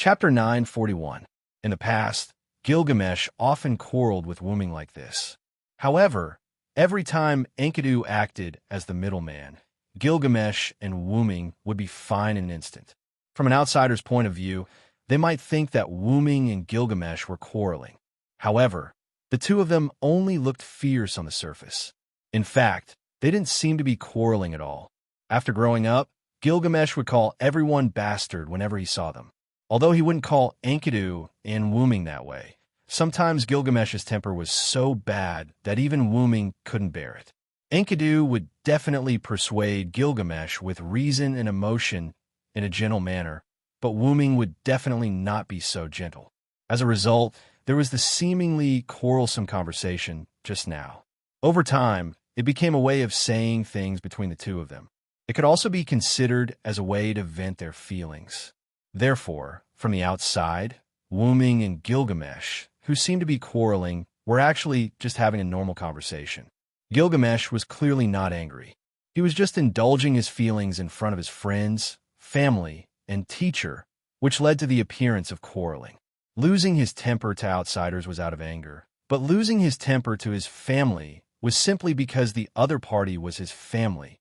Chapter 941. In the past, Gilgamesh often quarreled with Wooming like this. However, every time Enkidu acted as the middleman, Gilgamesh and Wooming would be fine in an instant. From an outsider's point of view, they might think that Wooming and Gilgamesh were quarreling. However, the two of them only looked fierce on the surface. In fact, they didn't seem to be quarreling at all. After growing up, Gilgamesh would call everyone bastard whenever he saw them. Although he wouldn't call Enkidu and Wooming that way, sometimes Gilgamesh's temper was so bad that even Wooming couldn't bear it. Enkidu would definitely persuade Gilgamesh with reason and emotion in a gentle manner, but Wooming would definitely not be so gentle. As a result, there was the seemingly quarrelsome conversation just now. Over time, it became a way of saying things between the two of them. It could also be considered as a way to vent their feelings. Therefore, from the outside, Wooming and Gilgamesh, who seemed to be quarreling, were actually just having a normal conversation. Gilgamesh was clearly not angry. He was just indulging his feelings in front of his friends, family, and teacher, which led to the appearance of quarreling. Losing his temper to outsiders was out of anger, but losing his temper to his family was simply because the other party was his family.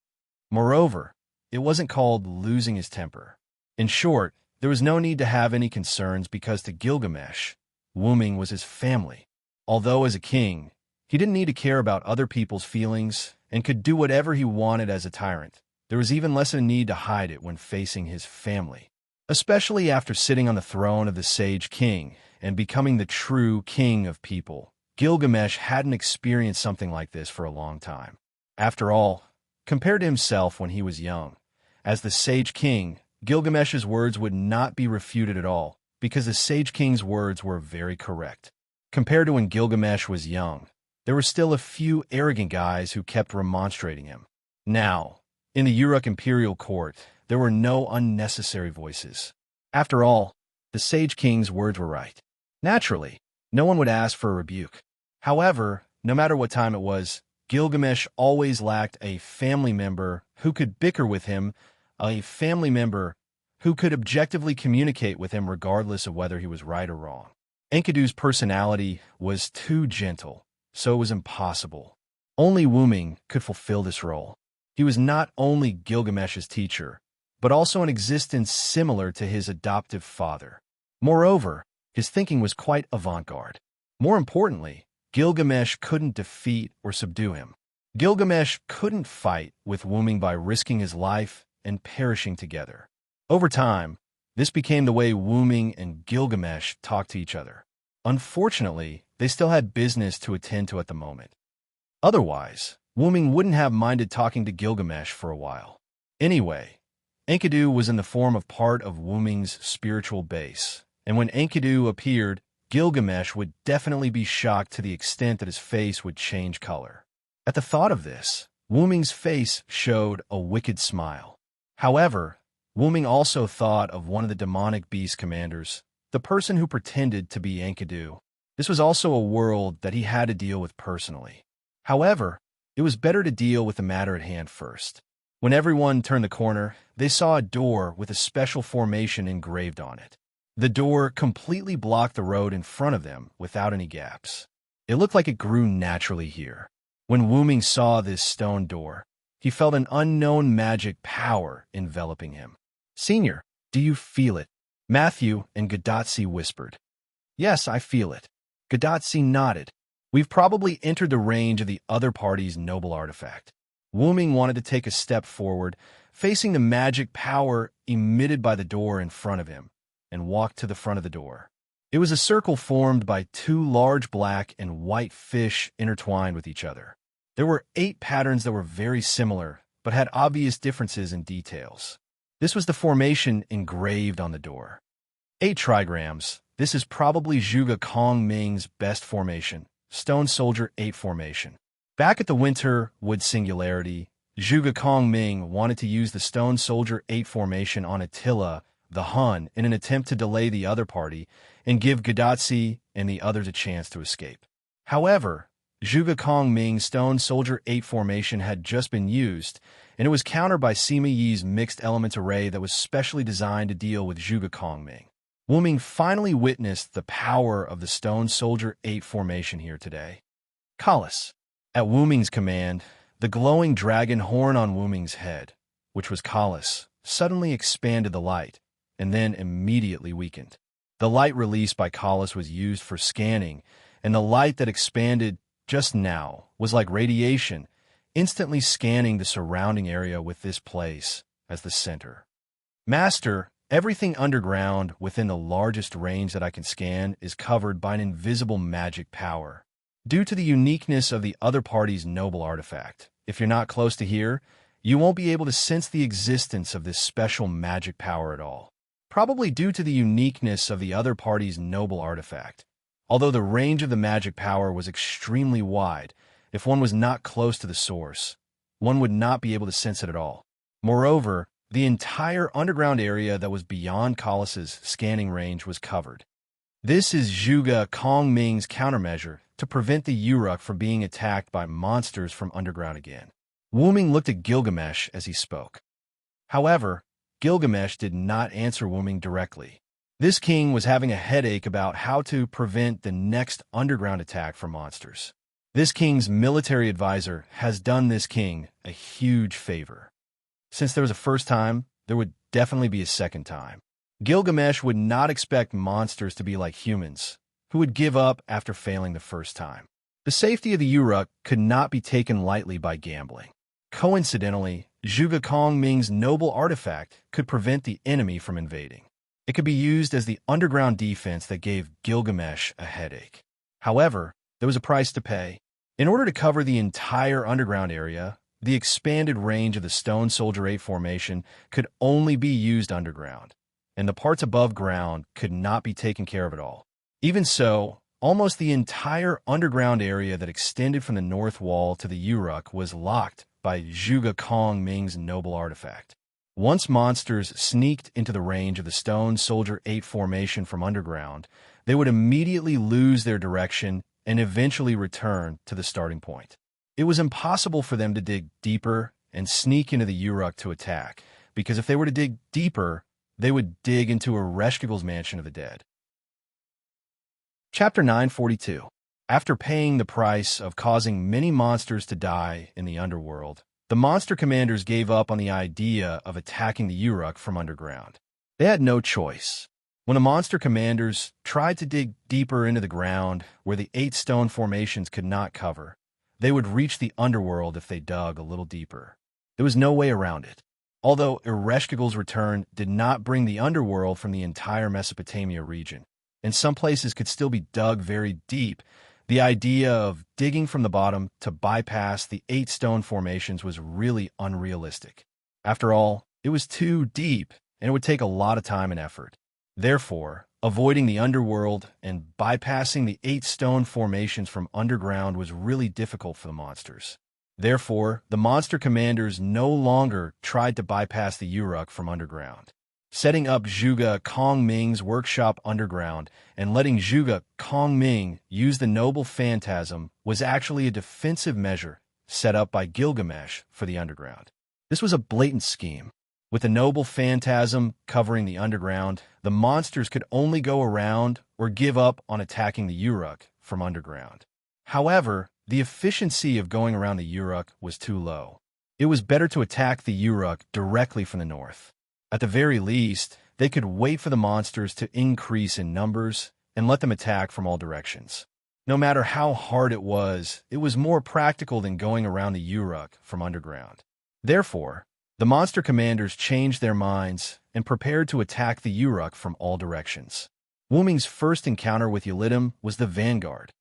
Moreover, it wasn't called losing his temper. In short, there was no need to have any concerns because to Gilgamesh, Wooming was his family. Although as a king, he didn't need to care about other people's feelings and could do whatever he wanted as a tyrant. There was even less of a need to hide it when facing his family. Especially after sitting on the throne of the Sage King and becoming the true king of people, Gilgamesh hadn't experienced something like this for a long time. After all, compared to himself when he was young, as the Sage King, Gilgamesh's words would not be refuted at all, because the Sage King's words were very correct. Compared to when Gilgamesh was young, there were still a few arrogant guys who kept remonstrating him. Now, in the Uruk imperial court, there were no unnecessary voices. After all, the Sage King's words were right. Naturally, no one would ask for a rebuke. However, no matter what time it was, Gilgamesh always lacked a family member who could bicker with him, a family member who could objectively communicate with him regardless of whether he was right or wrong. Enkidu's personality was too gentle, so it was impossible. Only Wooming could fulfill this role. He was not only Gilgamesh's teacher, but also an existence similar to his adoptive father. Moreover, his thinking was quite avant-garde. More importantly, Gilgamesh couldn't defeat or subdue him. Gilgamesh couldn't fight with Wooming by risking his life and perishing together. Over time, this became the way Wooming and Gilgamesh talked to each other. Unfortunately, they still had business to attend to at the moment. Otherwise, Wooming wouldn't have minded talking to Gilgamesh for a while. Anyway, Enkidu was in the form of part of Wooming's spiritual base, and when Enkidu appeared, Gilgamesh would definitely be shocked to the extent that his face would change color. At the thought of this, Wooming's face showed a wicked smile. However, Wooming also thought of one of the demonic beast commanders, the person who pretended to be Enkidu. This was also a world that he had to deal with personally. However, it was better to deal with the matter at hand first. When everyone turned the corner, they saw a door with a special formation engraved on it. The door completely blocked the road in front of them without any gaps. It looked like it grew naturally here. When Wooming saw this stone door, he felt an unknown magic power enveloping him. "Senior, do you feel it?" Matthew and Gadotsi whispered. "Yes, I feel it." Gadotsi nodded. "We've probably entered the range of the other party's noble artifact." Wooming wanted to take a step forward, facing the magic power emitted by the door in front of him, and walked to the front of the door. It was a circle formed by two large black and white fish intertwined with each other. There were 8 patterns that were very similar, but had obvious differences in details. This was the formation engraved on the door. 8 trigrams. This is probably Zhuge Kong Ming's best formation, Stone Soldier 8 formation. Back at the Winter Wood Singularity, Zhuge Kong Ming wanted to use the Stone Soldier 8 formation on Attila, the Hun, in an attempt to delay the other party and give Gadotsi and the others a chance to escape. However, Zhuge Kong Ming's Stone Soldier 8 formation had just been used, and it was countered by Sima Yi's mixed element array that was specially designed to deal with Zhuge Kong Ming. Wuming finally witnessed the power of the Stone Soldier 8 formation here today. Kalas. At Wuming's command, the glowing dragon horn on Wuming's head, which was Kalas, suddenly expanded the light, and then immediately weakened. The light released by Kalas was used for scanning, and the light that expanded just now was like radiation, instantly scanning the surrounding area with this place as the center. Master, everything underground within the largest range that I can scan is covered by an invisible magic power. Due to the uniqueness of the other party's noble artifact, if you're not close to here, you won't be able to sense the existence of this special magic power at all. Probably due to the uniqueness of the other party's noble artifact. Although the range of the magic power was extremely wide, if one was not close to the source, one would not be able to sense it at all. Moreover, the entire underground area that was beyond Kalas's scanning range was covered. This is Zhuge Kongming's countermeasure to prevent the Uruk from being attacked by monsters from underground again. Wuming looked at Gilgamesh as he spoke. However, Gilgamesh did not answer Wuming directly. This king was having a headache about how to prevent the next underground attack from monsters. This king's military advisor has done this king a huge favor. Since there was a first time, there would definitely be a second time. Gilgamesh would not expect monsters to be like humans, who would give up after failing the first time. The safety of the Uruk could not be taken lightly by gambling. Coincidentally, Zhuge Kongming's noble artifact could prevent the enemy from invading. It could be used as the underground defense that gave Gilgamesh a headache. However, there was a price to pay. In order to cover the entire underground area, the expanded range of the Stone Soldier 8 formation could only be used underground, and the parts above ground could not be taken care of at all. Even so, almost the entire underground area that extended from the north wall to the Uruk was locked by Zhuge Kongming's noble artifact. Once monsters sneaked into the range of the Stone Soldier 8 formation from underground, they would immediately lose their direction and eventually return to the starting point. It was impossible for them to dig deeper and sneak into the Uruk to attack, because if they were to dig deeper, they would dig into Ereshkigal's mansion of the dead. Chapter 942. After paying the price of causing many monsters to die in the underworld, the monster commanders gave up on the idea of attacking the Uruk from underground. They had no choice. When the monster commanders tried to dig deeper into the ground where the 8 stone formations could not cover, they would reach the underworld if they dug a little deeper. There was no way around it. Although Ereshkigal's return did not bring the underworld from the entire Mesopotamia region, and some places could still be dug very deep, the idea of digging from the bottom to bypass the 8 stone formations was really unrealistic. After all, it was too deep, and it would take a lot of time and effort. Therefore, avoiding the underworld and bypassing the 8 stone formations from underground was really difficult for the monsters. Therefore, the monster commanders no longer tried to bypass the Uruk from underground. Setting up Zhuge Kongming's workshop underground and letting Zhuge Kongming use the noble phantasm was actually a defensive measure set up by Gilgamesh for the underground. This was a blatant scheme. With the noble phantasm covering the underground, the monsters could only go around or give up on attacking the Uruk from underground. However, the efficiency of going around the Uruk was too low. It was better to attack the Uruk directly from the north. At the very least, they could wait for the monsters to increase in numbers and let them attack from all directions. No matter how hard it was more practical than going around the Uruk from underground. Therefore, the monster commanders changed their minds and prepared to attack the Uruk from all directions. Wuming's first encounter with Yelidim was the vanguard.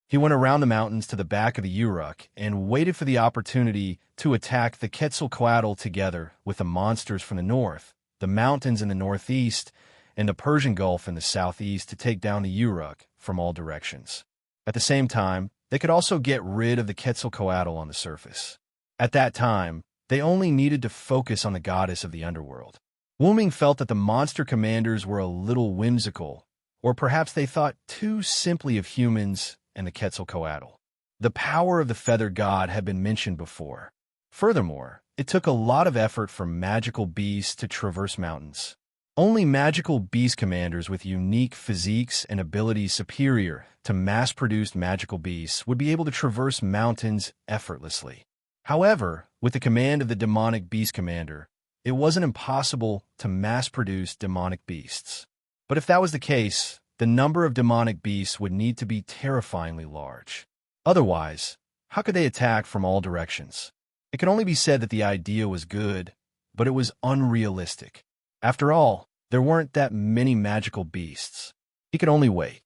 He went around the mountains to the back of the Uruk and waited for the opportunity to attack the Quetzalcoatl together with the monsters from the north, the mountains in the northeast, and the Persian Gulf in the southeast to take down the Uruk from all directions. At the same time, they could also get rid of the Quetzalcoatl on the surface. At that time, they only needed to focus on the goddess of the underworld. Wuming felt that the monster commanders were a little whimsical, or perhaps they thought too simply of humans and the Quetzalcoatl. The power of the feathered god had been mentioned before. Furthermore, it took a lot of effort for magical beasts to traverse mountains. Only magical beast commanders with unique physiques and abilities superior to mass-produced magical beasts would be able to traverse mountains effortlessly. However, with the command of the demonic beast commander, it wasn't impossible to mass-produce demonic beasts. But if that was the case, the number of demonic beasts would need to be terrifyingly large. Otherwise, how could they attack from all directions? It can only be said that the idea was good, but it was unrealistic. After all, there weren't that many magical beasts. He could only wait.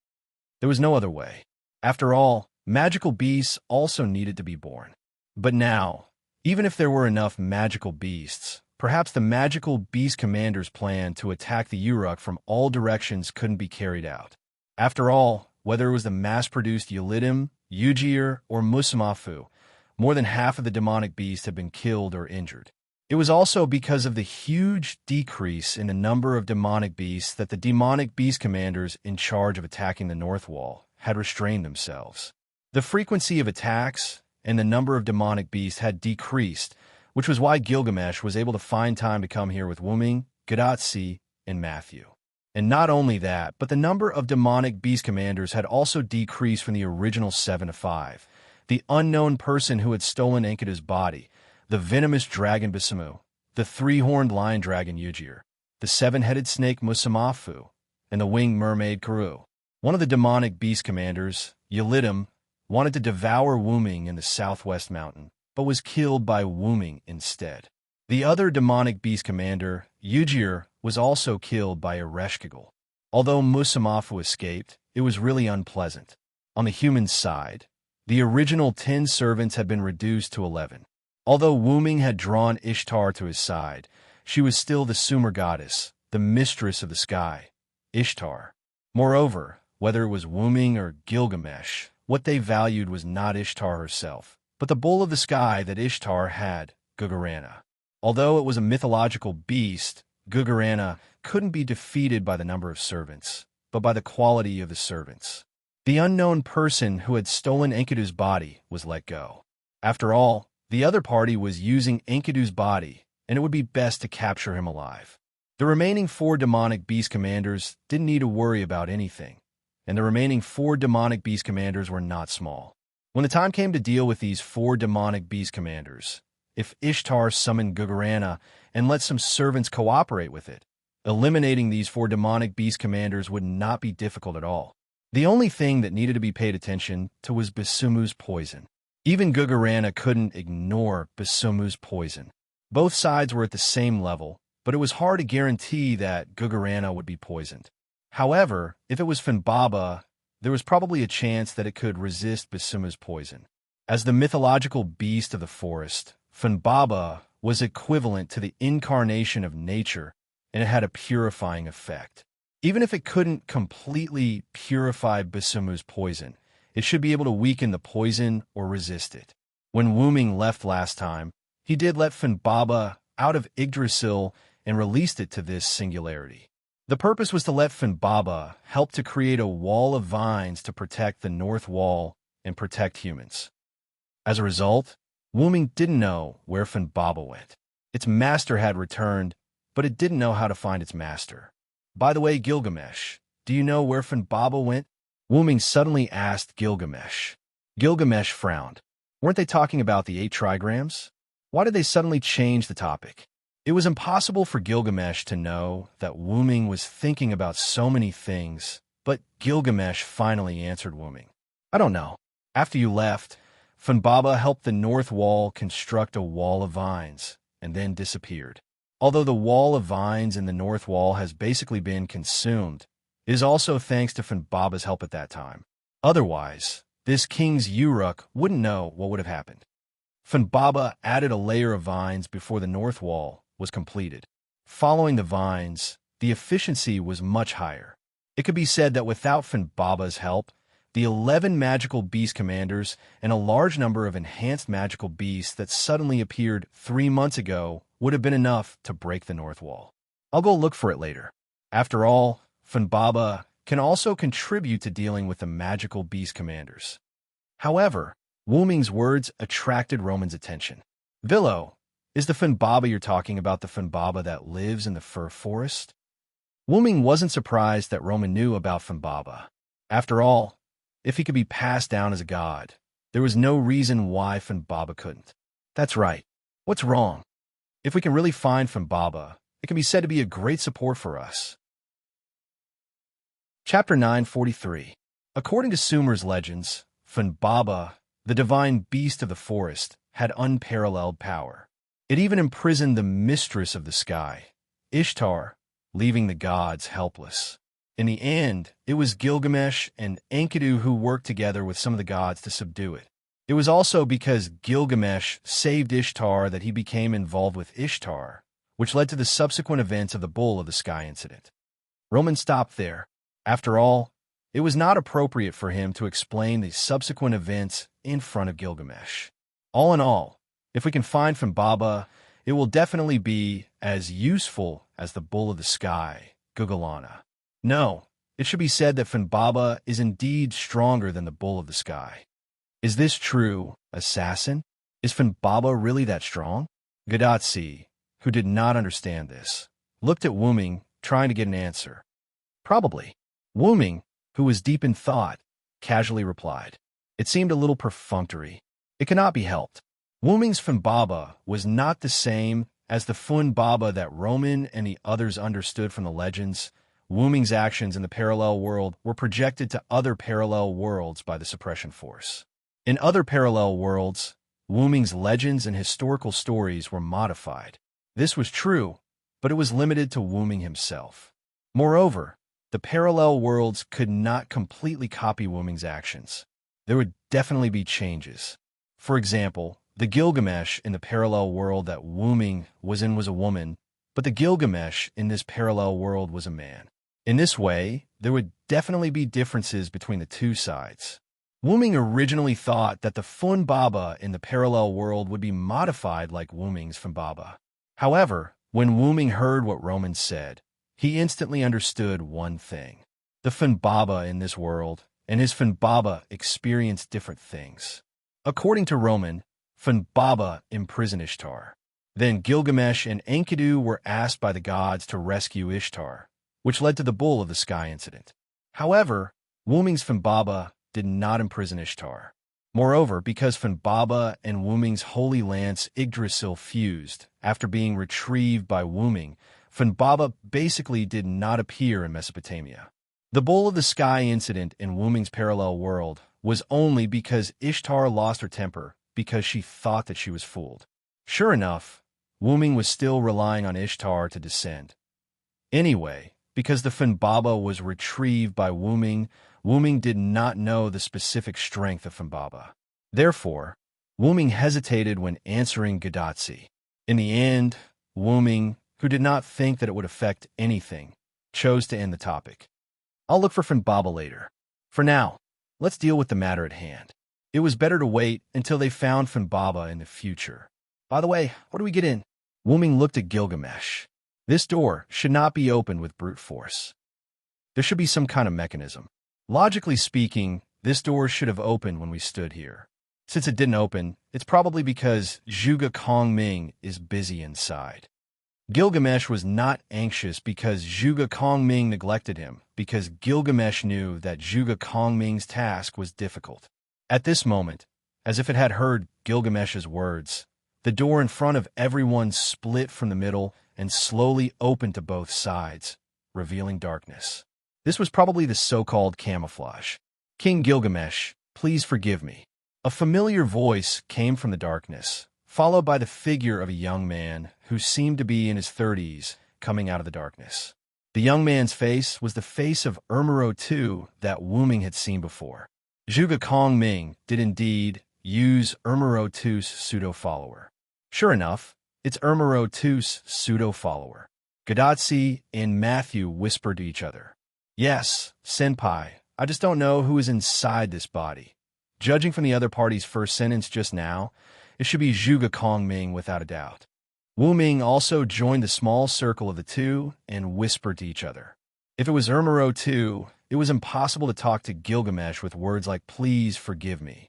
There was no other way. After all, magical beasts also needed to be born. But now, even if there were enough magical beasts, perhaps the magical beast commander's plan to attack the Uruk from all directions couldn't be carried out. After all, whether it was the mass-produced Ulidim, Ugir, or Musamafu, more than half of the demonic beasts had been killed or injured. It was also because of the huge decrease in the number of demonic beasts that the demonic beast commanders in charge of attacking the North Wall had restrained themselves. The frequency of attacks and the number of demonic beasts had decreased, which was why Gilgamesh was able to find time to come here with Wuming, Gadatsi, and Matthew. And not only that, but the number of demonic beast commanders had also decreased from the original 7 to 5. The unknown person who had stolen Enkidu's body, the venomous dragon Bisamu, the three-horned lion dragon Ugir, the seven-headed snake Musamafu, and the winged mermaid Karu. One of the demonic beast commanders, Ulidim, wanted to devour Wuming in the southwest mountain, but was killed by Wuming instead. The other demonic beast commander, Ugir, was also killed by Ereshkigal. Although Musamafu escaped, it was really unpleasant. On the human side, the original 10 servants had been reduced to 11. Although Wuming had drawn Ishtar to his side, she was still the Sumer goddess, the mistress of the sky, Ishtar. Moreover, whether it was Wuming or Gilgamesh, what they valued was not Ishtar herself, but the bull of the sky that Ishtar had, Gugurana. Although it was a mythological beast, Gugurana couldn't be defeated by the number of servants, but by the quality of the servants. The unknown person who had stolen Enkidu's body was let go. After all, the other party was using Enkidu's body, and it would be best to capture him alive. The remaining 4 demonic beast commanders didn't need to worry about anything, and the remaining 4 demonic beast commanders were not small. When the time came to deal with these 4 demonic beast commanders, if Ishtar summoned Gugurana and let some servants cooperate with it, eliminating these 4 demonic beast commanders would not be difficult at all. The only thing that needed to be paid attention to was Bisumu's poison. Even Gugurana couldn't ignore Bisumu's poison. Both sides were at the same level, but it was hard to guarantee that Gugurana would be poisoned. However, if it was Finbaba, there was probably a chance that it could resist Bisumu's poison. As the mythological beast of the forest, Finbaba was equivalent to the incarnation of nature, and it had a purifying effect. Even if it couldn't completely purify Bisumu's poison, it should be able to weaken the poison or resist it. When Wuming left last time, he did let Finbaba out of Yggdrasil and released it to this singularity. The purpose was to let Finbaba help to create a wall of vines to protect the North Wall and protect humans. As a result, Wuming didn't know where Finbaba went. Its master had returned, but it didn't know how to find its master. By the way, Gilgamesh, do you know where Finbaba went? Wuming suddenly asked Gilgamesh. Gilgamesh frowned. Weren't they talking about the 8 trigrams? Why did they suddenly change the topic? It was impossible for Gilgamesh to know that Wuming was thinking about so many things, but Gilgamesh finally answered Wuming. I don't know. After you left, Finbaba helped the North Wall construct a wall of vines, and then disappeared. Although the wall of vines in the North Wall has basically been consumed, it is also thanks to Finbaba's help at that time. Otherwise, this king's Uruk wouldn't know what would have happened. Finbaba added a layer of vines before the North Wall was completed. Following the vines, the efficiency was much higher. It could be said that without Finbaba's help, the 11 magical beast commanders and a large number of enhanced magical beasts that suddenly appeared 3 months ago would have been enough to break the North Wall. I'll go look for it later. After all, Finbaba can also contribute to dealing with the magical beast commanders. However, Wuming's words attracted Roman's attention. Villo, is the Finbaba you're talking about the Finbaba that lives in the fir forest? Wu Ming wasn't surprised that Roman knew about Funbaba. After all, if he could be passed down as a god, there was no reason why Funbaba couldn't. That's right. What's wrong? If we can really find Funbaba, it can be said to be a great support for us. Chapter 943. According to Sumer's legends, Funbaba, the divine beast of the forest, had unparalleled power. It even imprisoned the mistress of the sky, Ishtar, leaving the gods helpless. In the end, it was Gilgamesh and Enkidu who worked together with some of the gods to subdue it. It was also because Gilgamesh saved Ishtar that he became involved with Ishtar, which led to the subsequent events of the Bull of the Sky incident. Roman stopped there. After all, it was not appropriate for him to explain the subsequent events in front of Gilgamesh. All in all, if we can find Funbaba, it will definitely be as useful as the Bull of the Sky, Gugalana. No, it should be said that Funbaba is indeed stronger than the Bull of the Sky. Is this true, assassin? Is Funbaba really that strong? Gadatsi, who did not understand this, looked at Wu Ming, trying to get an answer. Probably. Wu Ming, who was deep in thought, casually replied. It seemed a little perfunctory. It cannot be helped. Wu Ming's Funbaba was not the same as the Funbaba that Roman and the others understood from the legends. Wu Ming's actions in the parallel world were projected to other parallel worlds by the suppression force. In other parallel worlds, Wu Ming's legends and historical stories were modified. This was true, but it was limited to Wu Ming himself. Moreover, the parallel worlds could not completely copy Wu Ming's actions. There would definitely be changes. For example, the Gilgamesh in the parallel world that Wu Ming was in was a woman, but the Gilgamesh in this parallel world was a man. In this way, there would definitely be differences between the two sides. Wu Ming originally thought that the Funbaba in the parallel world would be modified like Wu Ming's Funbaba. However, when Wu Ming heard what Roman said, he instantly understood one thing. The Funbaba in this world and his Funbaba experienced different things. According to Roman, Funbaba imprisoned Ishtar. Then Gilgamesh and Enkidu were asked by the gods to rescue Ishtar, which led to the Bull of the Sky incident. However, Wu Ming's Funbaba did not imprison Ishtar. Moreover, because Funbaba and Wu Ming's holy lance Yggdrasil fused after being retrieved by Wu Ming, Funbaba basically did not appear in Mesopotamia. The Bull of the Sky incident in Wu Ming's parallel world was only because Ishtar lost her temper because she thought that she was fooled. Sure enough, Wu Ming was still relying on Ishtar to descend. Anyway, because the Funbaba was retrieved by Wu Ming did not know the specific strength of Funbaba. Therefore, Wu Ming hesitated when answering Gadatsi. In the end, Wu Ming, who did not think that it would affect anything, chose to end the topic. I'll look for Funbaba later. For now, let's deal with the matter at hand. It was better to wait until they found Funbaba in the future. By the way, where do we get in? Wu Ming looked at Gilgamesh. This door should not be opened with brute force. There should be some kind of mechanism. Logically speaking, this door should have opened when we stood here. Since it didn't open, it's probably because Zhuge Kongming is busy inside. Gilgamesh was not anxious because Zhuge Kongming neglected him, because Gilgamesh knew that Zhuge Kongming's task was difficult. At this moment, as if it had heard Gilgamesh's words, the door in front of everyone split from the middle and slowly opened to both sides, revealing darkness. This was probably the so-called camouflage. King Gilgamesh, please forgive me. A familiar voice came from the darkness, followed by the figure of a young man who seemed to be in his 30s, coming out of the darkness. The young man's face was the face of Ermero II that Wu Ming had seen before. Zhuge Kongming did indeed use Ermero II's pseudo-follower. Sure enough, it's Ermero II's pseudo-follower. Gadatsi and Matthew whispered to each other. Yes, Senpai, I just don't know who is inside this body. Judging from the other party's first sentence just now, it should be Zhuge Kongming without a doubt. Wu Ming also joined the small circle of the two and whispered to each other. If it was Ermero II, it was impossible to talk to Gilgamesh with words like please forgive me.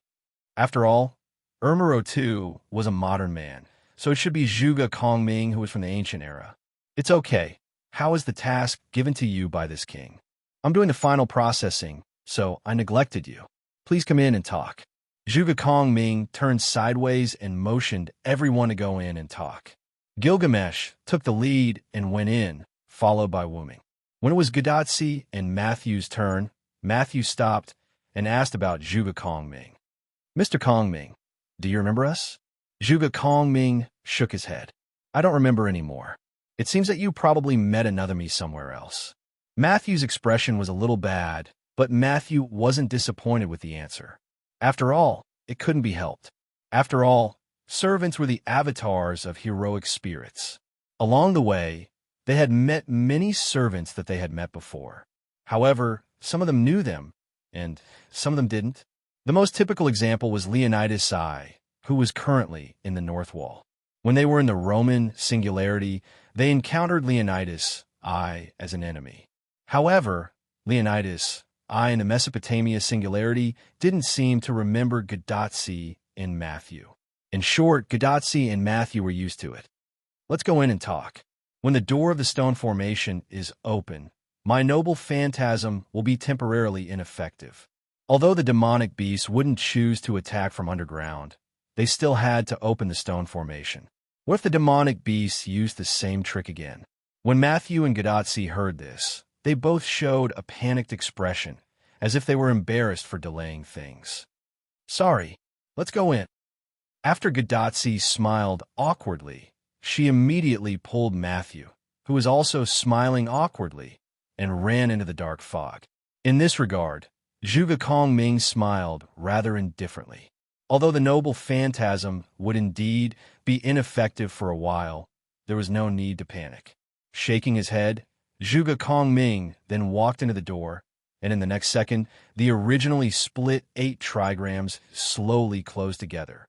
After all, Ermero II was a modern man, so it should be Zhuge Kongming who was from the ancient era. It's okay. How is the task given to you by this king? I'm doing the final processing, so I neglected you. Please come in and talk. Zhuge Kongming turned sideways and motioned everyone to go in and talk. Gilgamesh took the lead and went in, followed by Wuming. When it was Gadatsi and Matthew's turn, Matthew stopped and asked about Zhuge Kongming. Mr. Kongming, do you remember us? Zhuge Kongming shook his head. I don't remember anymore. It seems that you probably met another me somewhere else. Matthew's expression was a little bad, but Matthew wasn't disappointed with the answer. After all, it couldn't be helped. After all, servants were the avatars of heroic spirits. Along the way, they had met many servants that they had met before. However, some of them knew them, and some of them didn't. The most typical example was Leonidas I, who was currently in the North Wall. When they were in the Roman singularity, they encountered Leonidas I as an enemy. However, Leonidas I in the Mesopotamia singularity didn't seem to remember Gadatsi and Matthew. In short, Gadatsi and Matthew were used to it. Let's go in and talk. When the door of the stone formation is open, my noble phantasm will be temporarily ineffective. Although the demonic beasts wouldn't choose to attack from underground, they still had to open the stone formation. What if the demonic beasts used the same trick again? When Matthew and Gadatsi heard this, they both showed a panicked expression, as if they were embarrassed for delaying things. Sorry, let's go in. After Gadatsi smiled awkwardly, she immediately pulled Matthew, who was also smiling awkwardly, and ran into the dark fog. In this regard, Zhuge Kongming smiled rather indifferently. Although the noble phantasm would indeed be ineffective for a while, there was no need to panic. Shaking his head, Zhuge Kongming then walked into the door, and in the next second, the originally split 8 trigrams slowly closed together.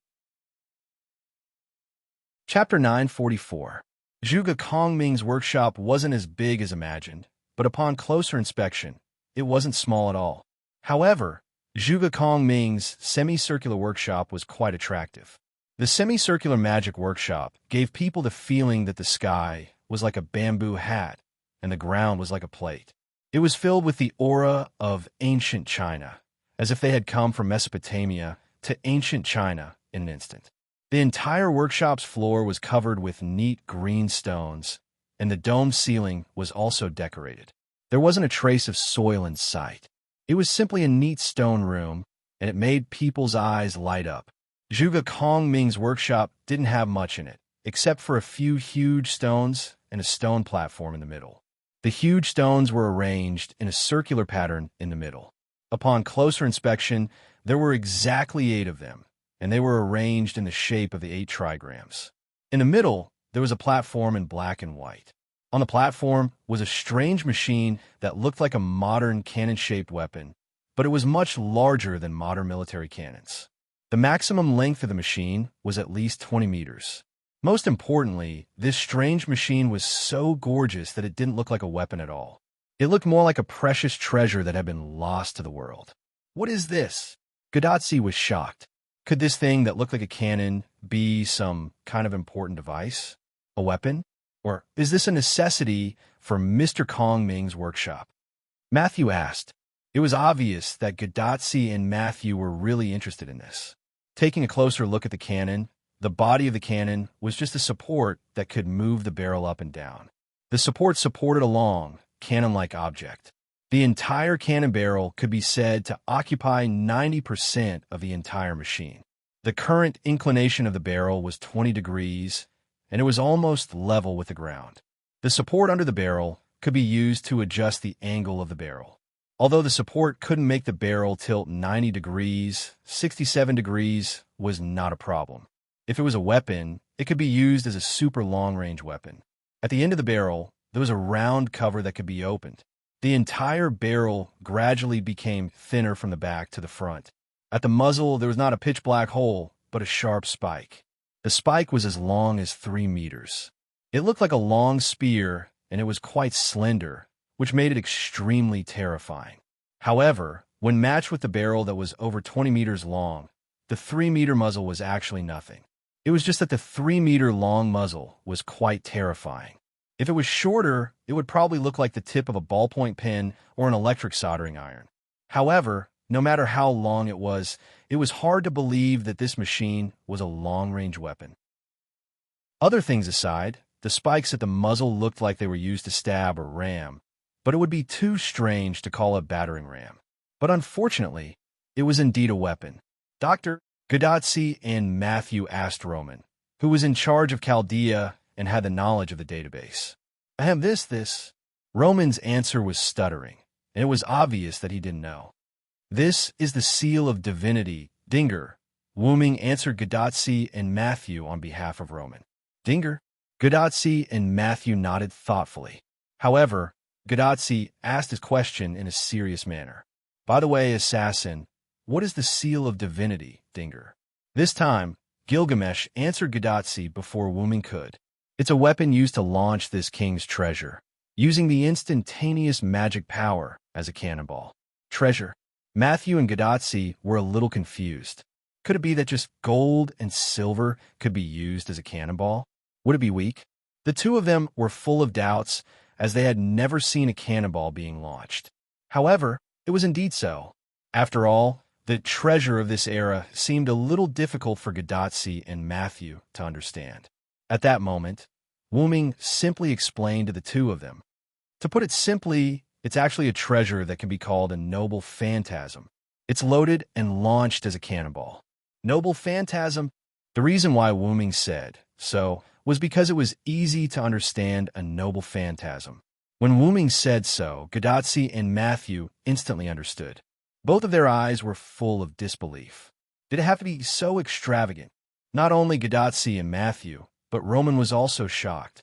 Chapter 944. Zhuge Kongming's workshop wasn't as big as imagined, but upon closer inspection, it wasn't small at all. However, Zhuge Kongming's semicircular workshop was quite attractive. The semicircular magic workshop gave people the feeling that the sky was like a bamboo hat and the ground was like a plate. It was filled with the aura of ancient China, as if they had come from Mesopotamia to ancient China in an instant. The entire workshop's floor was covered with neat green stones, and the dome ceiling was also decorated. There wasn't a trace of soil in sight. It was simply a neat stone room, and it made people's eyes light up. Zhuge Kongming's workshop didn't have much in it, except for a few huge stones and a stone platform in the middle. The huge stones were arranged in a circular pattern in the middle. Upon closer inspection, there were exactly 8 of them, and they were arranged in the shape of the 8 trigrams. In the middle, there was a platform in black and white. On the platform was a strange machine that looked like a modern cannon-shaped weapon, but it was much larger than modern military cannons. The maximum length of the machine was at least 20 meters. Most importantly, this strange machine was so gorgeous that it didn't look like a weapon at all. It looked more like a precious treasure that had been lost to the world. What is this? Gadatsi was shocked. Could this thing that looked like a cannon be some kind of important device? A weapon? Or is this a necessity for Mr. Kongming's workshop? Matthew asked. It was obvious that Gadatsi and Matthew were really interested in this. Taking a closer look at the cannon, the body of the cannon was just a support that could move the barrel up and down. The support supported a long, cannon-like object. The entire cannon barrel could be said to occupy 90% of the entire machine. The current inclination of the barrel was 20 degrees, and it was almost level with the ground. The support under the barrel could be used to adjust the angle of the barrel. Although the support couldn't make the barrel tilt 90 degrees, 67 degrees was not a problem. If it was a weapon, it could be used as a super long-range weapon. At the end of the barrel, there was a round cover that could be opened. The entire barrel gradually became thinner from the back to the front. At the muzzle, there was not a pitch-black hole, but a sharp spike. The spike was as long as 3 meters. It looked like a long spear, and it was quite slender, which made it extremely terrifying. However, when matched with the barrel that was over 20 meters long, the 3-meter muzzle was actually nothing. It was just that the 3-meter long muzzle was quite terrifying. If it was shorter, it would probably look like the tip of a ballpoint pen or an electric soldering iron. However, no matter how long it was hard to believe that this machine was a long-range weapon. Other things aside, the spikes at the muzzle looked like they were used to stab or ram, but it would be too strange to call a battering ram. But unfortunately, it was indeed a weapon. Dr. Gadotsi and Matthew asked Roman, who was in charge of Chaldea and had the knowledge of the database. I have this. Roman's answer was stuttering, and it was obvious that he didn't know. This is the seal of divinity, Dinger. Wooming answered Gadotsi and Matthew on behalf of Roman. Dinger? Gadotsi and Matthew nodded thoughtfully. However, Gadotsi asked his question in a serious manner. By the way, assassin, what is the seal of divinity, Dinger? This time, Gilgamesh answered Gadotsi before Wooming could. It's a weapon used to launch this king's treasure, using the instantaneous magic power as a cannonball. Treasure. Matthew and Gadotsi were a little confused. Could it be that just gold and silver could be used as a cannonball? Would it be weak? The two of them were full of doubts, as they had never seen a cannonball being launched. However, it was indeed so. After all, the treasure of this era seemed a little difficult for Gadotsi and Matthew to understand. At that moment, Wooming simply explained to the two of them. To put it simply, it's actually a treasure that can be called a noble phantasm. It's loaded and launched as a cannonball. Noble phantasm? The reason why Wooming said so was because it was easy to understand a noble phantasm. When Wooming said so, Gadotsi and Matthew instantly understood. Both of their eyes were full of disbelief. Did it have to be so extravagant? Not only Gadotsi and Matthew, but Roman was also shocked.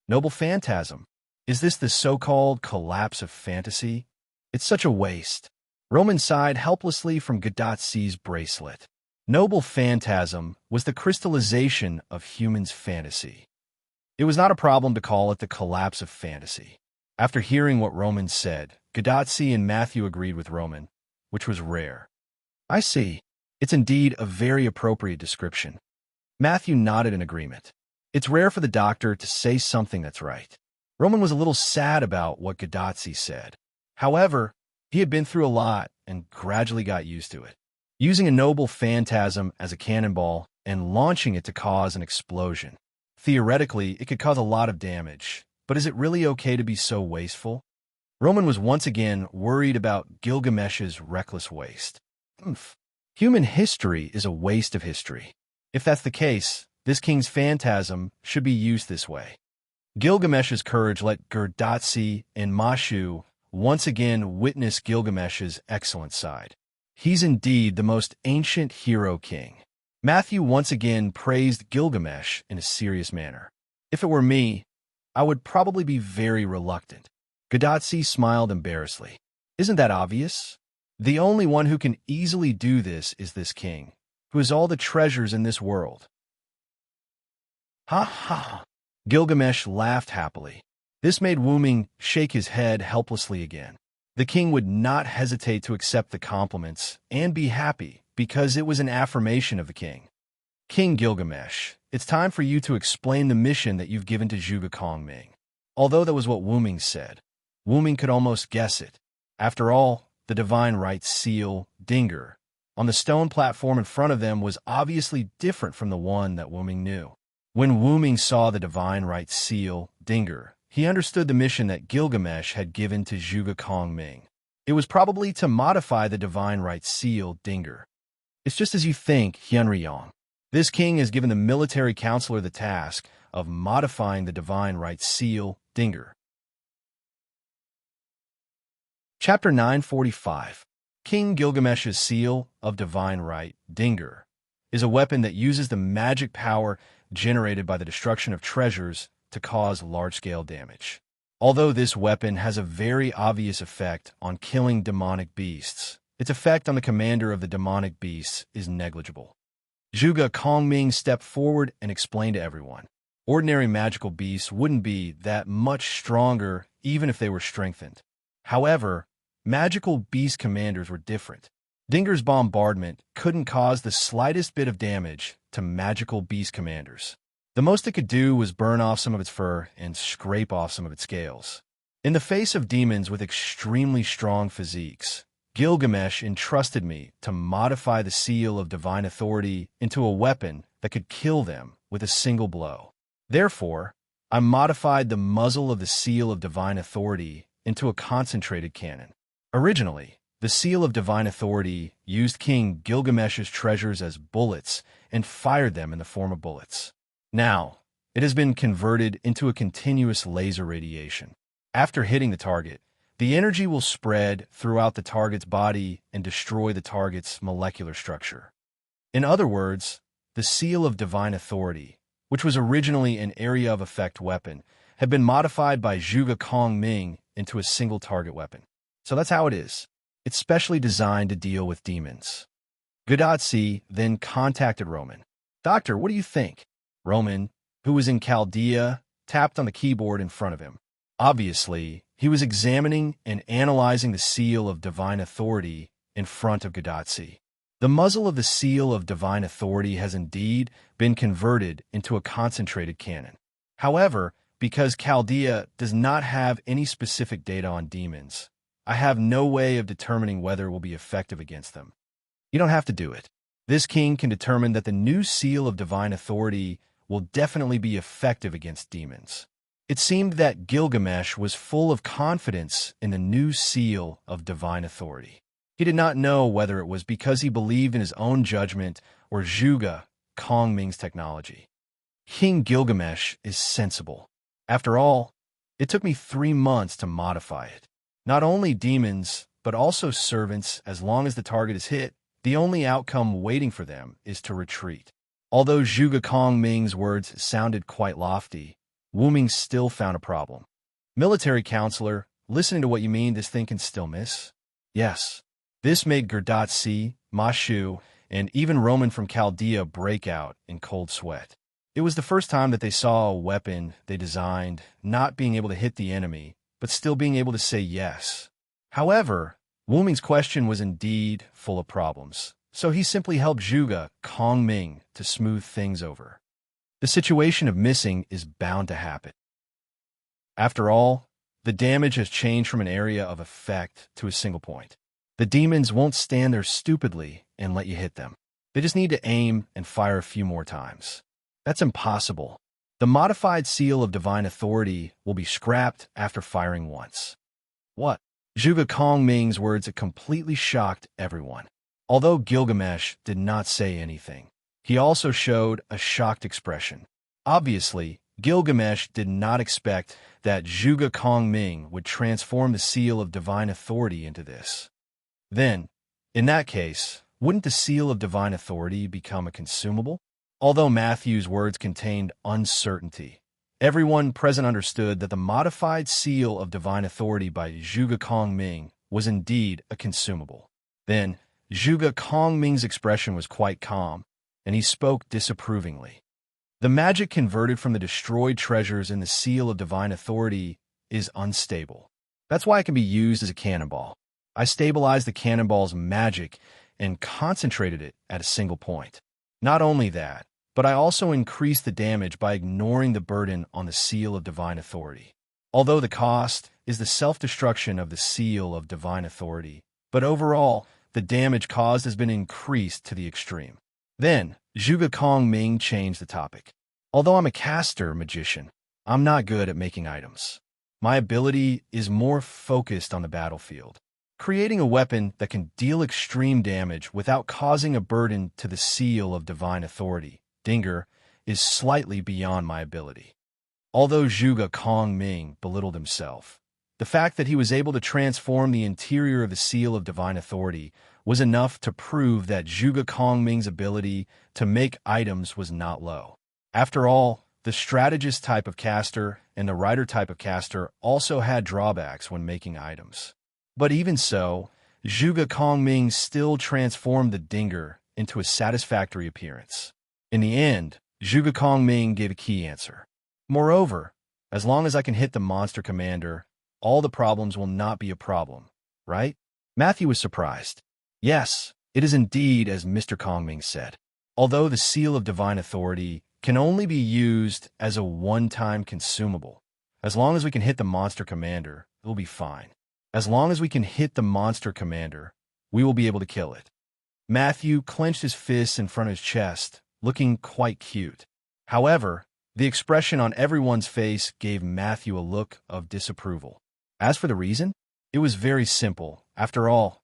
Noble phantasm? Is this the so-called collapse of fantasy? It's such a waste. Roman sighed helplessly from Gadotsi's bracelet. Noble phantasm was the crystallization of humans' fantasy. It was not a problem to call it the collapse of fantasy. After hearing what Roman said, Gadotsi and Matthew agreed with Roman, which was rare. I see. It's indeed a very appropriate description. Matthew nodded in agreement. It's rare for the doctor to say something that's right. Roman was a little sad about what Gadotsi said. However, he had been through a lot and gradually got used to it. Using a noble phantasm as a cannonball and launching it to cause an explosion. Theoretically, it could cause a lot of damage, but is it really okay to be so wasteful? Roman was once again worried about Gilgamesh's reckless waste. Human history is a waste of history. If that's the case, this king's phantasm should be used this way. Gilgamesh's courage let Gadotsi and Mashu once again witness Gilgamesh's excellent side. He's indeed the most ancient hero king. Matthew once again praised Gilgamesh in a serious manner. If it were me, I would probably be very reluctant. Gadotsi smiled embarrassedly. Isn't that obvious? The only one who can easily do this is this king, who has all the treasures in this world. Ha ha! Gilgamesh laughed happily. This made Wooming shake his head helplessly again. The king would not hesitate to accept the compliments and be happy because it was an affirmation of the king. King Gilgamesh, it's time for you to explain the mission that you've given to Zhuge Kongming. Although that was what Wooming said, Wooming could almost guess it. After all, the divine right seal, Dinger, on the stone platform in front of them was obviously different from the one that Wooming knew. When Wooming saw the divine right seal, Dinger, he understood the mission that Gilgamesh had given to Zhuge Kongming. It was probably to modify the divine right seal, Dinger. It's just as you think, Hyunryong. This king has given the military counselor the task of modifying the divine right seal, Dinger. Chapter 945. King Gilgamesh's seal of divine right, Dinger, is a weapon that uses the magic power generated by the destruction of treasures to cause large-scale damage. Although this weapon has a very obvious effect on killing demonic beasts, its effect on the commander of the demonic beasts is negligible. Zhuge Kongming stepped forward and explained to everyone. Ordinary magical beasts wouldn't be that much stronger even if they were strengthened. However, magical beast commanders were different. Dinger's bombardment couldn't cause the slightest bit of damage to magical beast commanders. The most it could do was burn off some of its fur and scrape off some of its scales. In the face of demons with extremely strong physiques, Gilgamesh entrusted me to modify the seal of divine authority into a weapon that could kill them with a single blow. Therefore, I modified the muzzle of the seal of divine authority into a concentrated cannon. Originally, the seal of divine authority used King Gilgamesh's treasures as bullets and fired them in the form of bullets. Now, it has been converted into a continuous laser radiation. After hitting the target, the energy will spread throughout the target's body and destroy the target's molecular structure. In other words, the seal of divine authority, which was originally an area of effect weapon, had been modified by Zhuge Kongming into a single target weapon. So that's how it is. It's specially designed to deal with demons. Gadotsi then contacted Roman. "Doctor, what do you think?" Roman, who was in Chaldea, tapped on the keyboard in front of him. Obviously, he was examining and analyzing the seal of divine authority in front of Gadotsi. The muzzle of the seal of divine authority has indeed been converted into a concentrated cannon. However, because Chaldea does not have any specific data on demons, I have no way of determining whether it will be effective against them. You don't have to do it. This king can determine that the new seal of divine authority will definitely be effective against demons. It seemed that Gilgamesh was full of confidence in the new seal of divine authority. He did not know whether it was because he believed in his own judgment or Zhuge Kongming's technology. King Gilgamesh is sensible. After all, it took me 3 months to modify it. Not only demons, but also servants. As long as the target is hit, the only outcome waiting for them is to retreat. Although Zhuge Kongming's words sounded quite lofty, Wu Ming still found a problem. "Military counselor, listening to what you mean, this thing can still miss?" Yes. This made Gadotsi, Ma Shu, and even Roman from Chaldea break out in cold sweat. It was the first time that they saw a weapon they designed not being able to hit the enemy, but still being able to say yes. However, Wu Ming's question was indeed full of problems, so he simply helped Zhuge Kongming to smooth things over. The situation of missing is bound to happen. After all, the damage has changed from an area of effect to a single point. The demons won't stand there stupidly and let you hit them. They just need to aim and fire a few more times. That's impossible. The modified seal of divine authority will be scrapped after firing once. What? Zhuge Kongming's words completely shocked everyone. Although Gilgamesh did not say anything, he also showed a shocked expression. Obviously, Gilgamesh did not expect that Zhuge Kongming would transform the seal of divine authority into this. Then, in that case, wouldn't the seal of divine authority become a consumable? Although Matthew's words contained uncertainty, everyone present understood that the modified seal of divine authority by Zhuge Kongming was indeed a consumable. Then, Zhuge Kongming's expression was quite calm, and he spoke disapprovingly. "The magic converted from the destroyed treasures in the seal of divine authority is unstable. That's why it can be used as a cannonball. I stabilized the cannonball's magic and concentrated it at a single point. Not only that, but I also increased the damage by ignoring the burden on the seal of divine authority. Although the cost is the self-destruction of the seal of divine authority, but overall, the damage caused has been increased to the extreme." Then, Zhuge Kongming changed the topic. "Although I'm a caster magician, I'm not good at making items. My ability is more focused on the battlefield. Creating a weapon that can deal extreme damage without causing a burden to the seal of divine authority, Dinger, is slightly beyond my ability." Although Zhuge Kongming belittled himself, the fact that he was able to transform the interior of the seal of divine authority was enough to prove that Zhuge Kongming's ability to make items was not low. After all, the strategist type of caster and the writer type of caster also had drawbacks when making items. But even so, Zhuge Kongming still transformed the Dinger into a satisfactory appearance. In the end, Zhuge Kongming gave a key answer. "Moreover, as long as I can hit the monster commander, all the problems will not be a problem, right?" Matthew was surprised. "Yes, it is indeed as Mr. Kongming said. Although the seal of divine authority can only be used as a one-time consumable. As long as we can hit the monster commander, it will be fine. As long as we can hit the monster commander, we will be able to kill it. Matthew clenched his fists in front of his chest, looking quite cute. However, the expression on everyone's face gave Matthew a look of disapproval. As for the reason, it was very simple. After all,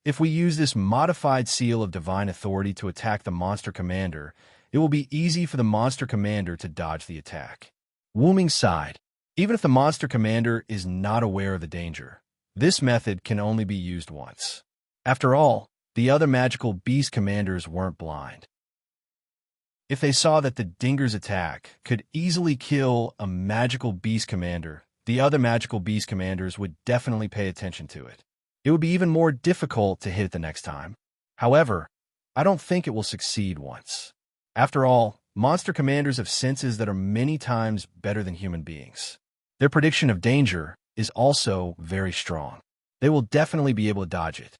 if we use this modified seal of divine authority to attack the monster commander, it will be easy for the monster commander to dodge the attack. Wuming sighed. Even if the monster commander is not aware of the danger, this method can only be used once. After all, the other magical beast commanders weren't blind. If they saw that the Dinger's attack could easily kill a magical beast commander, the other magical beast commanders would definitely pay attention to it. It would be even more difficult to hit it the next time. However, I don't think it will succeed once. After all, monster commanders have senses that are many times better than human beings. Their prediction of danger is also very strong. They will definitely be able to dodge it.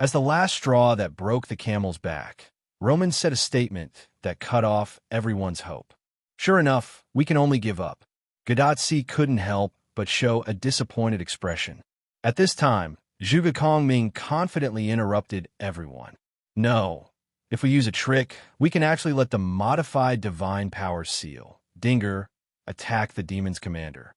As the last straw that broke the camel's back, Roman said a statement that cut off everyone's hope. Sure enough, we can only give up. Gadotsi couldn't help but show a disappointed expression. At this time, Zhuge Kongming confidently interrupted everyone. No, if we use a trick, we can actually let the modified divine power seal, Dinger, attack the demon's commander.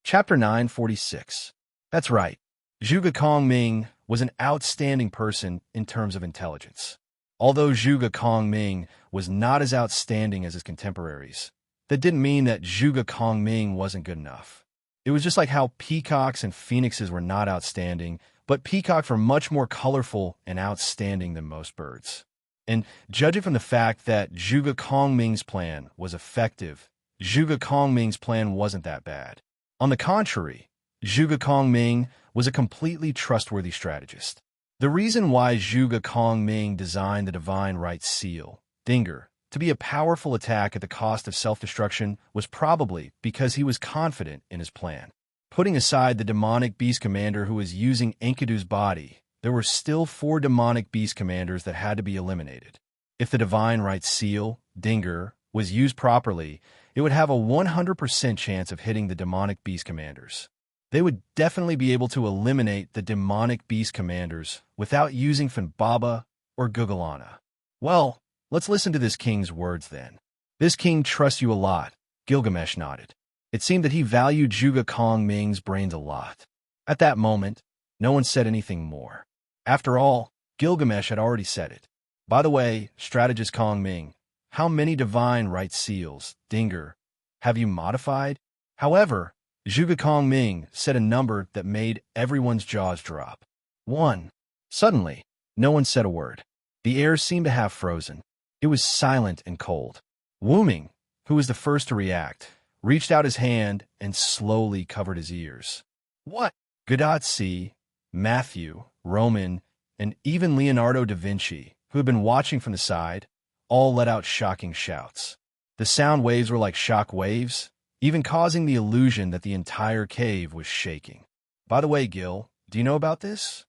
Chapter 946. That's right. Zhuge Kongming was an outstanding person in terms of intelligence. Although Zhuge Kongming was not as outstanding as his contemporaries, that didn't mean that Zhuge Kongming wasn't good enough. It was just like how peacocks and phoenixes were not outstanding, but peacocks were much more colorful and outstanding than most birds. And judging from the fact that Zhuge Kongming's plan was effective, Zhuge Kongming's plan wasn't that bad. On the contrary, Zhuge Kongming was a completely trustworthy strategist. The reason why Zhuge Kongming designed the Divine Right Seal, Dinger, to be a powerful attack at the cost of self-destruction was probably because he was confident in his plan. Putting aside the demonic beast commander who was using Enkidu's body, there were still 4 demonic beast commanders that had to be eliminated. If the Divine Right Seal, Dinger, was used properly, it would have a 100% chance of hitting the demonic beast commanders. They would definitely be able to eliminate the demonic beast commanders without using Funbaba or Gugalana. Well, let's listen to this king's words then. This king trusts you a lot, Gilgamesh nodded. It seemed that he valued Zhuge Kongming's brains a lot. At that moment, no one said anything more. After all, Gilgamesh had already said it. By the way, strategist Kongming, how many divine right seals, Dinger, have you modified? However, Zhuge Kongming said a number that made everyone's jaws drop. 1. Suddenly, no one said a word. The air seemed to have frozen. It was silent and cold. Wuming, who was the first to react, reached out his hand and slowly covered his ears. What? Gadotsi, Matthew, Roman, and even Leonardo da Vinci, who had been watching from the side, all let out shocking shouts. The sound waves were like shock waves, even causing the illusion that the entire cave was shaking. By the way, Gil, do you know about this?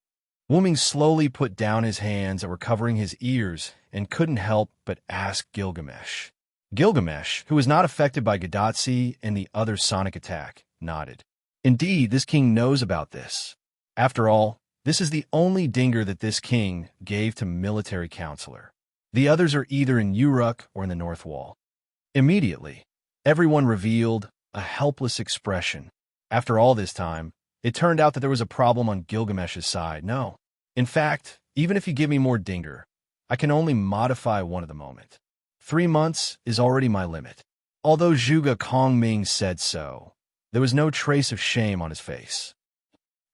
Wuming slowly put down his hands that were covering his ears and couldn't help but ask Gilgamesh. Gilgamesh, who was not affected by Gadotsi and the other sonic attack, nodded. Indeed, this king knows about this. After all, this is the only Dinger that this king gave to military counselor. The others are either in Uruk or in the North Wall. Immediately, everyone revealed a helpless expression. After all this time, it turned out that there was a problem on Gilgamesh's side. No. In fact, even if you give me more Dinger, I can only modify one at the moment. 3 months is already my limit. Although Zhuge Kongming said so, there was no trace of shame on his face.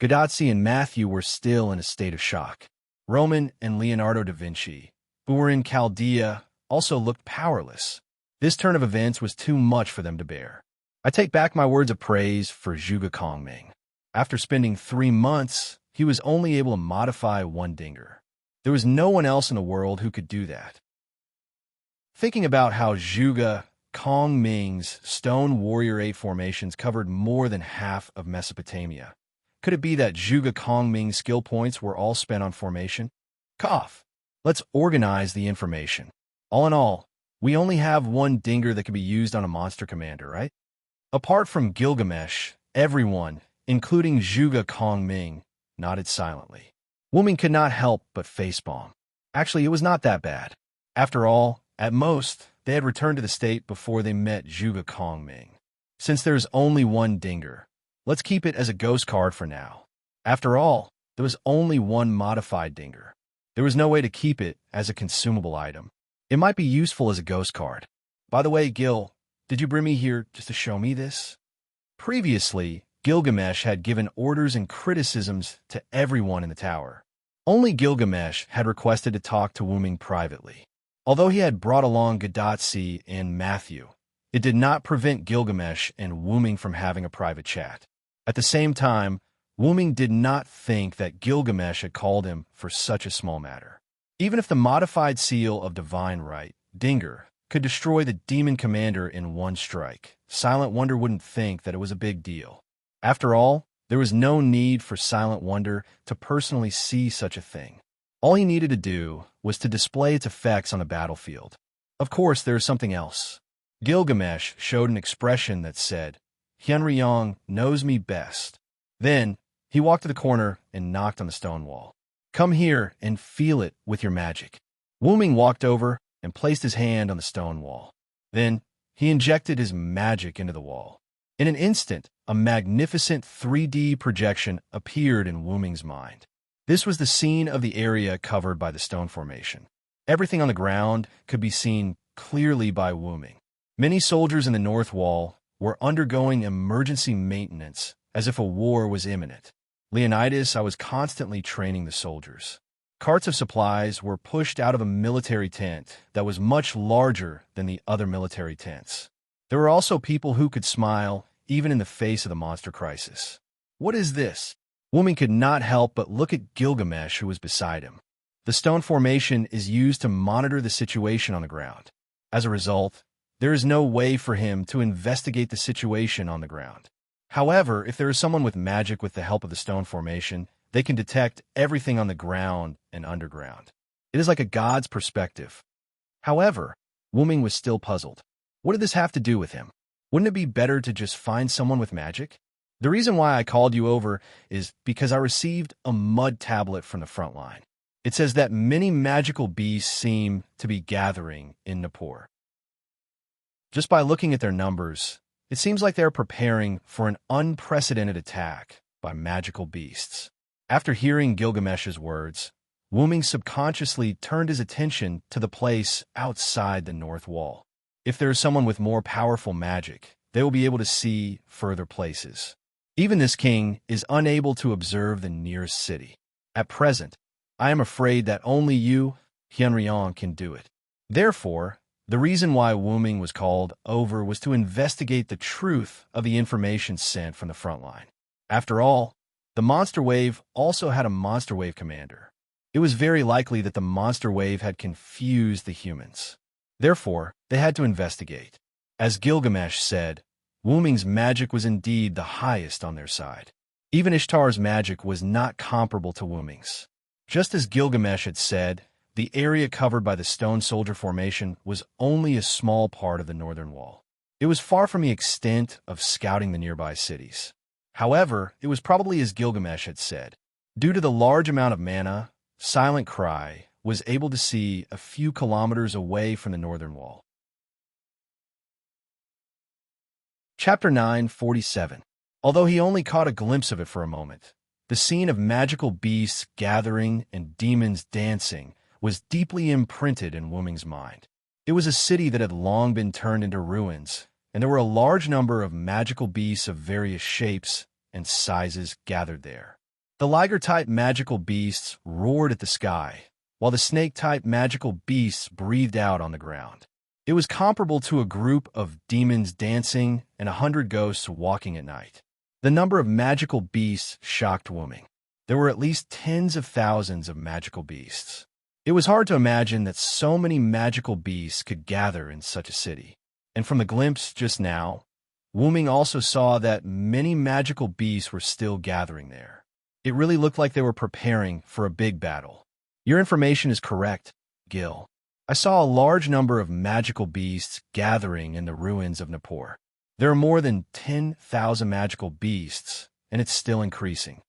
Gadotsi and Matthew were still in a state of shock. Roman and Leonardo da Vinci, who were in Chaldea, also looked powerless. This turn of events was too much for them to bear. I take back my words of praise for Zhuge Kongming. After spending 3 months, he was only able to modify 1 Dinger. There was no one else in the world who could do that. Thinking about how Zhuge Kongming's Stone Warrior 8 formations covered more than half of Mesopotamia, could it be that Zhuge Kongming's skill points were all spent on formation? Cough. Let's organize the information. All in all, we only have one dinger that can be used on a monster commander, right? Apart from Gilgamesh, everyone, including Zhuge Kongming, nodded silently. Wuming could not help but facepalm. Actually, it was not that bad. After all, at most, they had returned to the state before they met Zhuge Kongming. Since there's only one dinger, let's keep it as a ghost card for now. After all, there was only one modified dinger. There was no way to keep it as a consumable item. It might be useful as a ghost card. By the way, Gil, did you bring me here just to show me this? Previously, Gilgamesh had given orders and criticisms to everyone in the tower. Only Gilgamesh had requested to talk to Wuming privately. Although he had brought along Gadatsi and Matthew, it did not prevent Gilgamesh and Wuming from having a private chat. At the same time, Wuming did not think that Gilgamesh had called him for such a small matter. Even if the modified seal of divine right, Dinger, could destroy the demon commander in one strike, Silent Wonder wouldn't think that it was a big deal. After all, there was no need for Silent Wonder to personally see such a thing. All he needed to do was to display its effects on the battlefield. Of course, there is something else. Gilgamesh showed an expression that said, "Hyunryong knows me best." Then, he walked to the corner and knocked on the stone wall. "Come here and feel it with your magic." Wuming walked over and placed his hand on the stone wall. Then, he injected his magic into the wall. In an instant, a magnificent 3D projection appeared in Wuming's mind. This was the scene of the area covered by the stone formation. Everything on the ground could be seen clearly by Wuming. Many soldiers in the north wall were undergoing emergency maintenance as if a war was imminent. Leonidas, I was constantly training the soldiers. Carts of supplies were pushed out of a military tent that was much larger than the other military tents. There were also people who could smile even in the face of the monster crisis. What is this? Wuming could not help but look at Gilgamesh, who was beside him. The stone formation is used to monitor the situation on the ground. As a result, there is no way for him to investigate the situation on the ground. However, if there is someone with magic with the help of the stone formation, they can detect everything on the ground and underground. It is like a god's perspective. However, Wuming was still puzzled. What did this have to do with him? Wouldn't it be better to just find someone with magic? The reason why I called you over is because I received a mud tablet from the front line. It says that many magical beasts seem to be gathering in Nippur. Just by looking at their numbers, it seems like they are preparing for an unprecedented attack by magical beasts. After hearing Gilgamesh's words, Wuming subconsciously turned his attention to the place outside the north wall. If there is someone with more powerful magic, they will be able to see further places. Even this king is unable to observe the nearest city. At present, I am afraid that only you, Hyunryong, can do it. Therefore, the reason why Wuming was called over was to investigate the truth of the information sent from the front line. After all, the Monster Wave also had a Monster Wave commander. It was very likely that the Monster Wave had confused the humans. Therefore, they had to investigate. As Gilgamesh said, Wuming's magic was indeed the highest on their side. Even Ishtar's magic was not comparable to Wuming's. Just as Gilgamesh had said, the area covered by the stone soldier formation was only a small part of the northern wall. It was far from the extent of scouting the nearby cities. However, it was probably as Gilgamesh had said. Due to the large amount of mana, Silent Cry was able to see a few kilometers away from the northern wall. Chapter 947. Although he only caught a glimpse of it for a moment, the scene of magical beasts gathering and demons dancing was deeply imprinted in Wuming's mind. It was a city that had long been turned into ruins, and there were a large number of magical beasts of various shapes and sizes gathered there. The liger-type magical beasts roared at the sky, while the snake-type magical beasts breathed out on the ground. It was comparable to a group of demons dancing and 100 ghosts walking at night. The number of magical beasts shocked Wuming. There were at least tens of thousands of magical beasts. It was hard to imagine that so many magical beasts could gather in such a city. And from the glimpse just now, Wuming also saw that many magical beasts were still gathering there. It really looked like they were preparing for a big battle. Your information is correct, Gil. I saw a large number of magical beasts gathering in the ruins of Nippur. There are more than 10,000 magical beasts, and it's still increasing.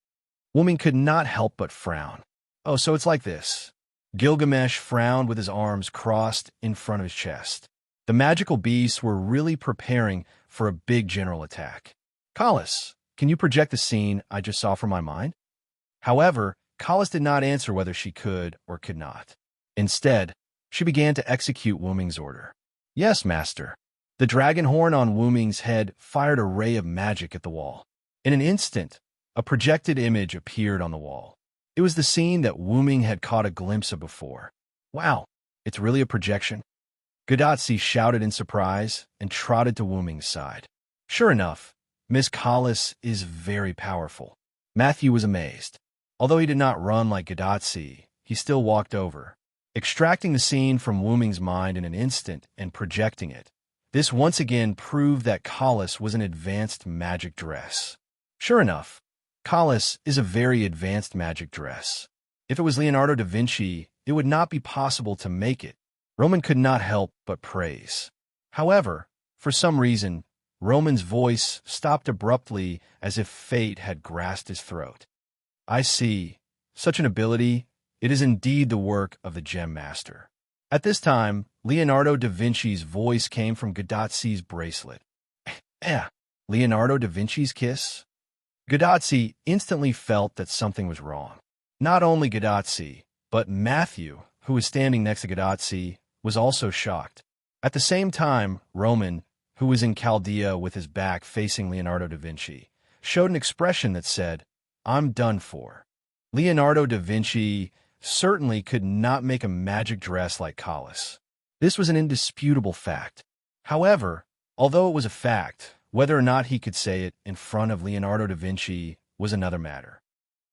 Woman could not help but frown. Oh, so it's like this. Gilgamesh frowned with his arms crossed in front of his chest. The magical beasts were really preparing for a big general attack. Kalas, can you project the scene I just saw from my mind? However, Kalas did not answer whether she could or could not. Instead, she began to execute Wu Ming's order. Yes, master. The dragon horn on Wu Ming's head fired a ray of magic at the wall. In an instant, a projected image appeared on the wall. It was the scene that Wu Ming had caught a glimpse of before. Wow, it's really a projection? Gadotsi shouted in surprise and trotted to Wu Ming's side. Sure enough, Miss Kalas is very powerful. Matthew was amazed. Although he did not run like Gadotsi, he still walked over, extracting the scene from Wu Ming's mind in an instant and projecting it. This once again proved that Kalas was an advanced magic dress. Sure enough, Kalas is a very advanced magic dress. If it was Leonardo da Vinci, it would not be possible to make it. Roman could not help but praise. However, for some reason, Roman's voice stopped abruptly as if fate had grasped his throat. I see. Such an ability, it is indeed the work of the Gem Master. At this time, Leonardo da Vinci's voice came from Gadotsi's bracelet. Leonardo da Vinci's kiss? Gadotsi instantly felt that something was wrong. Not only Gadotsi, but Matthew, who was standing next to Gadotsi, was also shocked. At the same time, Roman, who was in Chaldea with his back facing Leonardo da Vinci, showed an expression that said, I'm done for. Leonardo da Vinci certainly could not make a magic dress like Kalas. This was an indisputable fact. However, although it was a fact, whether or not he could say it in front of Leonardo da Vinci was another matter.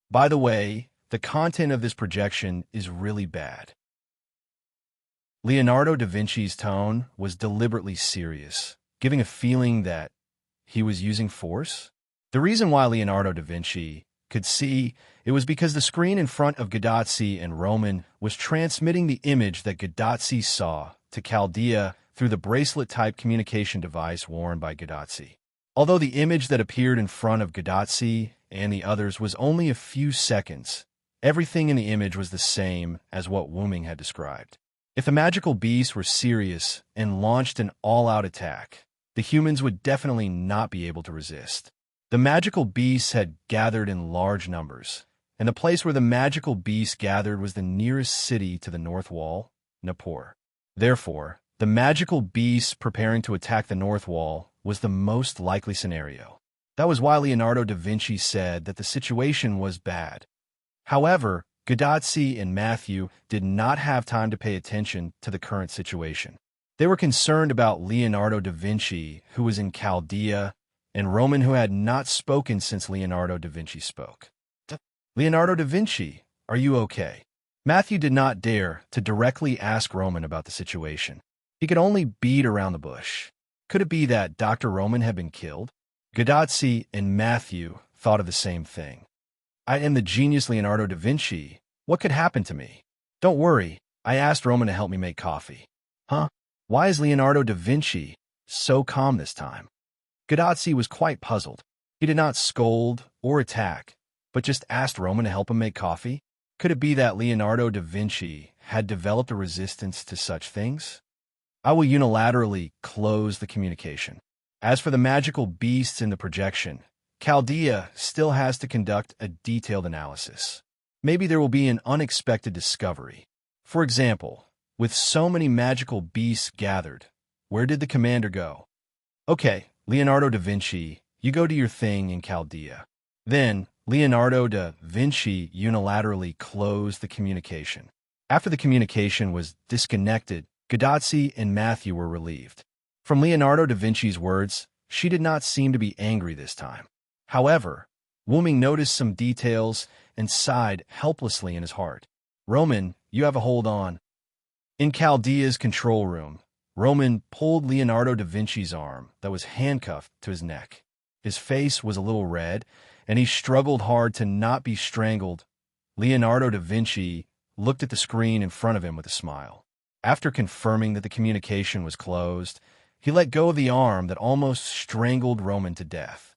By the way, the content of this projection is really bad. Leonardo da Vinci's tone was deliberately serious, giving a feeling that he was using force. The reason why Leonardo da Vinci could see it was because the screen in front of Gadotsi and Roman was transmitting the image that Gadotsi saw to Chaldea through the bracelet-type communication device worn by Gadotsi. Although the image that appeared in front of Gadotsi and the others was only a few seconds, everything in the image was the same as what Wu Ming had described. If the magical beasts were serious and launched an all-out attack, the humans would definitely not be able to resist. The magical beasts had gathered in large numbers, and the place where the magical beasts gathered was the nearest city to the North Wall, Nippur. Therefore, the magical beasts preparing to attack the North Wall was the most likely scenario. That was why Leonardo da Vinci said that the situation was bad. However, Gadotsi and Matthew did not have time to pay attention to the current situation. They were concerned about Leonardo da Vinci, who was in Chaldea, and Roman, who had not spoken since Leonardo da Vinci spoke. Leonardo da Vinci, are you okay? Matthew did not dare to directly ask Roman about the situation. He could only beat around the bush. Could it be that Dr. Roman had been killed? Gadotsi and Matthew thought of the same thing. I am the genius Leonardo da Vinci. What could happen to me? Don't worry, I asked Roman to help me make coffee. Huh? Why is Leonardo da Vinci so calm this time? Gadotsi was quite puzzled. He did not scold or attack, but just asked Roman to help him make coffee. Could it be that Leonardo da Vinci had developed a resistance to such things? I will unilaterally close the communication. As for the magical beasts in the projection, Chaldea still has to conduct a detailed analysis. Maybe there will be an unexpected discovery. For example, with so many magical beasts gathered, where did the commander go? Okay, Leonardo da Vinci, you go do your thing in Chaldea. Then, Leonardo da Vinci unilaterally closed the communication. After the communication was disconnected, Gadotsi and Matthew were relieved. From Leonardo da Vinci's words, she did not seem to be angry this time. However, Wu Ming noticed some details and sighed helplessly in his heart. Roman, you have a hold on. In Chaldea's control room, Roman pulled Leonardo da Vinci's arm that was handcuffed to his neck. His face was a little red, and he struggled hard to not be strangled. Leonardo da Vinci looked at the screen in front of him with a smile. After confirming that the communication was closed, he let go of the arm that almost strangled Roman to death.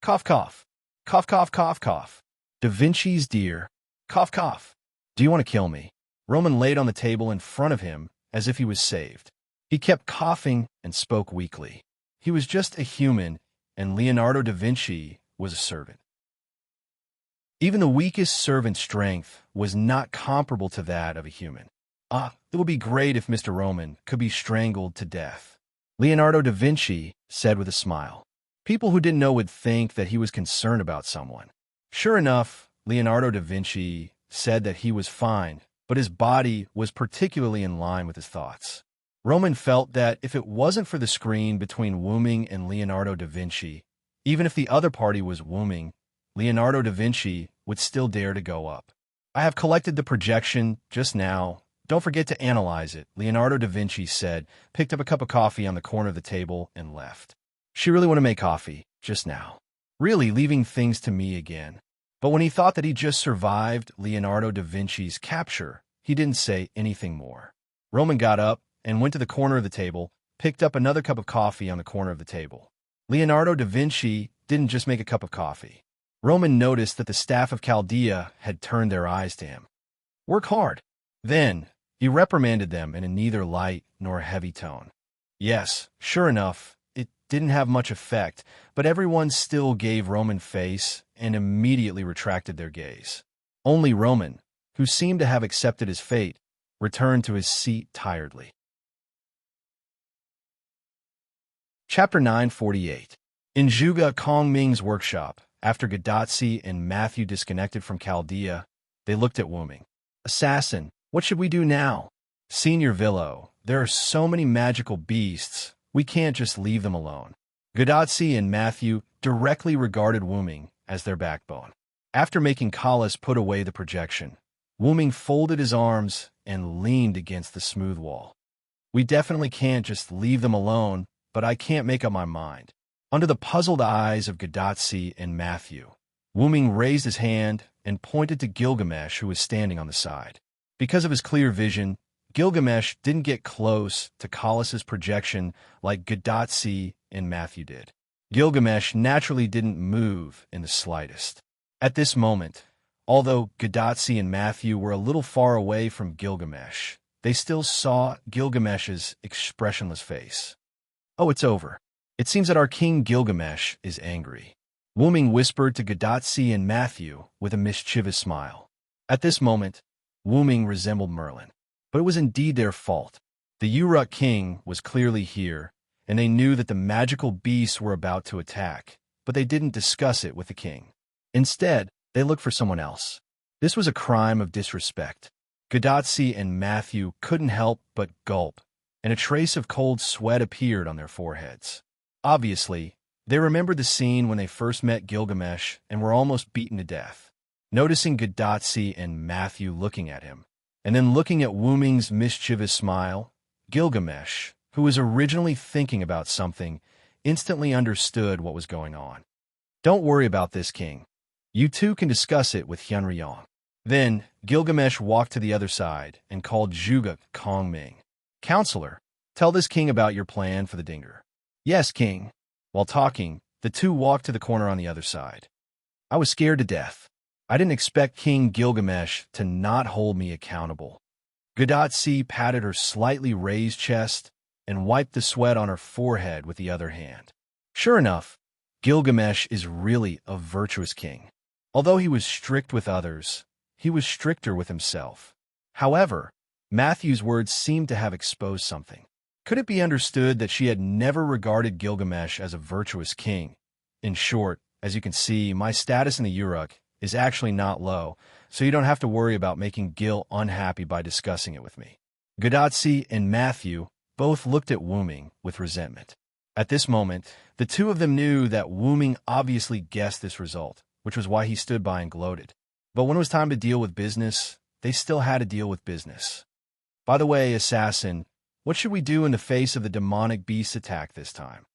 Cough, cough. Cough, cough, cough, cough. Da Vinci's dear. Cough, cough. Do you want to kill me? Roman laid on the table in front of him as if he was saved. He kept coughing and spoke weakly. He was just a human, and Leonardo da Vinci was a servant. Even the weakest servant's strength was not comparable to that of a human. It would be great if Mr. Roman could be strangled to death, Leonardo da Vinci said with a smile. People who didn't know would think that he was concerned about someone. Sure enough, Leonardo da Vinci said that he was fine, but his body was particularly in line with his thoughts. Roman felt that if it wasn't for the screen between Wooming and Leonardo da Vinci, even if the other party was Wooming, Leonardo da Vinci would still dare to go up. I have collected the projection just now. Don't forget to analyze it, Leonardo da Vinci said, picked up a cup of coffee on the corner of the table, and left. She really wanted to make coffee, just now. Really leaving things to me again. But when he thought that he just survived Leonardo da Vinci's capture, he didn't say anything more. Roman got up and went to the corner of the table, picked up another cup of coffee on the corner of the table. Leonardo da Vinci didn't just make a cup of coffee. Roman noticed that the staff of Chaldea had turned their eyes to him. Work hard. Then, he reprimanded them in a neither light nor heavy tone. Yes, sure enough, it didn't have much effect, but everyone still gave Roman face and immediately retracted their gaze. Only Roman, who seemed to have accepted his fate, returned to his seat tiredly. Chapter 948. In Zhuge Kongming's workshop, after Gadotsi and Matthew disconnected from Chaldea, they looked at Wooming. Assassin, what should we do now? Senior Villo, there are so many magical beasts, we can't just leave them alone. Gadotsi and Matthew directly regarded Wooming as their backbone. After making Collis put away the projection, Wooming folded his arms and leaned against the smooth wall. We definitely can't just leave them alone, but I can't make up my mind. Under the puzzled eyes of Gadotsi and Matthew, Wooming raised his hand and pointed to Gilgamesh, who was standing on the side. Because of his clear vision, Gilgamesh didn't get close to Collis's projection like Gadotsi and Matthew did. Gilgamesh naturally didn't move in the slightest. At this moment, although Gadotsi and Matthew were a little far away from Gilgamesh, they still saw Gilgamesh's expressionless face. Oh, it's over. It seems that our king Gilgamesh is angry. Wooming whispered to Gadotsi and Matthew with a mischievous smile. At this moment, Wooming resembled Merlin. But it was indeed their fault. The Uruk king was clearly here, and they knew that the magical beasts were about to attack, but they didn't discuss it with the king. Instead, they looked for someone else. This was a crime of disrespect. Gadotsi and Matthew couldn't help but gulp, and a trace of cold sweat appeared on their foreheads. Obviously, they remembered the scene when they first met Gilgamesh and were almost beaten to death. Noticing Gadotsi and Matthew looking at him, and then looking at Wooming's mischievous smile, Gilgamesh, who was originally thinking about something, instantly understood what was going on. Don't worry about this, king. You two can discuss it with Hyunryong. Then, Gilgamesh walked to the other side and called Zhuge Kongming. Counselor, tell this king about your plan for the dinger. Yes, king. While talking, the two walked to the corner on the other side. I was scared to death. I didn't expect King Gilgamesh to not hold me accountable. Gadotsi patted her slightly raised chest and wiped the sweat on her forehead with the other hand. Sure enough, Gilgamesh is really a virtuous king. Although he was strict with others, he was stricter with himself. However, Matthew's words seemed to have exposed something. Could it be understood that she had never regarded Gilgamesh as a virtuous king? In short, as you can see, my status in the Uruk is actually not low, so you don't have to worry about making Gil unhappy by discussing it with me. Gadotsi and Matthew both looked at Wooming with resentment. At this moment, the two of them knew that Wooming obviously guessed this result, which was why he stood by and gloated. But when it was time to deal with business, they still had to deal with business. By the way, assassin, what should we do in the face of the demonic beast attack this time?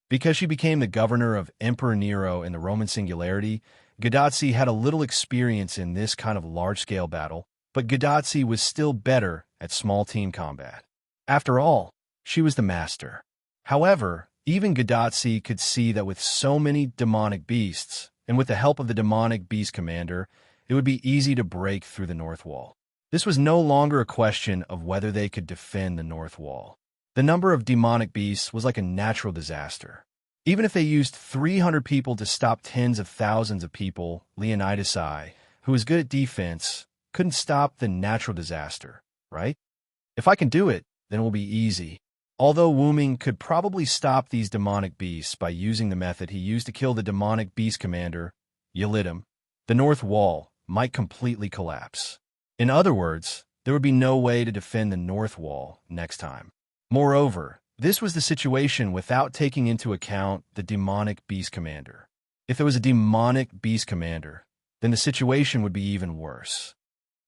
Because she became the governor of Emperor Nero in the Roman Singularity, Gadotsi had a little experience in this kind of large-scale battle, but Gadotsi was still better at small team combat. After all, she was the master. However, even Gadotsi could see that with so many demonic beasts, and with the help of the demonic beast commander, it would be easy to break through the North Wall. This was no longer a question of whether they could defend the North Wall. The number of demonic beasts was like a natural disaster. Even if they used 300 people to stop tens of thousands of people, Leonidas I, who was good at defense, couldn't stop the natural disaster, right? If I can do it, then it will be easy. Although Wu Ming could probably stop these demonic beasts by using the method he used to kill the demonic beast commander, Yalidim, the North Wall might completely collapse. In other words, there would be no way to defend the North Wall next time. Moreover, this was the situation without taking into account the demonic beast commander. If there was a demonic beast commander, then the situation would be even worse.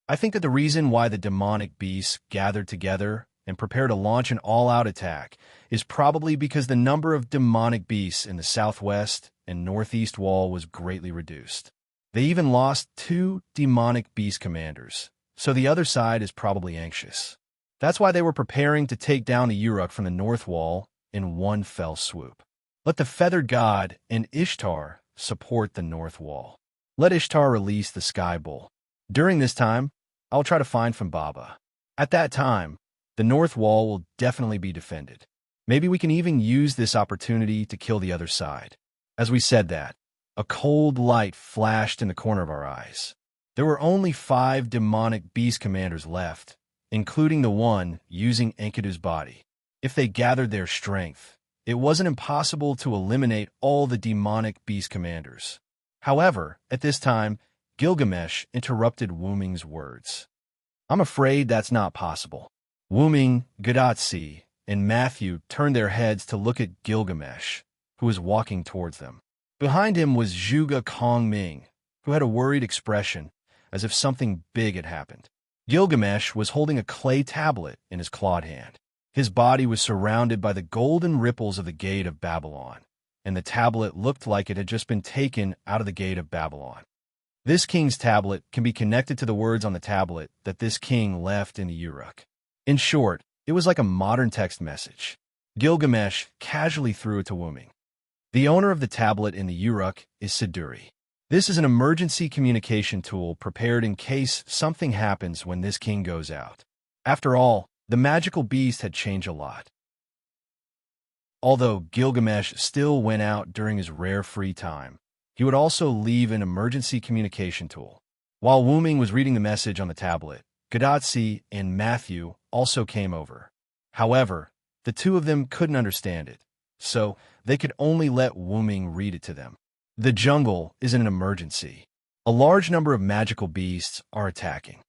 I think that the reason why the demonic beasts gathered together and prepared to launch an all-out attack is probably because the number of demonic beasts in the southwest and northeast wall was greatly reduced. They even lost 2 demonic beast commanders, so the other side is probably anxious. That's why they were preparing to take down the Uruk from the north wall in one fell swoop. Let the feathered god and Ishtar support the north wall. Let Ishtar release the sky bull. During this time, I'll try to find Baba. At that time, the north wall will definitely be defended. Maybe we can even use this opportunity to kill the other side. As we said that, a cold light flashed in the corner of our eyes. There were only 5 demonic beast commanders left, including the one using Enkidu's body. If they gathered their strength, it wasn't impossible to eliminate all the demonic beast commanders. However, at this time, Gilgamesh interrupted Wu Ming's words. I'm afraid that's not possible. Wu Ming, Gadotsi, and Matthew turned their heads to look at Gilgamesh, who was walking towards them. Behind him was Zhuge Kong Ming, who had a worried expression, as if something big had happened. Gilgamesh was holding a clay tablet in his clawed hand. His body was surrounded by the golden ripples of the gate of Babylon, and the tablet looked like it had just been taken out of the gate of Babylon. This king's tablet can be connected to the words on the tablet that this king left in the Uruk. In short, it was like a modern text message. Gilgamesh casually threw it to Wu Ming. The owner of the tablet in the Uruk is Siduri. This is an emergency communication tool prepared in case something happens when this king goes out. After all, the magical beast had changed a lot. Although Gilgamesh still went out during his rare free time, he would also leave an emergency communication tool. While Wu Ming was reading the message on the tablet, Gadotsi and Matthew also came over. However, the two of them couldn't understand it, so they could only let Wu Ming read it to them. The jungle is in an emergency. A large number of magical beasts are attacking.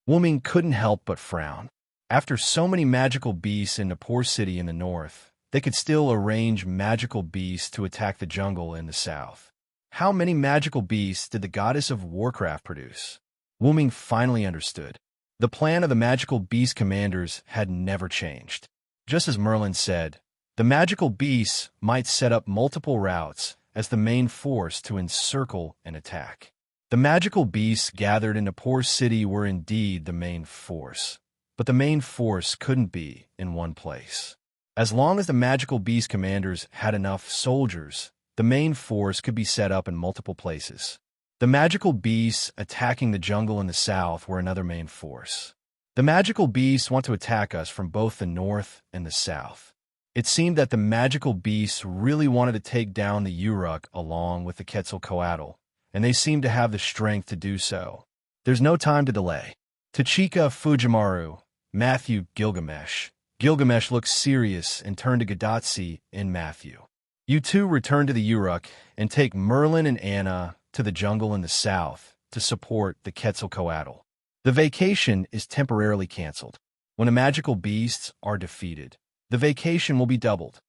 Wu Ming couldn't help but frown. After so many magical beasts in Nippur City in the north, they could still arrange magical beasts to attack the jungle in the south. How many magical beasts did the goddess of Warcraft produce? Wu Ming finally understood. The plan of the magical beast commanders had never changed. Just as Merlin said, the magical beasts might set up multiple routes as the main force to encircle and attack. The magical beasts gathered in Nippur City were indeed the main force, but the main force couldn't be in one place. As long as the magical beast commanders had enough soldiers, the main force could be set up in multiple places. The magical beasts attacking the jungle in the south were another main force. The magical beasts want to attack us from both the north and the south. It seemed that the magical beasts really wanted to take down the Uruk along with the Quetzalcoatl, and they seemed to have the strength to do so. There's no time to delay. Tachika Fujimaru, Matthew Gilgamesh. Gilgamesh looked serious and turned to Gadotsi and Matthew. You two return to the Uruk and take Merlin and Anna to the jungle in the south to support the Quetzalcoatl. The vacation is temporarily canceled. When the magical beasts are defeated, the vacation will be doubled.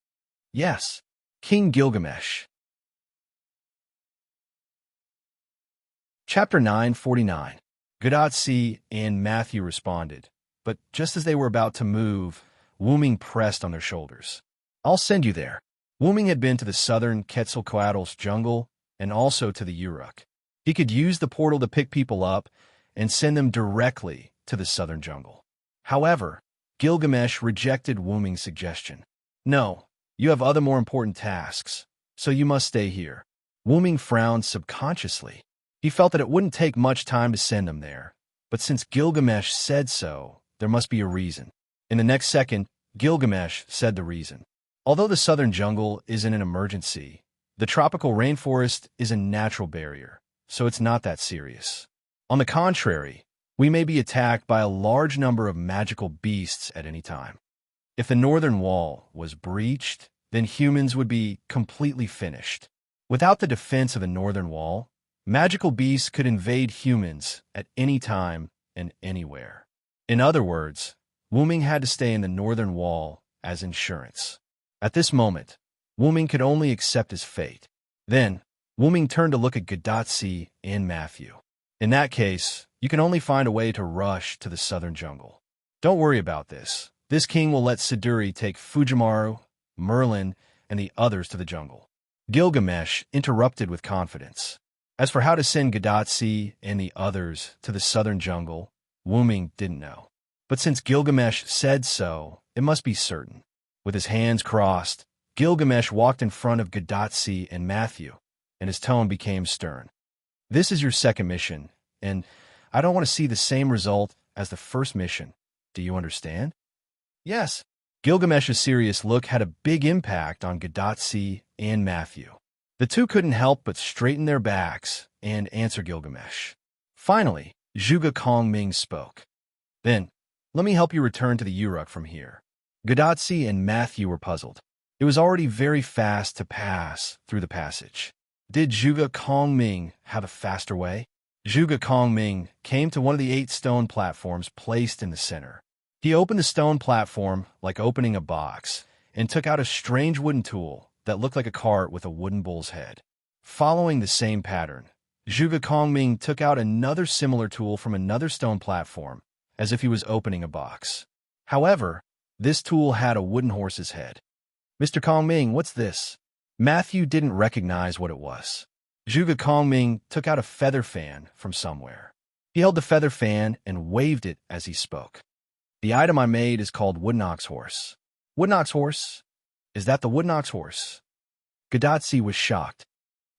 Yes, King Gilgamesh. Chapter 949. Gadotsi and Matthew responded, but just as they were about to move, Wu Ming pressed on their shoulders. I'll send you there. Wu Ming had been to the southern Quetzalcoatl's jungle and also to the Uruk. He could use the portal to pick people up and send them directly to the southern jungle. However, Gilgamesh rejected Wuming's suggestion. No, you have other more important tasks, so you must stay here. Wuming frowned subconsciously. He felt that it wouldn't take much time to send him there, but since Gilgamesh said so, there must be a reason. In the next second, Gilgamesh said the reason. Although the southern jungle isn't an emergency, the tropical rainforest is a natural barrier, so it's not that serious. On the contrary, we may be attacked by a large number of magical beasts at any time. If the northern wall was breached, then humans would be completely finished. Without the defense of the northern wall, magical beasts could invade humans at any time and anywhere. In other words, Wuming had to stay in the northern wall as insurance. At this moment, Wuming could only accept his fate. Then, Wuming turned to look at Gadatsi and Matthew. In that case, you can only find a way to rush to the southern jungle. Don't worry about this. This king will let Siduri take Fujimaru, Merlin, and the others to the jungle. Gilgamesh interrupted with confidence. As for how to send Gadatsi and the others to the southern jungle, Wuming didn't know. But since Gilgamesh said so, it must be certain. With his hands crossed, Gilgamesh walked in front of Gadatsi and Matthew, and his tone became stern. This is your second mission, and I don't want to see the same result as the first mission. Do you understand? Yes. Gilgamesh's serious look had a big impact on Gadatsi and Matthew. The two couldn't help but straighten their backs and answer Gilgamesh. Finally, Zhuge Kongming spoke. Then, let me help you return to the Uruk from here. Gadatsi and Matthew were puzzled. It was already very fast to pass through the passage. Did Zhuge Kongming have a faster way? Zhuge Kongming came to one of the 8 stone platforms placed in the center. He opened the stone platform like opening a box and took out a strange wooden tool that looked like a cart with a wooden bull's head. Following the same pattern, Zhuge Kongming took out another similar tool from another stone platform, as if he was opening a box. However, this tool had a wooden horse's head. Mr. Kongming, what's this? Matthew didn't recognize what it was. Zhuge Kongming took out a feather fan from somewhere. He held the feather fan and waved it as he spoke. The item I made is called Wooden Ox Horse. Wooden Ox Horse? Is that the Wooden Ox Horse? Gadatsi was shocked.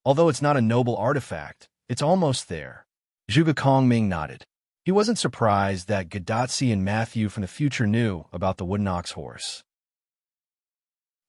Although it's not a noble artifact, it's almost there. Zhuge Kongming nodded. He wasn't surprised that Gadatsi and Matthew from the future knew about the Wooden Ox Horse.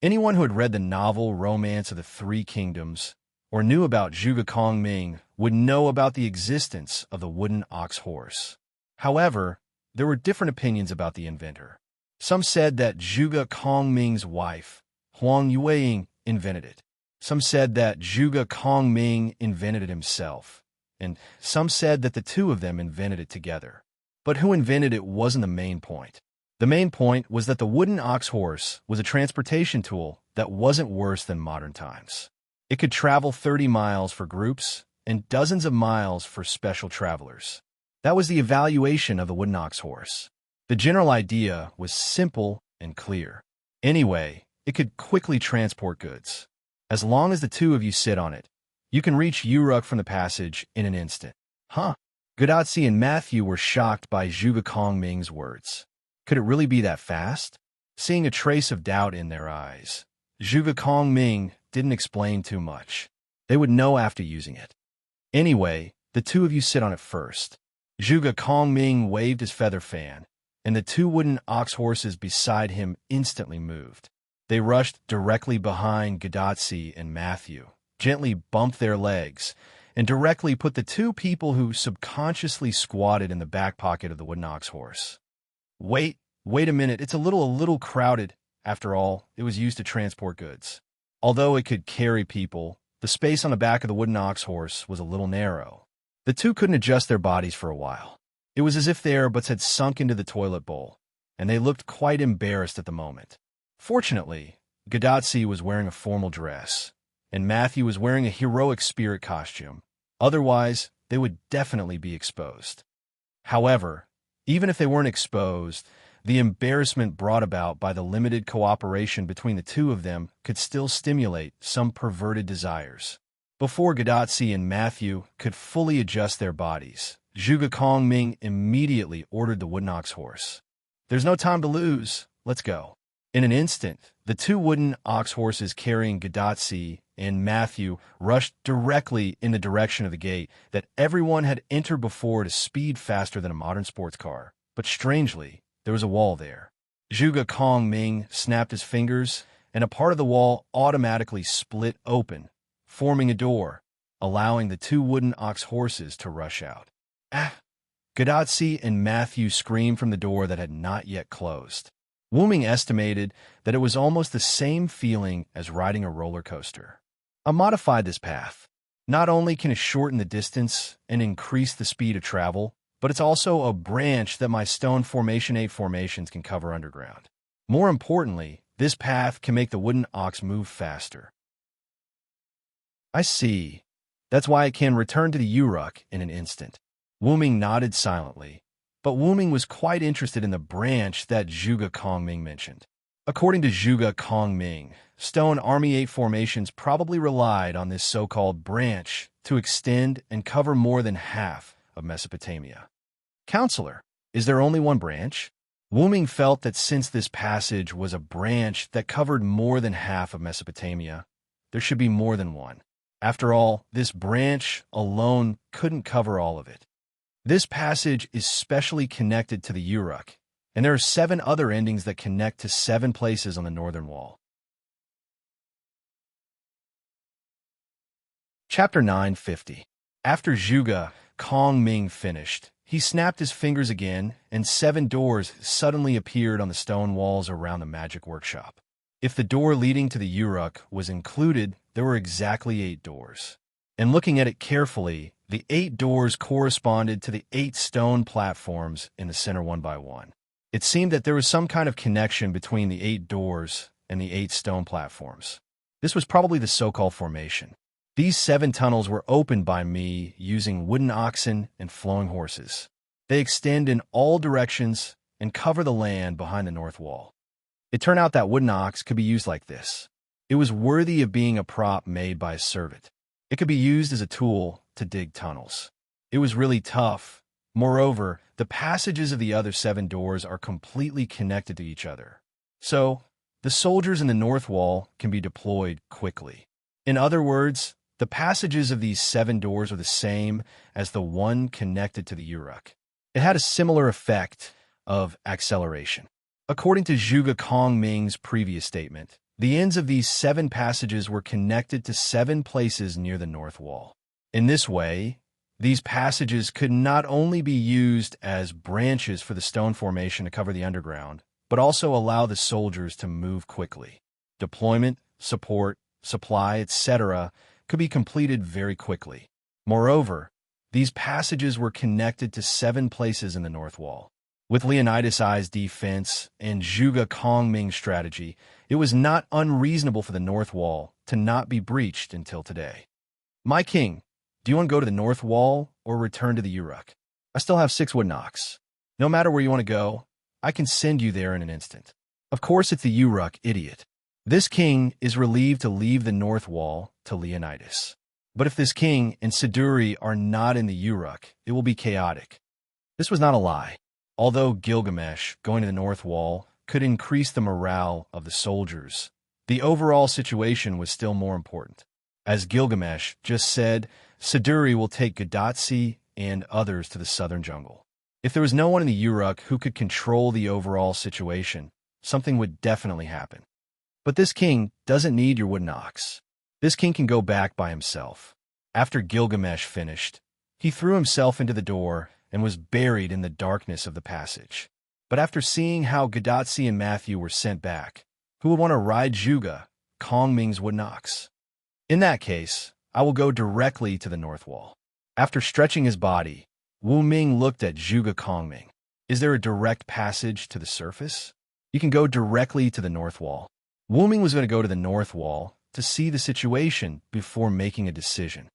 Anyone who had read the novel Romance of the Three Kingdoms or knew about Zhuge Kongming would know about the existence of the Wooden Ox Horse. However, there were different opinions about the inventor. Some said that Zhuge Kongming's wife, Huang Yueying, invented it. Some said that Zhuge Kongming invented it himself. And some said that the two of them invented it together. But who invented it wasn't the main point. The main point was that the wooden ox horse was a transportation tool that wasn't worse than modern times. It could travel 30 miles for groups and dozens of miles for special travelers. That was the evaluation of the wooden ox horse. The general idea was simple and clear. Anyway, it could quickly transport goods. As long as the two of you sit on it, you can reach Uruk from the passage in an instant. Huh? Gadatsi and Matthew were shocked by Zhuge Kongming's words. Could it really be that fast? Seeing a trace of doubt in their eyes, Zhuge Kongming didn't explain too much. They would know after using it. Anyway, the two of you sit on it first. Zhuge Kongming waved his feather fan, and the two wooden ox horses beside him instantly moved. They rushed directly behind Gadatsi and Matthew, gently bumped their legs, and directly put the two people who subconsciously squatted in the back pocket of the wooden ox horse. Wait a minute, it's a little crowded. After all, it was used to transport goods. Although it could carry people, the space on the back of the wooden ox horse was a little narrow. The two couldn't adjust their bodies for a while. It was as if their butts had sunk into the toilet bowl, and they looked quite embarrassed at the moment. Fortunately, Gadatsi was wearing a formal dress, and Matthew was wearing a heroic spirit costume. Otherwise, they would definitely be exposed. However, even if they weren't exposed, the embarrassment brought about by the limited cooperation between the two of them could still stimulate some perverted desires. Before Gadatsi and Matthew could fully adjust their bodies, Zhuge Kongming immediately ordered the wooden ox horse. "There's no time to lose. Let's go." In an instant, the two wooden ox horses carrying Gadatsi and Matthew rushed directly in the direction of the gate that everyone had entered before at a speed faster than a modern sports car. But strangely, there was a wall there. Zhuge Kongming snapped his fingers, and a part of the wall automatically split open, forming a door, allowing the two wooden ox horses to rush out. "Ah!" Gadatsi and Matthew screamed from the door that had not yet closed. Wuming estimated that it was almost the same feeling as riding a roller coaster. I modified this path. Not only can it shorten the distance and increase the speed of travel, but it's also a branch that my stone formation 8 formations can cover underground. More importantly, this path can make the wooden ox move faster. I see. That's why it can return to the Uruk in an instant. Wuming nodded silently, but Wuming was quite interested in the branch that Zhuge Kongming mentioned. According to Zhuge Kongming, stone Army 8 formations probably relied on this so-called branch to extend and cover more than half of Mesopotamia. "Counselor, is there only one branch?" Wuming felt that since this passage was a branch that covered more than half of Mesopotamia, there should be more than one. After all, this branch alone couldn't cover all of it. This passage is specially connected to the Uruk, and there are 7 other endings that connect to 7 places on the northern wall. Chapter 950. After Zhuge Kongming finished, he snapped his fingers again, and 7 doors suddenly appeared on the stone walls around the magic workshop. If the door leading to the Uruk was included, there were exactly 8 doors. And looking at it carefully, the 8 doors corresponded to the 8 stone platforms in the center one by one. It seemed that there was some kind of connection between the 8 doors and the 8 stone platforms. This was probably the so-called formation. These 7 tunnels were opened by me using wooden oxen and flowing horses. They extend in all directions and cover the land behind the north wall. It turned out that wooden ox could be used like this. It was worthy of being a prop made by a servant. It could be used as a tool to dig tunnels. It was really tough. Moreover, the passages of the other 7 doors are completely connected to each other. So, the soldiers in the north wall can be deployed quickly. In other words, the passages of these 7 doors are the same as the one connected to the Uruk. It had a similar effect of acceleration. According to Zhuge Kongming's previous statement, the ends of these 7 passages were connected to 7 places near the north wall. In this way, these passages could not only be used as branches for the stone formation to cover the underground, but also allow the soldiers to move quickly. Deployment, support, supply, etc. could be completed very quickly. Moreover, these passages were connected to 7 places in the north wall. With Leonidas I's defense and Zhuge Kongming's strategy, it was not unreasonable for the north wall to not be breached until today. "My king, do you want to go to the north wall or return to the Uruk? I still have 6 wooden ox. No matter where you want to go, I can send you there in an instant." "Of course it's the Uruk, idiot." This king is relieved to leave the north wall to Leonidas. But if this king and Siduri are not in the Uruk, it will be chaotic. This was not a lie. Although Gilgamesh, going to the north wall, could increase the morale of the soldiers, the overall situation was still more important. As Gilgamesh just said, Siduri will take Gadatsi and others to the southern jungle. If there was no one in the Uruk who could control the overall situation, something would definitely happen. But this king doesn't need your wooden ox. This king can go back by himself. After Gilgamesh finished, he threw himself into the door and was buried in the darkness of the passage. But after seeing how Gadatsi and Matthew were sent back, who would want to ride Zhuge Kongming's wooden ox? In that case, I will go directly to the north wall. After stretching his body, Wu Ming looked at Zhuge Kongming. Is there a direct passage to the surface? You can go directly to the north wall. Wu Ming was going to go to the north wall to see the situation before making a decision.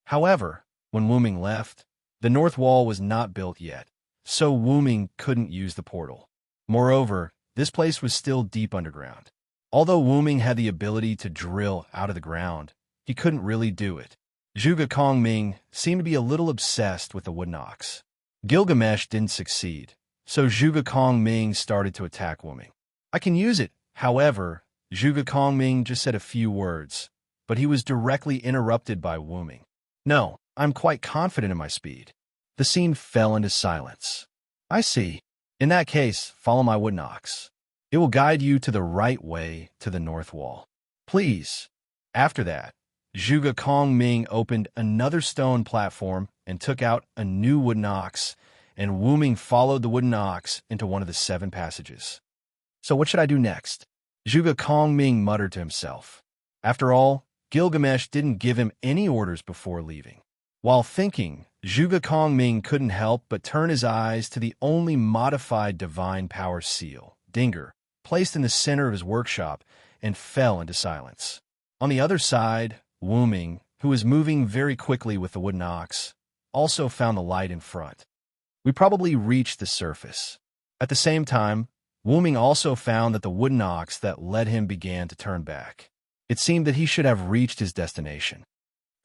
However, when Wu Ming left, the north wall was not built yet, so Wu Ming couldn't use the portal. Moreover, this place was still deep underground. Although Wu Ming had the ability to drill out of the ground, he couldn't really do it. Zhuge Kongming seemed to be a little obsessed with the wooden ox. Gilgamesh didn't succeed, so Zhuge Kongming started to attack Wuming. I can use it, however. Zhuge Kongming just said a few words, but he was directly interrupted by Wuming. No, I'm quite confident in my speed. The scene fell into silence. I see. In that case, follow my wooden ox. It will guide you to the right way to the north wall. Please. After that, Zhuge Kongming opened another stone platform and took out a new wooden ox, and Wuming followed the wooden ox into one of the 7 passages. So what should I do next? Zhuge Kongming muttered to himself. After all, Gilgamesh didn't give him any orders before leaving. While thinking, Zhuge Kongming couldn't help but turn his eyes to the only modified divine power seal, Dinger, placed in the center of his workshop, and fell into silence. On the other side, Wuming, who was moving very quickly with the wooden ox, also found the light in front. We probably reached the surface. At the same time, Wuming also found that the wooden ox that led him began to turn back. It seemed that he should have reached his destination.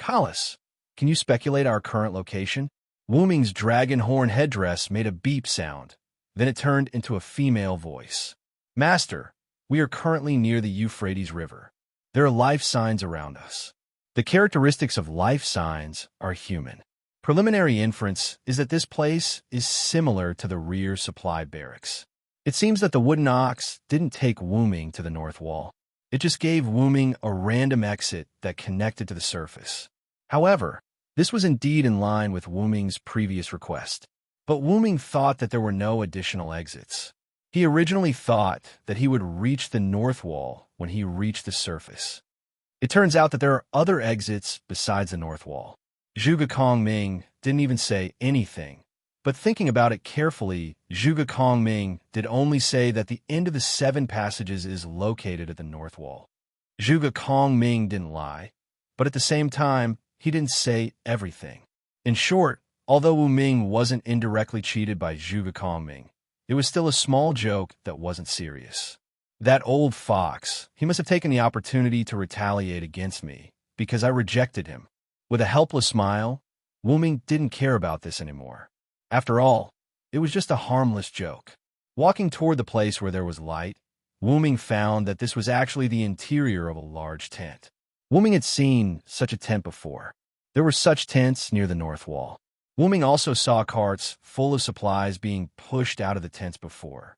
Kalas, can you speculate our current location? Wuming's dragon horn headdress made a beep sound. Then it turned into a female voice. Master, we are currently near the Euphrates River. There are life signs around us. The characteristics of life signs are human. Preliminary inference is that this place is similar to the rear supply barracks. It seems that the wooden ox didn't take Wuming to the north wall. It just gave Wuming a random exit that connected to the surface. However, this was indeed in line with Wuming's previous request. But Wuming thought that there were no additional exits. He originally thought that he would reach the north wall when he reached the surface. It turns out that there are other exits besides the north wall. Zhuge Kongming didn't even say anything, but thinking about it carefully, Zhuge Kongming did only say that the end of the 7 passages is located at the north wall. Zhuge Kongming didn't lie, but at the same time, he didn't say everything. In short, although Wuming wasn't indirectly cheated by Zhuge Kongming, it was still a small joke that wasn't serious. That old fox, he must have taken the opportunity to retaliate against me, because I rejected him. With a helpless smile, Wuming didn't care about this anymore. After all, it was just a harmless joke. Walking toward the place where there was light, Wuming found that this was actually the interior of a large tent. Wuming had seen such a tent before. There were such tents near the north wall. Wuming also saw carts full of supplies being pushed out of the tents before.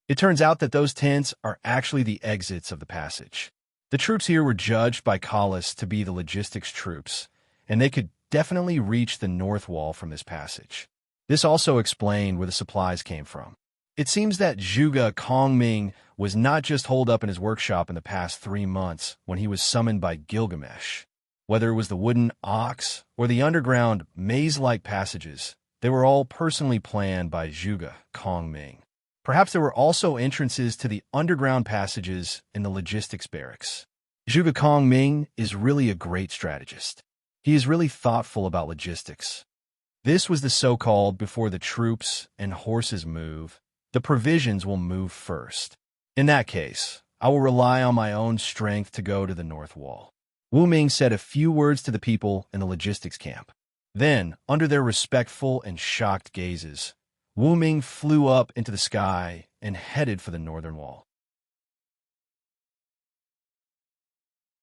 It turns out that those tents are actually the exits of the passage. The troops here were judged by Kalas to be the logistics troops, and they could definitely reach the north wall from this passage. This also explained where the supplies came from. It seems that Zhuge Kongming was not just holed up in his workshop in the past 3 months when he was summoned by Gilgamesh. Whether it was the wooden ox or the underground maze-like passages, they were all personally planned by Zhuge Kongming. Perhaps there were also entrances to the underground passages in the logistics barracks. Zhuge Kongming is really a great strategist. He is really thoughtful about logistics. This was the so-called before the troops and horses move, the provisions will move first. In that case, I will rely on my own strength to go to the north wall. Wuming said a few words to the people in the logistics camp. Then, under their respectful and shocked gazes, Wuming flew up into the sky and headed for the northern wall.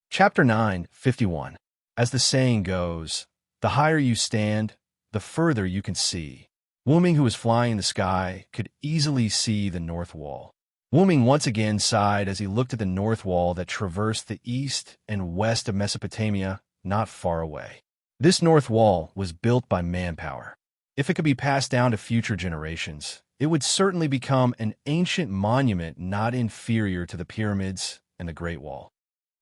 Chapter 9:51. As the saying goes, the higher you stand, the further you can see. Wuming, who was flying in the sky, could easily see the north wall. Wuming once again sighed as he looked at the north wall that traversed the east and west of Mesopotamia, not far away. This north wall was built by manpower. If it could be passed down to future generations, it would certainly become an ancient monument not inferior to the pyramids and the Great Wall.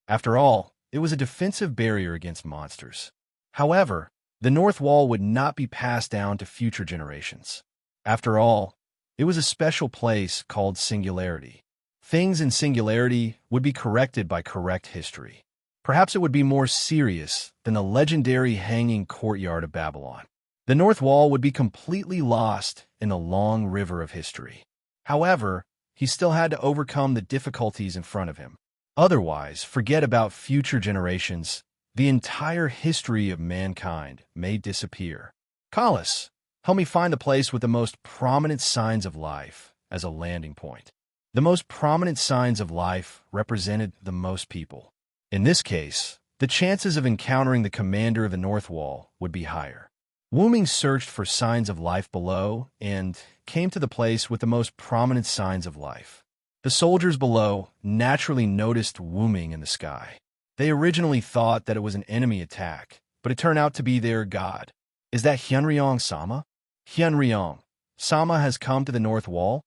After all, it was a defensive barrier against monsters. However, the north wall would not be passed down to future generations. After all, it was a special place called singularity. Things in singularity would be corrected by correct history. Perhaps it would be more serious than the legendary hanging courtyard of Babylon. The north wall would be completely lost in the long river of history. However, he still had to overcome the difficulties in front of him. Otherwise, forget about future generations. the entire history of mankind may disappear. Kalas, help me find the place with the most prominent signs of life as a landing point. The most prominent signs of life represented the most people. In this case, the chances of encountering the commander of the North Wall would be higher. Wu-Ming searched for signs of life below and came to the place with the most prominent signs of life. The soldiers below naturally noticed Wu-Ming in the sky. They originally thought that it was an enemy attack, but it turned out to be their god. Is that Hyunryong-sama? Hyunryong-sama has come to the North Wall?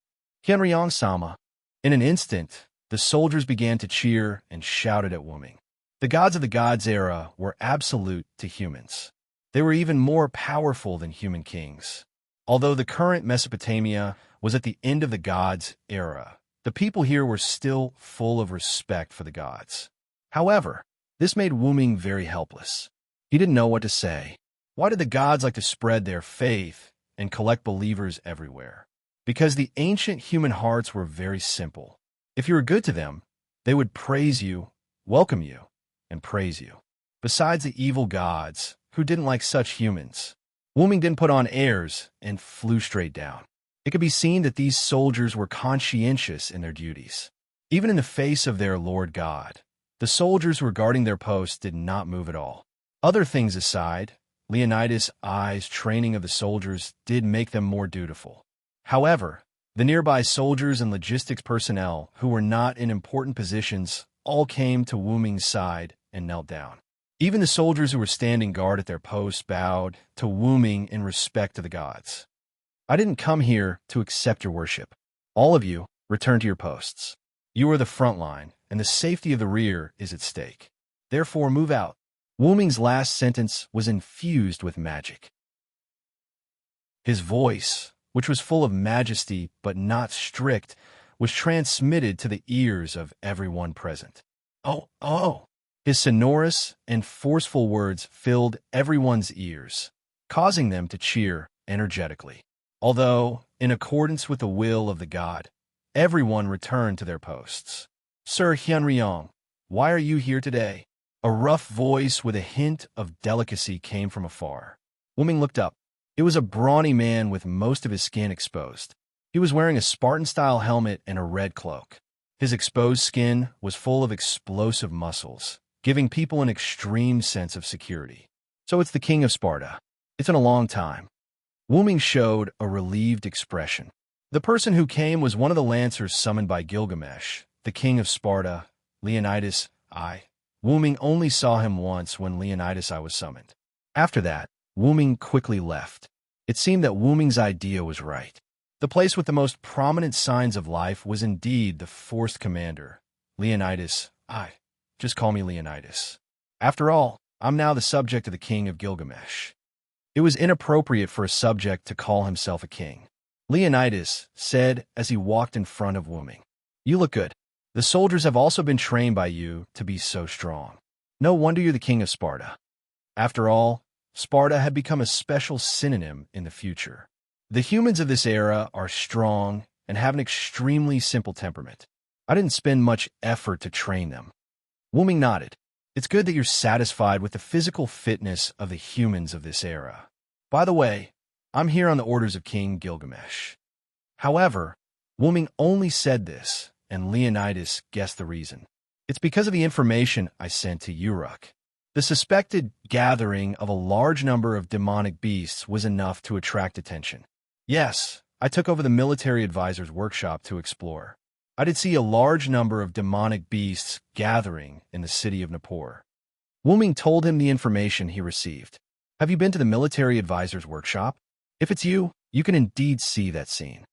Hyunryong-sama. In an instant, the soldiers began to cheer and shouted at Wu-Ming. The gods of the gods era were absolute to humans. They were even more powerful than human kings. Although the current Mesopotamia was at the end of the gods era, the people here were still full of respect for the gods. However, this made Wu-Ming very helpless. He didn't know what to say. Why did the gods like to spread their faith and collect believers everywhere? Because the ancient human hearts were very simple. If you were good to them, they would praise you, welcome you, and praise you. Besides the evil gods, who didn't like such humans, Wu-Ming didn't put on airs and flew straight down. It could be seen that these soldiers were conscientious in their duties. Even in the face of their Lord God, the soldiers who were guarding their posts did not move at all. Other things aside, Leonidas' eyes training of the soldiers did make them more dutiful. However, the nearby soldiers and logistics personnel who were not in important positions all came to Wu-Ming's side and knelt down. Even the soldiers who were standing guard at their posts bowed to Wu-Ming in respect to the gods. I didn't come here to accept your worship. All of you, return to your posts. You are the front line, and the safety of the rear is at stake. Therefore, move out. Wu-Ming's last sentence was infused with magic. His voice, which was full of majesty but not strict, was transmitted to the ears of everyone present. Oh! His sonorous and forceful words filled everyone's ears, causing them to cheer energetically. Although, in accordance with the will of the god, everyone returned to their posts. Sir Hyunryong, why are you here today? A rough voice with a hint of delicacy came from afar. Wu-Ming looked up. It was a brawny man with most of his skin exposed. He was wearing a Spartan-style helmet and a red cloak. His exposed skin was full of explosive muscles, giving people an extreme sense of security. So it's the king of Sparta. It's been a long time. Wu-Ming showed a relieved expression. The person who came was one of the lancers summoned by Gilgamesh, the king of Sparta, Leonidas I. Wu-Ming only saw him once when Leonidas I was summoned. After that, Wu-Ming quickly left. It seemed that Wu-Ming's idea was right. The place with the most prominent signs of life was indeed the forced commander, Leonidas I. Just call me Leonidas. After all, I'm now the subject of the king of Gilgamesh. It was inappropriate for a subject to call himself a king. Leonidas said as he walked in front of Wu-Ming. You look good. The soldiers have also been trained by you to be so strong. No wonder you're the king of Sparta. After all, Sparta had become a special synonym in the future. The humans of this era are strong and have an extremely simple temperament. I didn't spend much effort to train them. Wu-Ming nodded. It's good that you're satisfied with the physical fitness of the humans of this era. By the way, I'm here on the orders of King Gilgamesh. However, Wu-Ming only said this, and Leonidas guessed the reason. It's because of the information I sent to Uruk. The suspected gathering of a large number of demonic beasts was enough to attract attention. Yes, I took over the military advisor's workshop to explore. I did see a large number of demonic beasts gathering in the city of Nippur. Wu-Ming told him the information he received. Have you been to the military advisor's workshop? If it's you, you can indeed see that scene.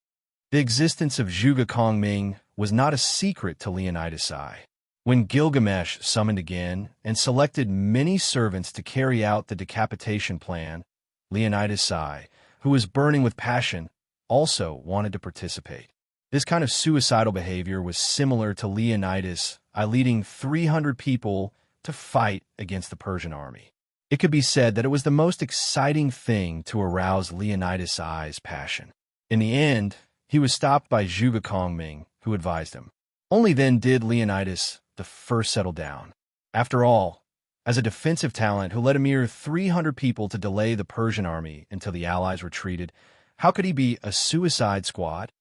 The existence of Zhuge Kongming was not a secret to Leonidas I. When Gilgamesh summoned again and selected many servants to carry out the decapitation plan, Leonidas I, who was burning with passion, also wanted to participate. This kind of suicidal behavior was similar to Leonidas I leading 300 people to fight against the Persian army. It could be said that it was the most exciting thing to arouse Leonidas I's passion. In the end, he was stopped by Zhuge Kongming, who advised him. Only then did Leonidas the first settle down. After all, as a defensive talent who led a mere 300 people to delay the Persian army until the allies retreated, how could he be a suicide squad?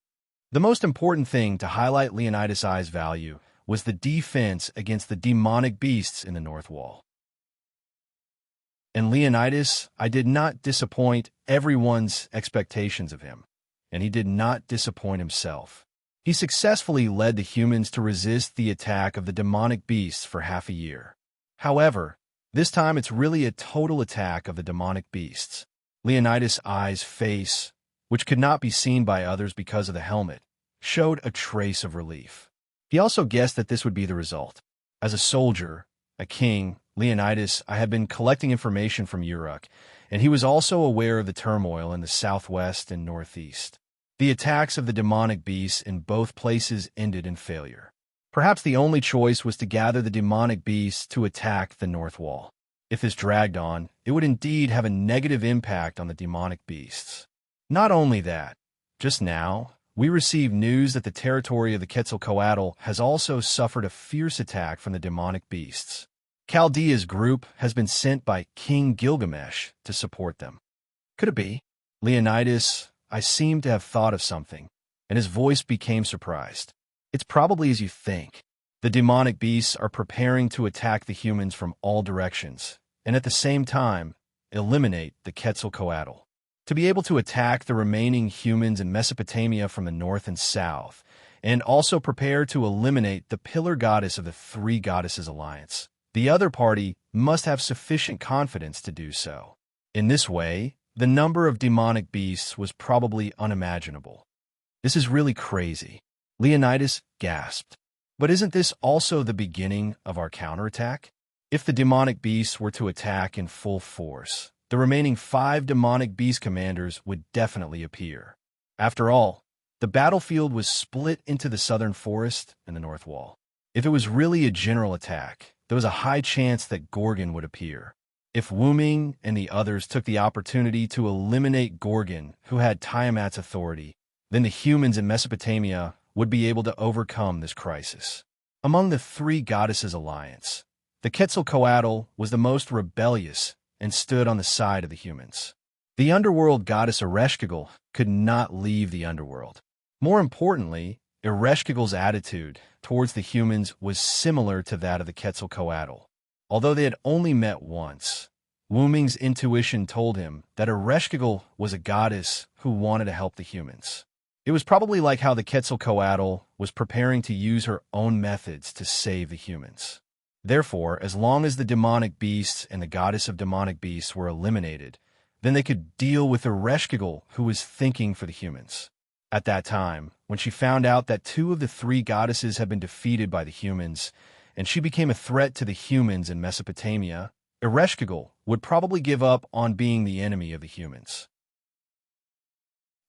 The most important thing to highlight Leonidas I's value was the defense against the demonic beasts in the North Wall. And Leonidas I did not disappoint everyone's expectations of him, and he did not disappoint himself. He successfully led the humans to resist the attack of the demonic beasts for half a year. However, this time it's really a total attack of the demonic beasts. Leonidas I's face, which could not be seen by others because of the helmet, showed a trace of relief. He also guessed that this would be the result. As a soldier, a king, Leonidas I had been collecting information from Uruk, and he was also aware of the turmoil in the southwest and northeast. The attacks of the demonic beasts in both places ended in failure. Perhaps the only choice was to gather the demonic beasts to attack the North Wall. If this dragged on, it would indeed have a negative impact on the demonic beasts. Not only that, just now, we received news that the territory of the Quetzalcoatl has also suffered a fierce attack from the demonic beasts. Chaldea's group has been sent by King Gilgamesh to support them. Could it be? Leonidas, I seem to have thought of something, and his voice became surprised. It's probably as you think. The demonic beasts are preparing to attack the humans from all directions, and at the same time, eliminate the Quetzalcoatl. To be able to attack the remaining humans in Mesopotamia from the north and south, and also prepare to eliminate the pillar goddess of the Three Goddesses Alliance. The other party must have sufficient confidence to do so. In this way, the number of demonic beasts was probably unimaginable. This is really crazy. Leonidas gasped. But isn't this also the beginning of our counterattack? If the demonic beasts were to attack in full force, the remaining 5 demonic beast commanders would definitely appear. After all, the battlefield was split into the southern forest and the north wall. If it was really a general attack, there was a high chance that Gorgon would appear. If Wu Ming and the others took the opportunity to eliminate Gorgon, who had Tiamat's authority, then the humans in Mesopotamia would be able to overcome this crisis. Among the Three Goddesses Alliance, the Quetzalcoatl was the most rebellious and stood on the side of the humans. The underworld goddess Ereshkigal could not leave the underworld. More importantly, Ereshkigal's attitude towards the humans was similar to that of the Quetzalcoatl. Although they had only met once, Wu Ming's intuition told him that Ereshkigal was a goddess who wanted to help the humans. It was probably like how the Quetzalcoatl was preparing to use her own methods to save the humans. Therefore, as long as the demonic beasts and the goddess of demonic beasts were eliminated, then they could deal with Ereshkigal, who was thinking for the humans. At that time, when she found out that 2 of the 3 goddesses had been defeated by the humans, and she became a threat to the humans in Mesopotamia, Ereshkigal would probably give up on being the enemy of the humans.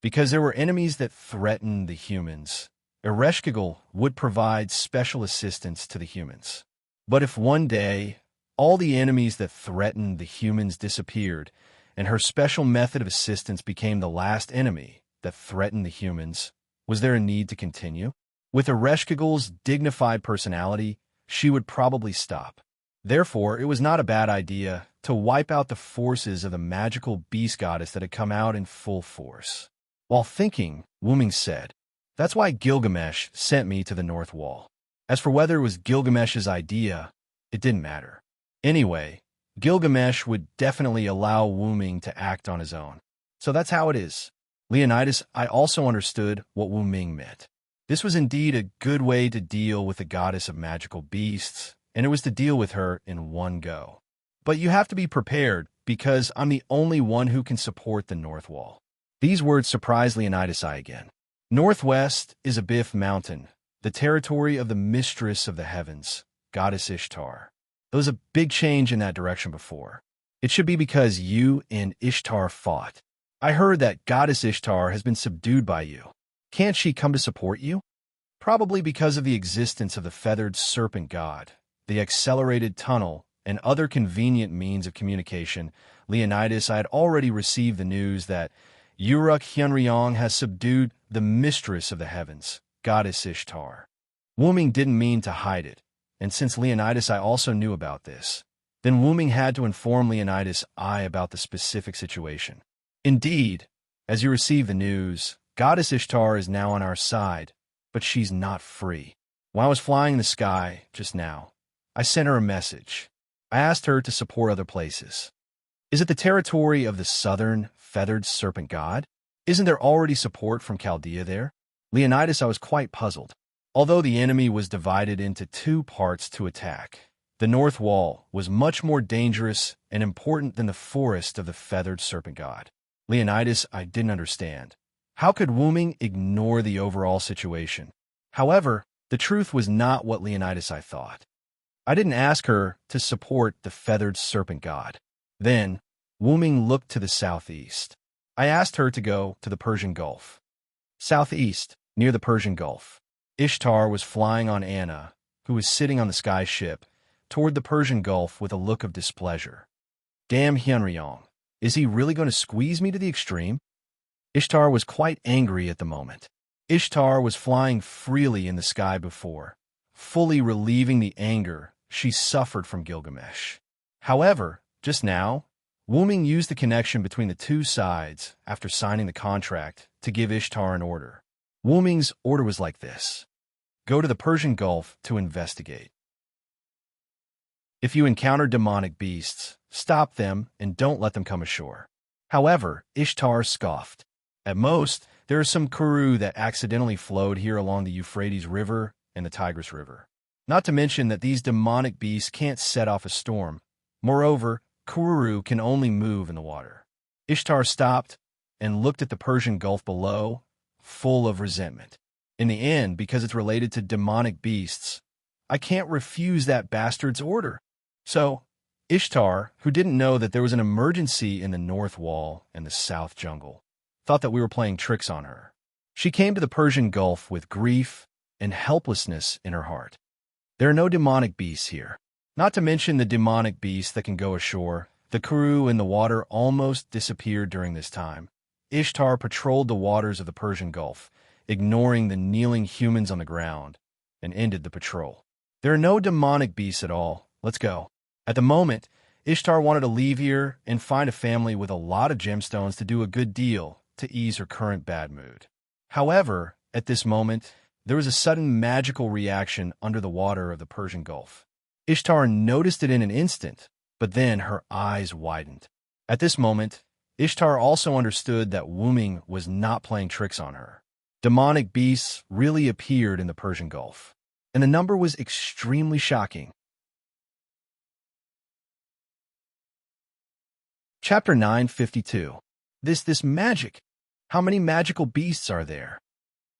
Because there were enemies that threatened the humans, Ereshkigal would provide special assistance to the humans. But if one day, all the enemies that threatened the humans disappeared, and her special method of assistance became the last enemy that threatened the humans, was there a need to continue? With Ereshkigal's dignified personality, she would probably stop. Therefore, it was not a bad idea to wipe out the forces of the magical beast goddess that had come out in full force. While thinking, Wu Ming said, "That's why Gilgamesh sent me to the North Wall." As for whether it was Gilgamesh's idea, it didn't matter. Anyway, Gilgamesh would definitely allow Wu Ming to act on his own. So that's how it is. Leonidas, I also understood what Wu Ming meant. This was indeed a good way to deal with the goddess of magical beasts, and it was to deal with her in one go. But you have to be prepared, because I'm the only one who can support the North Wall. These words surprised Leonidas I again. Northwest is Abif Mountain, the territory of the mistress of the heavens, goddess Ishtar. There was a big change in that direction before. It should be because you and Ishtar fought. I heard that goddess Ishtar has been subdued by you. Can't she come to support you? Probably because of the existence of the feathered serpent god, the accelerated tunnel, and other convenient means of communication. Leonidas, I had already received the news that Uruk Hyunryong has subdued the mistress of the heavens, goddess Ishtar. Wu Ming didn't mean to hide it, and since Leonidas I also knew about this, Then Wuming had to inform Leonidas I about the specific situation. Indeed, as you receive the news, Goddess Ishtar is now on our side, but she's not free. While I was flying in the sky just now, I sent her a message. I asked her to support other places. Is it the territory of the southern feathered serpent god? Isn't there already support from Chaldea there? Leonidas, I was quite puzzled. Although the enemy was divided into two parts to attack, the north wall was much more dangerous and important than the forest of the feathered serpent god. Leonidas, I didn't understand. How could Wuming ignore the overall situation? However, the truth was not what Leonidas I thought. I didn't ask her to support the feathered serpent god. Then, Wuming looked to the southeast. I asked her to go to the Persian Gulf. Southeast, near the Persian Gulf, Ishtar was flying on Anna, who was sitting on the sky ship, toward the Persian Gulf with a look of displeasure. Damn Hyunryong, is he really going to squeeze me to the extreme? Ishtar was quite angry at the moment. Ishtar was flying freely in the sky before, fully relieving the anger she suffered from Gilgamesh. However, just now, Wuming used the connection between the two sides after signing the contract to give Ishtar an order. Wuming's order was like this: go to the Persian Gulf to investigate. If you encounter demonic beasts, stop them and don't let them come ashore. However, Ishtar scoffed. At most, there are some Kuru that accidentally flowed here along the Euphrates River and the Tigris River. Not to mention that these demonic beasts can't set off a storm. Moreover, Kuru can only move in the water. Ishtar stopped and looked at the Persian Gulf below, full of resentment. In the end, because it's related to demonic beasts, I can't refuse that bastard's order. So, Ishtar, who didn't know that there was an emergency in the north wall and the south jungle, thought that we were playing tricks on her. She came to the Persian Gulf with grief and helplessness in her heart. There are no demonic beasts here. Not to mention the demonic beasts that can go ashore. The Kuru in the water almost disappeared during this time. Ishtar patrolled the waters of the Persian Gulf, ignoring the kneeling humans on the ground, and ended the patrol. There are no demonic beasts at all. Let's go. At the moment, Ishtar wanted to leave here and find a family with a lot of gemstones to do a good deal to ease her current bad mood. However, at this moment, there was a sudden magical reaction under the water of the Persian Gulf. Ishtar noticed it in an instant, but then her eyes widened. At this moment, Ishtar also understood that Wuming was not playing tricks on her. Demonic beasts really appeared in the Persian Gulf, and the number was extremely shocking. Chapter 952. This magic. How many magical beasts are there?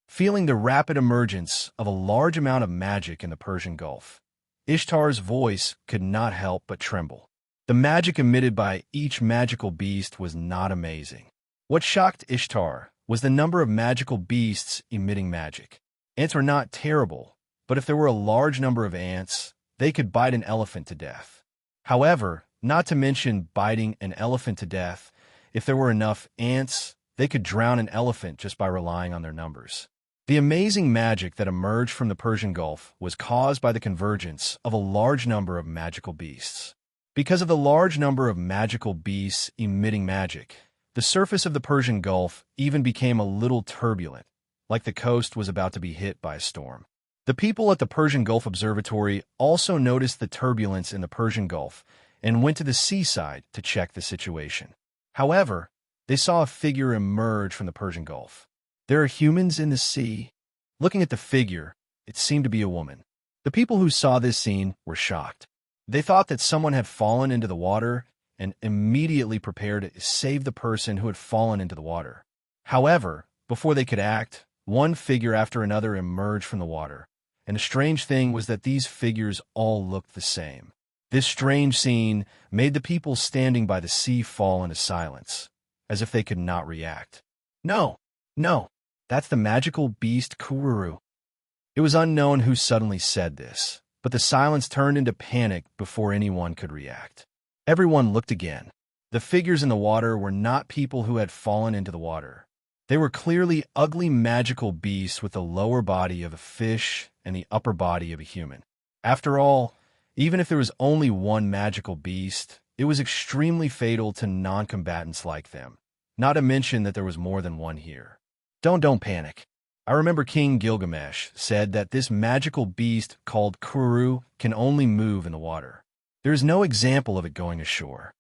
Feeling the rapid emergence of a large amount of magic in the Persian Gulf, Ishtar's voice could not help but tremble. The magic emitted by each magical beast was not amazing. What shocked Ishtar was the number of magical beasts emitting magic. Ants were not terrible, but if there were a large number of ants, they could bite an elephant to death. However, not to mention biting an elephant to death, if there were enough ants, they could drown an elephant just by relying on their numbers. The amazing magic that emerged from the Persian Gulf was caused by the convergence of a large number of magical beasts. Because of the large number of magical beasts emitting magic, the surface of the Persian Gulf even became a little turbulent, like the coast was about to be hit by a storm. The people at the Persian Gulf Observatory also noticed the turbulence in the Persian Gulf and went to the seaside to check the situation. However, they saw a figure emerge from the Persian Gulf. There are humans in the sea. Looking at the figure, it seemed to be a woman. The people who saw this scene were shocked. They thought that someone had fallen into the water and immediately prepared to save the person who had fallen into the water. However, before they could act, one figure after another emerged from the water, and the strange thing was that these figures all looked the same. This strange scene made the people standing by the sea fall into silence, as if they could not react. No, that's the magical beast Kururu. It was unknown who suddenly said this, but the silence turned into panic before anyone could react. Everyone looked again. The figures in the water were not people who had fallen into the water. They were clearly ugly magical beasts with the lower body of a fish and the upper body of a human. After all, Even if there was only one magical beast, it was extremely fatal to non-combatants like them. Not to mention that there was more than one here. Don't panic. I remember King Gilgamesh said that this magical beast called Kuru can only move in the water. There is no example of it going ashore.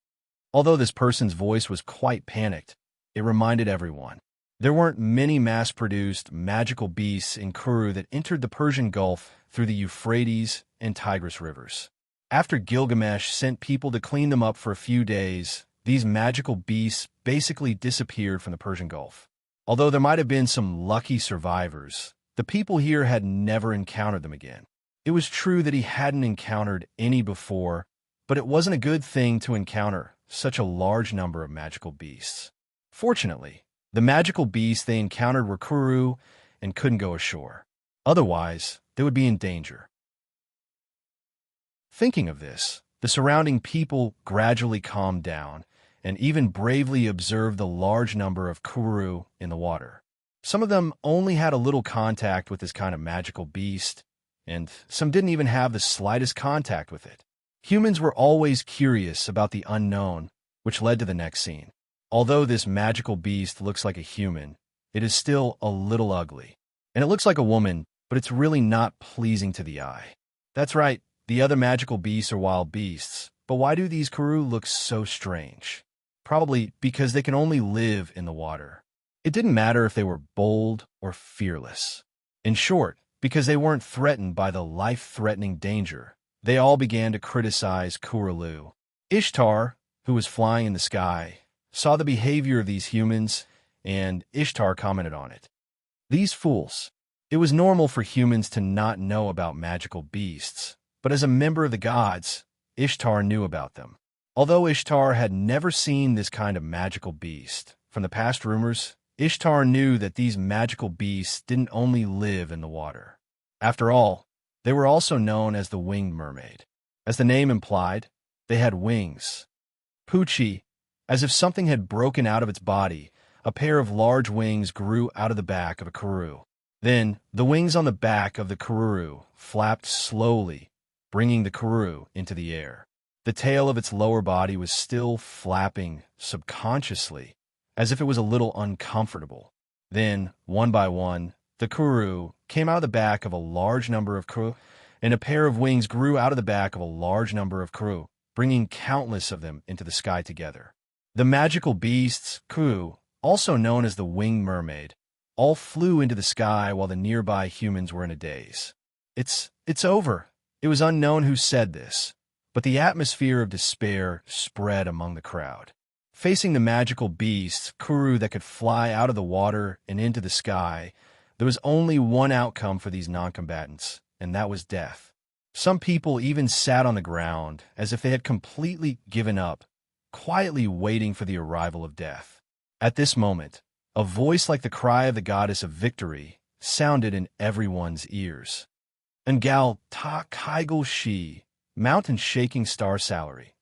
Although this person's voice was quite panicked, it reminded everyone. There weren't many mass-produced magical beasts in Kuru that entered the Persian Gulf through the Euphrates and Tigris rivers. After Gilgamesh sent people to clean them up for a few days, these magical beasts basically disappeared from the Persian Gulf. Although there might have been some lucky survivors, the people here had never encountered them again. It was true that he hadn't encountered any before, but it wasn't a good thing to encounter such a large number of magical beasts. Fortunately, the magical beasts they encountered were Kuru and couldn't go ashore. Otherwise, they would be in danger. Thinking of this, the surrounding people gradually calmed down and even bravely observed the large number of Kuru in the water. Some of them only had a little contact with this kind of magical beast, and some didn't even have the slightest contact with it. Humans were always curious about the unknown, which led to the next scene. Although this magical beast looks like a human, it is still a little ugly. And it looks like a woman, but it's really not pleasing to the eye. That's right, the other magical beasts are wild beasts, but why do these Kuru look so strange? Probably because they can only live in the water. It didn't matter if they were bold or fearless. In short, because they weren't threatened by the life-threatening danger, they all began to criticize Kurulu. Ishtar, who was flying in the sky, saw the behavior of these humans, and Ishtar commented on it. These fools. It was normal for humans to not know about magical beasts, but as a member of the gods, Ishtar knew about them. Although Ishtar had never seen this kind of magical beast, from the past rumors, Ishtar knew that these magical beasts didn't only live in the water. After all, they were also known as the winged mermaid. As the name implied, they had wings. Poochie, as if something had broken out of its body, a pair of large wings grew out of the back of a Kuru. Then, the wings on the back of the Kuru flapped slowly, bringing the Kuru into the air. The tail of its lower body was still flapping subconsciously, as if it was a little uncomfortable. Then, one by one, the Kuru came out of the back of a large number of Kuru, and a pair of wings grew out of the back of a large number of Kuru, bringing countless of them into the sky together. The magical beasts, Kuru, also known as the winged mermaid, all flew into the sky while the nearby humans were in a daze. It's over. It was unknown who said this, but the atmosphere of despair spread among the crowd. Facing the magical beasts, Kuru, that could fly out of the water and into the sky, there was only one outcome for these non-combatants, and that was death. Some people even sat on the ground as if they had completely given up, quietly waiting for the arrival of death. At this moment, a voice like the cry of the goddess of victory sounded in everyone's ears. Ngal ta Kaigul Shi, mountain shaking star salary.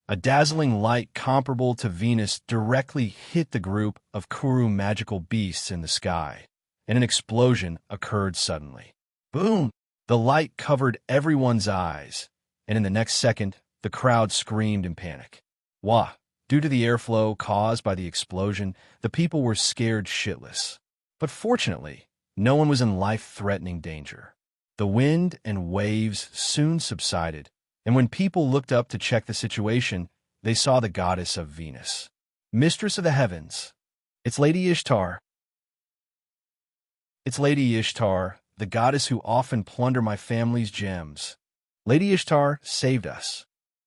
A dazzling light comparable to Venus directly hit the group of Kuru magical beasts in the sky, and an explosion occurred suddenly. Boom! The light covered everyone's eyes, and in the next second, the crowd screamed in panic. Wah! Due to the airflow caused by the explosion, the people were scared shitless. But fortunately, no one was in life-threatening danger. The wind and waves soon subsided, and when people looked up to check the situation, they saw the goddess of Venus. Mistress of the heavens. It's Lady Ishtar. It's Lady Ishtar, the goddess who often plunder my family's gems. Lady Ishtar saved us.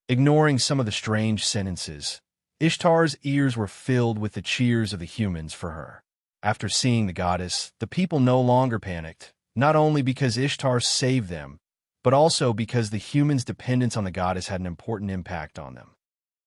Ignoring some of the strange sentences, Ishtar's ears were filled with the cheers of the humans for her. After seeing the goddess, the people no longer panicked, not only because Ishtar saved them, but also because the humans' dependence on the goddess had an important impact on them.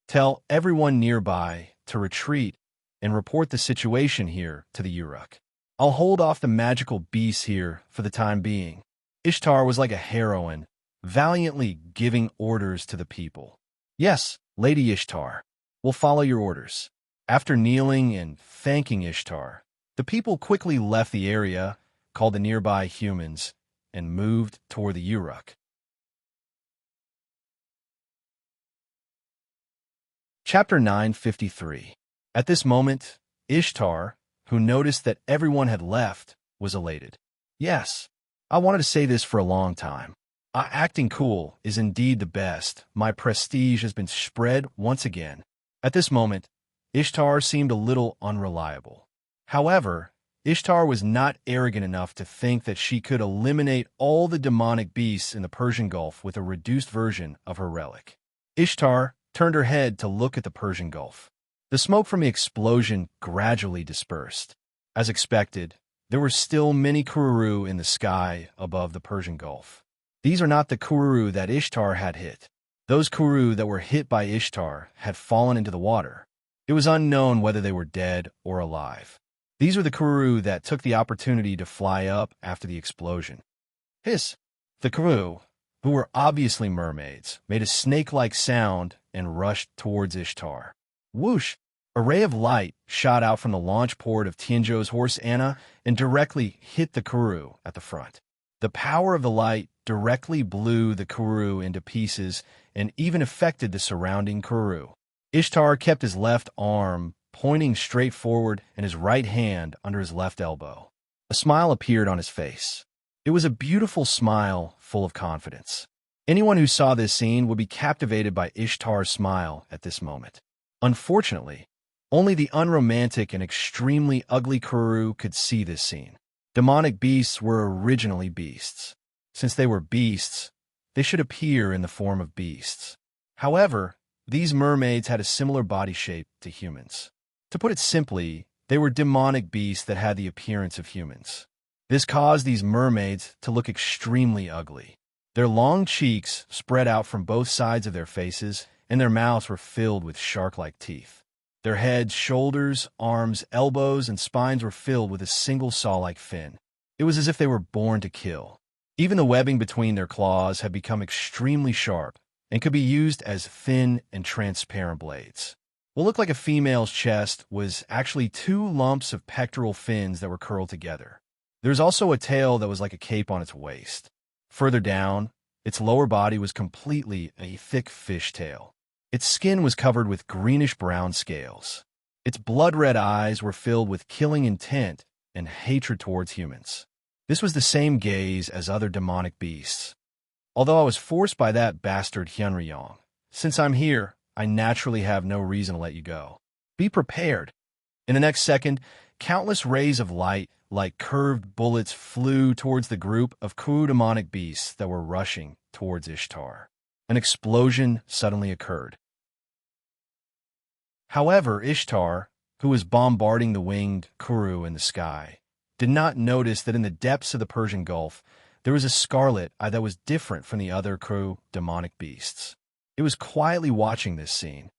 Tell everyone nearby to retreat and report the situation here to the Uruk. I'll hold off the magical beasts here for the time being. Ishtar was like a heroine, valiantly giving orders to the people. Yes, Lady Ishtar, we'll follow your orders. After kneeling and thanking Ishtar, the people quickly left the area, called the nearby humans, and moved toward the Uruk. Chapter 953. At this moment, Ishtar, who noticed that everyone had left, was elated. Yes, I wanted to say this for a long time. Acting cool is indeed the best. My prestige has been spread once again. At this moment, Ishtar seemed a little unreliable. However, Ishtar was not arrogant enough to think that she could eliminate all the demonic beasts in the Persian Gulf with a reduced version of her relic. Ishtar turned her head to look at the Persian Gulf. The smoke from the explosion gradually dispersed. As expected, there were still many kururu in the sky above the Persian Gulf. These are not the kururu that Ishtar had hit. Those kururu that were hit by Ishtar had fallen into the water. It was unknown whether they were dead or alive. These were the kururu that took the opportunity to fly up after the explosion. Hiss! The kururu, who were obviously mermaids, made a snake-like sound and rushed towards Ishtar. Whoosh! A ray of light shot out from the launch port of Tianzhou's horse Anna and directly hit the kururu at the front. The power of the light directly blew the kururu into pieces and even affected the surrounding kururu. Ishtar kept his left arm pointing straight forward and his right hand under his left elbow. A smile appeared on his face. It was a beautiful smile full of confidence. Anyone who saw this scene would be captivated by Ishtar's smile at this moment. Unfortunately, only the unromantic and extremely ugly kururu could see this scene. Demonic beasts were originally beasts. Since they were beasts, they should appear in the form of beasts. However, these mermaids had a similar body shape to humans. To put it simply, they were demonic beasts that had the appearance of humans. This caused these mermaids to look extremely ugly. Their long cheeks spread out from both sides of their faces, and their mouths were filled with shark-like teeth. Their heads, shoulders, arms, elbows, and spines were filled with a single saw-like fin. It was as if they were born to kill. Even the webbing between their claws had become extremely sharp and could be used as thin and transparent blades. What looked like a female's chest was actually two lumps of pectoral fins that were curled together. There was also a tail that was like a cape on its waist. Further down, its lower body was completely a thick fish tail. Its skin was covered with greenish-brown scales. Its blood-red eyes were filled with killing intent and hatred towards humans. This was the same gaze as other demonic beasts. Although I was forced by that bastard Hyunryong, since I'm here, I naturally have no reason to let you go. Be prepared. In the next second, countless rays of light, like curved bullets, flew towards the group of cool demonic beasts that were rushing towards Ishtar. An explosion suddenly occurred. However, Ishtar, who was bombarding the winged kururu in the sky, did not notice that in the depths of the Persian Gulf, there was a scarlet eye that was different from the other kururu demonic beasts. It was quietly watching this scene.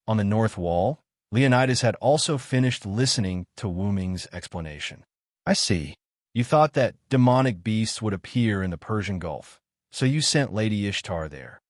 On the north wall, Leonidas had also finished listening to Wu Ming's explanation. I see. You thought that demonic beasts would appear in the Persian Gulf, so you sent Lady Ishtar there.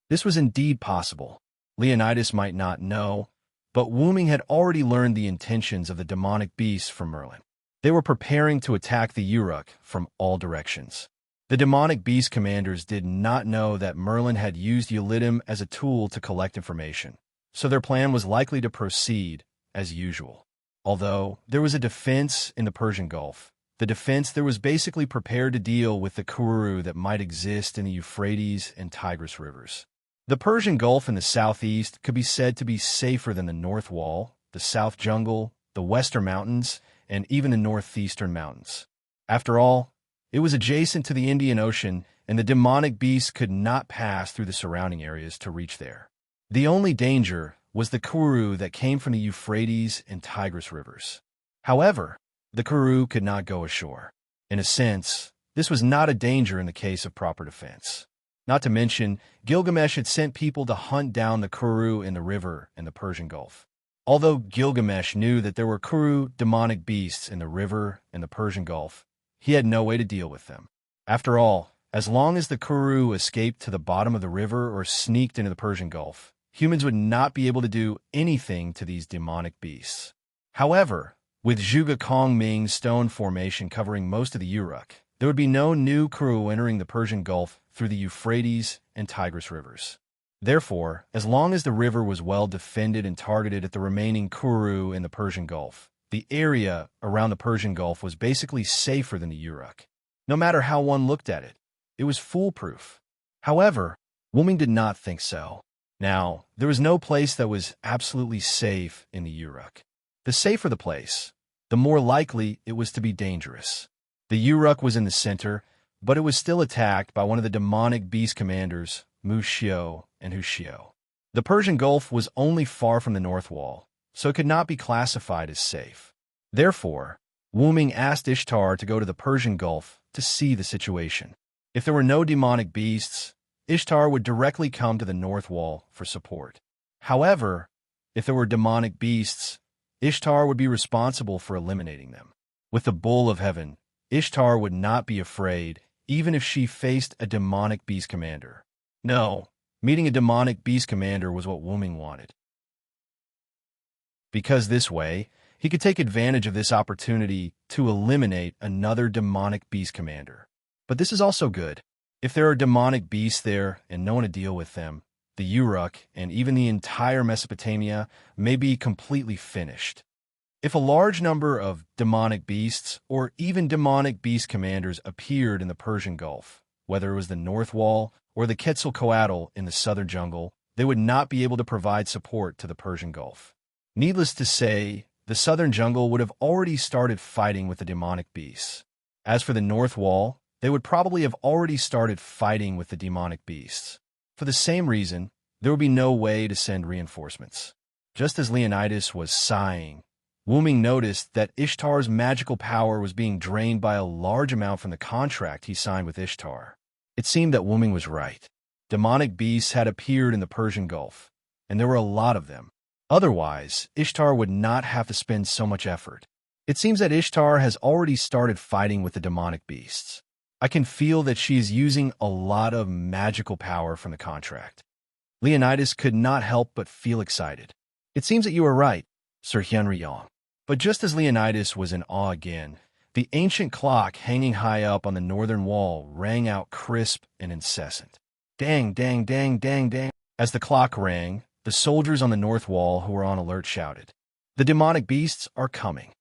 This was indeed possible. Leonidas might not know, but Wu Ming had already learned the intentions of the demonic beasts from Merlin. They were preparing to attack the Uruk from all directions. The demonic beast commanders did not know that Merlin had used Ulidim as a tool to collect information, so their plan was likely to proceed as usual. Although there was a defense in the Persian Gulf, the defense there was basically prepared to deal with the kururu that might exist in the Euphrates and Tigris rivers. The Persian Gulf in the southeast could be said to be safer than the North Wall, the South Jungle, the Western Mountains, and even the Northeastern Mountains. After all, it was adjacent to the Indian Ocean, and the demonic beasts could not pass through the surrounding areas to reach there. The only danger was the kururu that came from the Euphrates and Tigris rivers. However, the kururu could not go ashore. In a sense, this was not a danger in the case of proper defense. Not to mention, Gilgamesh had sent people to hunt down the kururu in the river and the Persian Gulf. Although Gilgamesh knew that there were kururu demonic beasts in the river and the Persian Gulf, he had no way to deal with them. After all, as long as the kururu escaped to the bottom of the river or sneaked into the Persian Gulf, humans would not be able to do anything to these demonic beasts. However, with Zhuge Kongming's stone formation covering most of the Uruk, there would be no new kururu entering the Persian Gulf through the Euphrates and Tigris rivers. Therefore, as long as the river was well defended and targeted at the remaining Kuru in the Persian Gulf, the area around the Persian Gulf was basically safer than the Uruk. No matter how one looked at it, it was foolproof. However, Wuming did not think so. Now, there was no place that was absolutely safe in the Uruk. The safer the place, the more likely it was to be dangerous. The Uruk was in the center, but it was still attacked by one of the demonic beast commanders, Mu Xiu and Hu Xiu. The Persian Gulf was only far from the North Wall, so it could not be classified as safe. Therefore, Wuming asked Ishtar to go to the Persian Gulf to see the situation. If there were no demonic beasts, Ishtar would directly come to the North Wall for support. However, if there were demonic beasts, Ishtar would be responsible for eliminating them. With the Bull of Heaven, Ishtar would not be afraid, even if she faced a demonic beast commander. No, meeting a demonic beast commander was what Wuming wanted. Because this way, he could take advantage of this opportunity to eliminate another demonic beast commander. But this is also good. If there are demonic beasts there and no one to deal with them, the Uruk and even the entire Mesopotamia may be completely finished. If a large number of demonic beasts or even demonic beast commanders appeared in the Persian Gulf, whether it was the North Wall or the Quetzalcoatl in the southern jungle, they would not be able to provide support to the Persian Gulf. Needless to say, the southern jungle would have already started fighting with the demonic beasts. As for the North Wall, they would probably have already started fighting with the demonic beasts. For the same reason, there would be no way to send reinforcements. Just as Leonidas was sighing, Wuming noticed that Ishtar's magical power was being drained by a large amount from the contract he signed with Ishtar. It seemed that Wuming was right. Demonic beasts had appeared in the Persian Gulf, and there were a lot of them. Otherwise, Ishtar would not have to spend so much effort. It seems that Ishtar has already started fighting with the demonic beasts. I can feel that she is using a lot of magical power from the contract. Leonidas could not help but feel excited. It seems that you are right, Sir Hyunryong. But just as Leonidas was in awe again, the ancient clock hanging high up on the northern wall rang out crisp and incessant. Dang, dang, dang, dang, dang. As the clock rang, the soldiers on the north wall who were on alert shouted, "The demonic beasts are coming."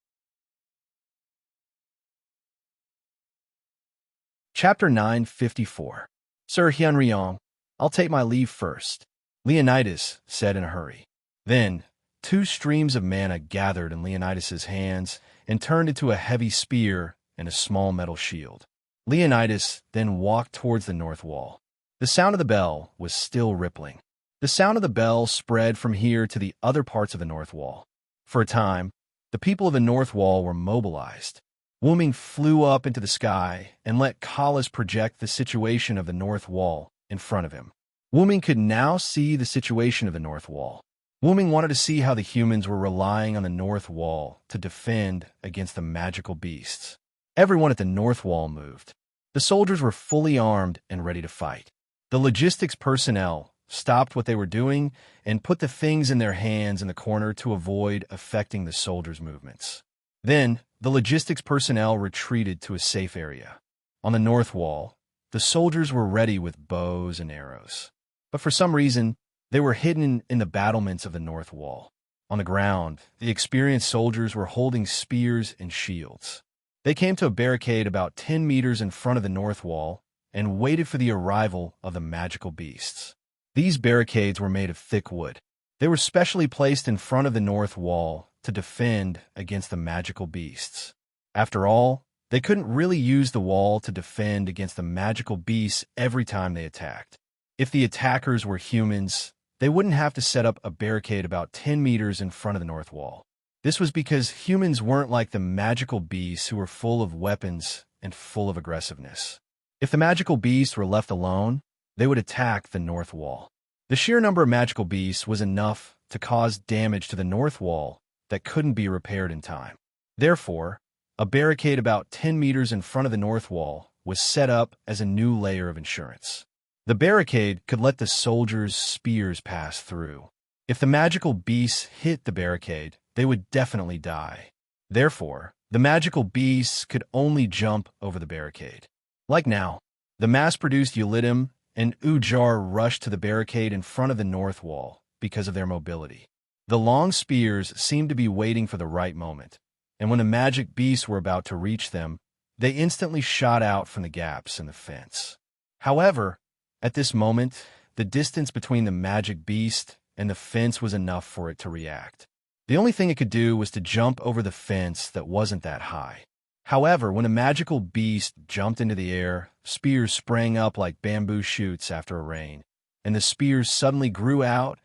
Chapter 954. Sir Hyunryong, I'll take my leave first, Leonidas said in a hurry. Then, two streams of mana gathered in Leonidas's hands and turned into a heavy spear and a small metal shield. Leonidas then walked towards the north wall. The sound of the bell was still rippling. The sound of the bell spread from here to the other parts of the north wall. For a time, the people of the north wall were mobilized. Wuming flew up into the sky and let Kalas project the situation of the north wall in front of him. Wuming could now see the situation of the north wall. Wuming wanted to see how the humans were relying on the north wall to defend against the magical beasts. Everyone at the north wall moved. The soldiers were fully armed and ready to fight. The logistics personnel stopped what they were doing and put the things in their hands in the corner to avoid affecting the soldiers' movements. Then, the logistics personnel retreated to a safe area. On the north wall, the soldiers were ready with bows and arrows. But for some reason, they were hidden in the battlements of the north wall. On the ground, the experienced soldiers were holding spears and shields. They came to a barricade about 10 meters in front of the north wall and waited for the arrival of the magical beasts. These barricades were made of thick wood. They were specially placed in front of the north wall to defend against the magical beasts. After all, they couldn't really use the wall to defend against the magical beasts every time they attacked. If the attackers were humans, they wouldn't have to set up a barricade about 10 meters in front of the north wall. This was because humans weren't like the magical beasts who were full of weapons and full of aggressiveness. If the magical beasts were left alone, they would attack the north wall. The sheer number of magical beasts was enough to cause damage to the north wall that couldn't be repaired in time. Therefore, a barricade about 10 meters in front of the north wall was set up as a new layer of insurance. The barricade could let the soldiers' spears pass through. If the magical beasts hit the barricade, they would definitely die. Therefore, the magical beasts could only jump over the barricade. Like now, the mass-produced Ulidim and Ujar rushed to the barricade in front of the north wall because of their mobility. The long spears seemed to be waiting for the right moment, and when the magic beasts were about to reach them, they instantly shot out from the gaps in the fence. However, at this moment, the distance between the magic beast and the fence was enough for it to react. The only thing it could do was to jump over the fence that wasn't that high. However, when a magical beast jumped into the air, spears sprang up like bamboo shoots after a rain, and the spears suddenly grew out,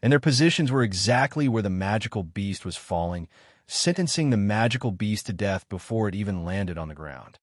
and their positions were exactly where the magical beast was falling, sentencing the magical beast to death before it even landed on the ground.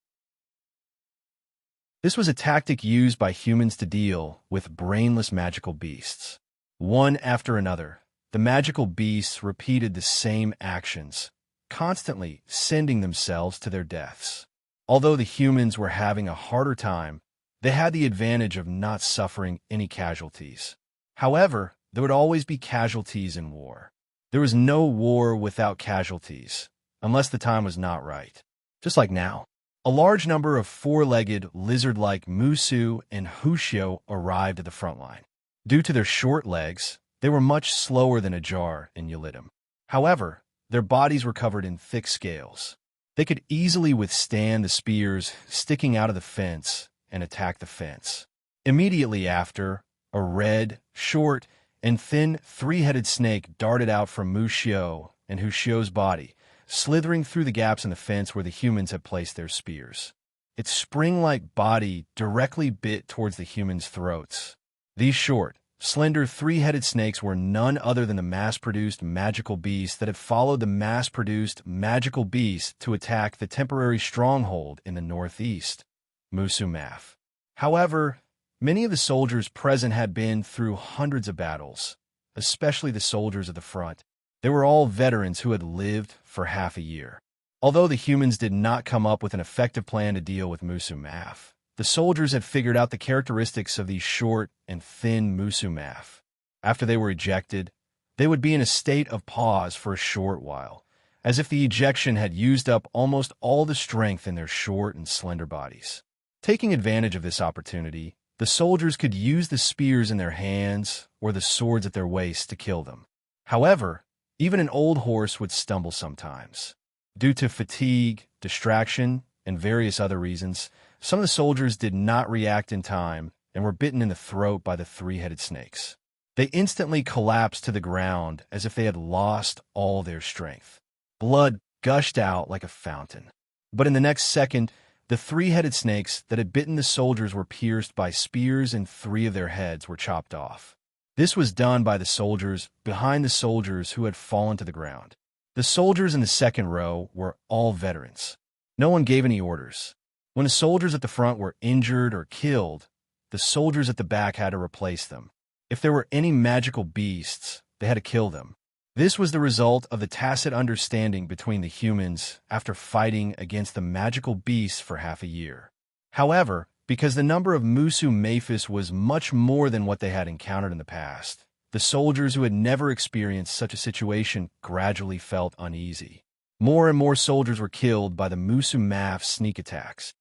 This was a tactic used by humans to deal with brainless magical beasts. One after another, the magical beasts repeated the same actions, constantly sending themselves to their deaths. Although the humans were having a harder time, they had the advantage of not suffering any casualties. However, there would always be casualties in war. There was no war without casualties, unless the time was not right. Just like now. A large number of four-legged, lizard-like Musu and Hushio arrived at the front line. Due to their short legs, they were much slower than Ajar and Yalidim. However, their bodies were covered in thick scales. They could easily withstand the spears sticking out of the fence and attack the fence. Immediately after, a red, short, and thin three-headed snake darted out from Mushio and Hushio's body, slithering through the gaps in the fence where the humans had placed their spears. Its spring-like body directly bit towards the humans' throats. These short, slender three-headed snakes were none other than the mass-produced magical beasts that had followed the mass-produced magical beast to attack the temporary stronghold in the northeast, Musumaf. However, many of the soldiers present had been through hundreds of battles, especially the soldiers at the front. They were all veterans who had lived for half a year. Although the humans did not come up with an effective plan to deal with Musumaf, the soldiers had figured out the characteristics of these short and thin Musumaf. After they were ejected, they would be in a state of pause for a short while, as if the ejection had used up almost all the strength in their short and slender bodies. Taking advantage of this opportunity, the soldiers could use the spears in their hands or the swords at their waists to kill them. However, even an old horse would stumble sometimes. Due to fatigue, distraction, and various other reasons, some of the soldiers did not react in time and were bitten in the throat by the three-headed snakes. They instantly collapsed to the ground as if they had lost all their strength. Blood gushed out like a fountain. But in the next second, the three-headed snakes that had bitten the soldiers were pierced by spears and 3 of their heads were chopped off. This was done by the soldiers behind the soldiers who had fallen to the ground. The soldiers in the second row were all veterans. No one gave any orders. When the soldiers at the front were injured or killed, the soldiers at the back had to replace them. If there were any magical beasts, they had to kill them. This was the result of the tacit understanding between the humans after fighting against the magical beasts for half a year. However, because the number of Musu Maphis was much more than what they had encountered in the past, the soldiers who had never experienced such a situation gradually felt uneasy. More and more soldiers were killed by the Musu Maf sneak attacks.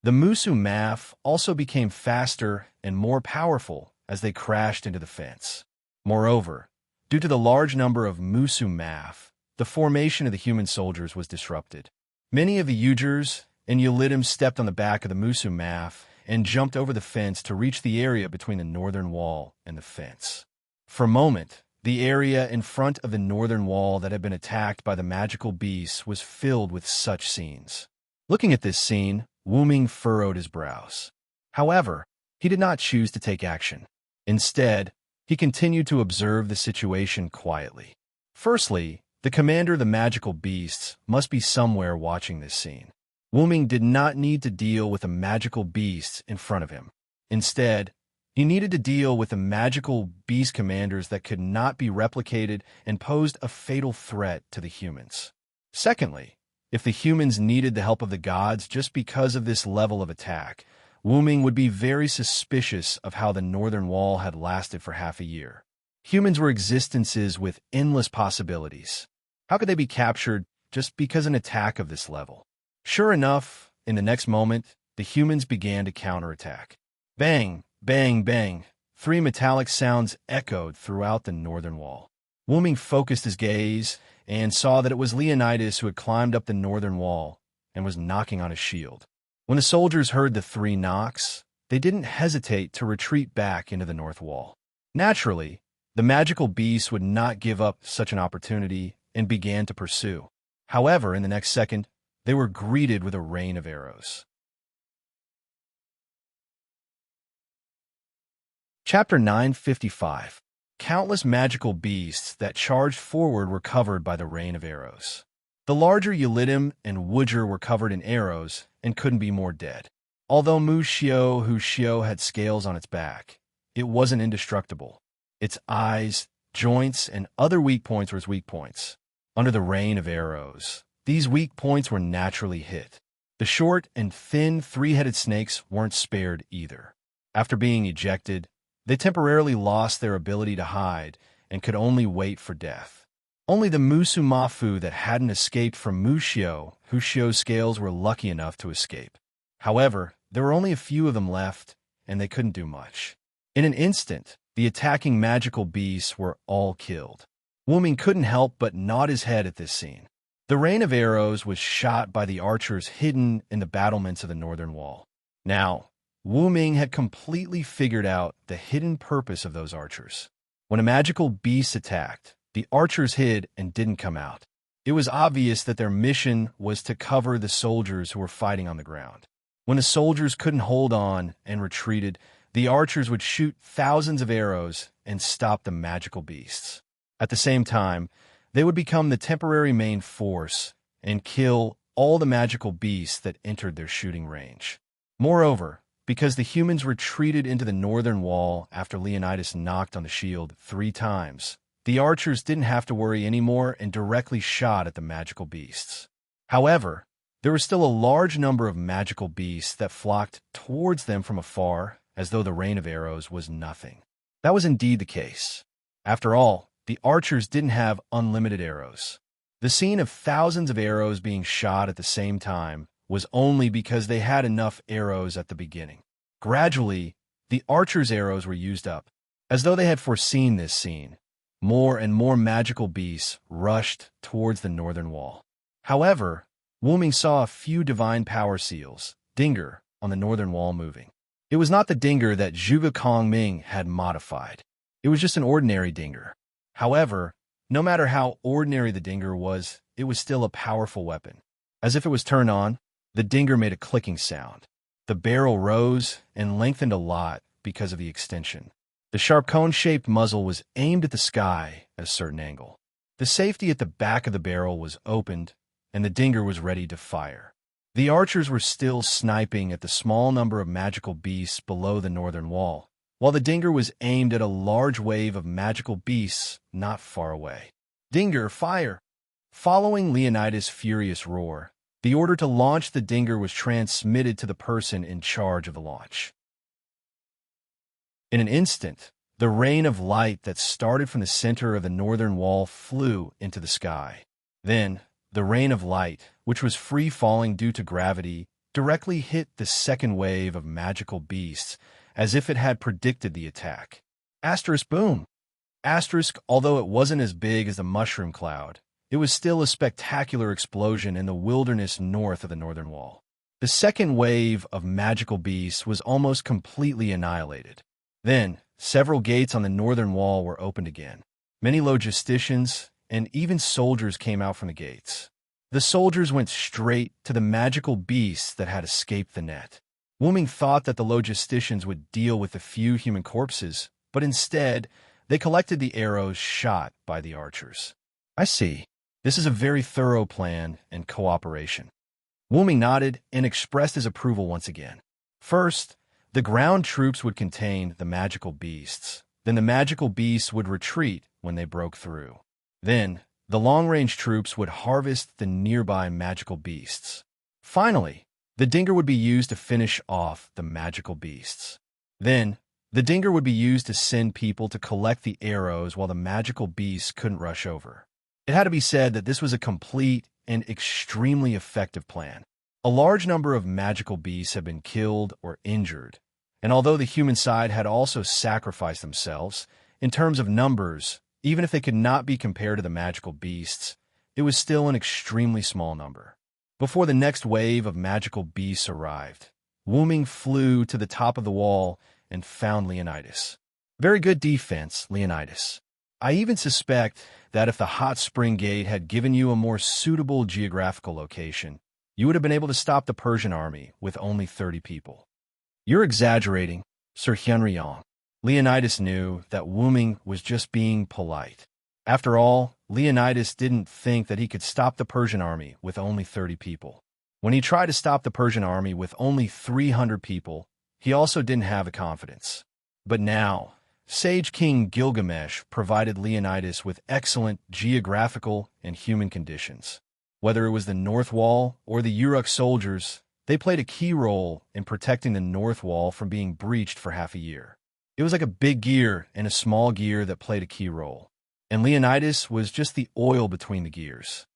The Musu Maf also became faster and more powerful as they crashed into the fence. Moreover, due to the large number of Musu Maf, the formation of the human soldiers was disrupted. Many of the Ujers and Yalidim stepped on the back of the Musu Maf and jumped over the fence to reach the area between the northern wall and the fence. For a moment, the area in front of the northern wall that had been attacked by the magical beasts was filled with such scenes. Looking at this scene, Wu Ming furrowed his brows. However, he did not choose to take action. Instead, he continued to observe the situation quietly. Firstly, the commander of the magical beasts must be somewhere watching this scene. Wu Ming did not need to deal with the magical beasts in front of him. Instead, he needed to deal with the magical beast commanders that could not be replicated and posed a fatal threat to the humans. Secondly, if the humans needed the help of the gods just because of this level of attack, Wu Ming would be very suspicious of how the northern wall had lasted for half a year. Humans were existences with endless possibilities. How could they be captured just because an attack of this level? Sure enough, in the next moment, the humans began to counterattack. Bang, bang, bang. Three metallic sounds echoed throughout the northern wall. Wuming focused his gaze and saw that it was Leonidas who had climbed up the northern wall and was knocking on his shield. When the soldiers heard the three knocks, they didn't hesitate to retreat back into the north wall. Naturally, the magical beast would not give up such an opportunity and began to pursue. However, in the next second, they were greeted with a rain of arrows. Chapter 955. Countless magical beasts that charged forward were covered by the rain of arrows. The larger Ulidim and Wudger were covered in arrows and couldn't be more dead. Although whose Shio had scales on its back, it wasn't indestructible. Its eyes, joints, and other weak points were its weak points. Under the rain of arrows, these weak points were naturally hit. The short and thin three-headed snakes weren't spared either. After being ejected, they temporarily lost their ability to hide and could only wait for death. Only the Musumafu that hadn't escaped from whose Shio's scales were lucky enough to escape. However, there were only a few of them left, and they couldn't do much. In an instant, the attacking magical beasts were all killed. Wuming couldn't help but nod his head at this scene. The rain of arrows was shot by the archers hidden in the battlements of the northern wall. Now, Wuming had completely figured out the hidden purpose of those archers. When a magical beast attacked, the archers hid and didn't come out. It was obvious that their mission was to cover the soldiers who were fighting on the ground. When the soldiers couldn't hold on and retreated, the archers would shoot thousands of arrows and stop the magical beasts. At the same time, they would become the temporary main force and kill all the magical beasts that entered their shooting range. Moreover, because the humans retreated into the northern wall after Leonidas knocked on the shield 3 times, the archers didn't have to worry anymore and directly shot at the magical beasts. However, there was still a large number of magical beasts that flocked towards them from afar, as though the rain of arrows was nothing. That was indeed the case. After all, the archers didn't have unlimited arrows. The scene of thousands of arrows being shot at the same time was only because they had enough arrows at the beginning. Gradually, the archers' arrows were used up. As though they had foreseen this scene, more and more magical beasts rushed towards the northern wall. However, Wuming saw a few divine power seals, Dinger, on the northern wall moving. It was not the Dinger that Zhuge Kongming had modified. It was just an ordinary Dinger. However, no matter how ordinary the Dinger was, it was still a powerful weapon. As if it was turned on, the Dinger made a clicking sound. The barrel rose and lengthened a lot because of the extension. The sharp cone-shaped muzzle was aimed at the sky at a certain angle. The safety at the back of the barrel was opened, and the Dinger was ready to fire. The archers were still sniping at the small number of magical beasts below the northern wall, while the Dinger was aimed at a large wave of magical beasts not far away. Dinger, fire! Following Leonidas' furious roar, the order to launch the Dinger was transmitted to the person in charge of the launch. In an instant, the rain of light that started from the center of the northern wall flew into the sky. Then, the rain of light, which was free-falling due to gravity, directly hit the second wave of magical beasts, as if it had predicted the attack. Asterisk boom! Asterisk, although it wasn't as big as the mushroom cloud, it was still a spectacular explosion in the wilderness north of the northern wall. The second wave of magical beasts was almost completely annihilated. Then, several gates on the northern wall were opened again. Many logisticians and even soldiers came out from the gates. The soldiers went straight to the magical beasts that had escaped the net. Wuming thought that the logisticians would deal with the few human corpses, but instead, they collected the arrows shot by the archers. I see. This is a very thorough plan and cooperation. Wuming nodded and expressed his approval once again. First, the ground troops would contain the magical beasts. Then the magical beasts would retreat when they broke through. Then, the long-range troops would harvest the nearby magical beasts. Finally, the Dinger would be used to finish off the magical beasts. Then, the Dinger would be used to send people to collect the arrows while the magical beasts couldn't rush over. It had to be said that this was a complete and extremely effective plan. A large number of magical beasts had been killed or injured, And although the human side had also sacrificed themselves, in terms of numbers, even if they could not be compared to the magical beasts, it was still an extremely small number. Before the next wave of magical beasts arrived, Wu Ming flew to the top of the wall and found Leonidas. Very good defense, Leonidas. I even suspect that if the hot spring gate had given you a more suitable geographical location, you would have been able to stop the Persian army with only 30 people. You're exaggerating, Sir Hyunryong. Leonidas knew that Wu Ming was just being polite. After all, Leonidas didn't think that he could stop the Persian army with only 30 people. When he tried to stop the Persian army with only 300 people, he also didn't have the confidence. But now, Sage King Gilgamesh provided Leonidas with excellent geographical and human conditions. Whether it was the North Wall or the Uruk soldiers, they played a key role in protecting the North Wall from being breached for half a year. It was like a big gear and a small gear that played a key role. And Leonidas was just the oil between the gears.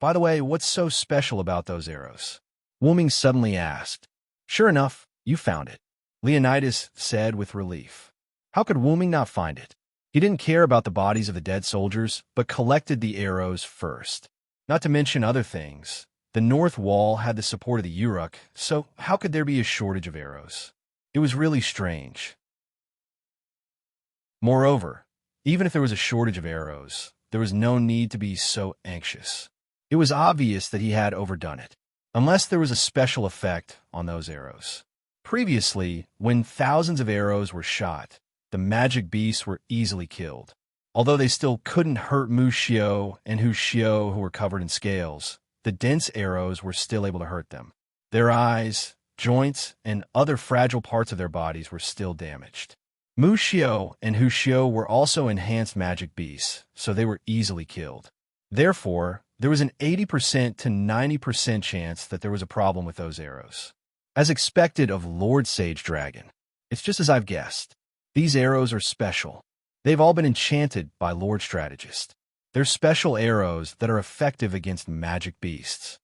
By the way, what's so special about those arrows? Wu Ming suddenly asked. Sure enough, you found it, Leonidas said with relief. How could Wu Ming not find it? He didn't care about the bodies of the dead soldiers, but collected the arrows first. Not to mention other things. The North Wall had the support of the Uruk, so how could there be a shortage of arrows? It was really strange. Moreover, even if there was a shortage of arrows, there was no need to be so anxious. It was obvious that he had overdone it, unless there was a special effect on those arrows. Previously, when thousands of arrows were shot, the magic beasts were easily killed. Although they still couldn't hurt Mu Xiao and Hu Xiao, who were covered in scales, the dense arrows were still able to hurt them. Their eyes, joints, and other fragile parts of their bodies were still damaged. Mu Xiao and Hu Xiao were also enhanced magic beasts, so they were easily killed. Therefore, there was an 80% to 90% chance that there was a problem with those arrows. As expected of Lord Sage Dragon, it's just as I've guessed. These arrows are special. They've all been enchanted by Lord Strategist. They're special arrows that are effective against magic beasts.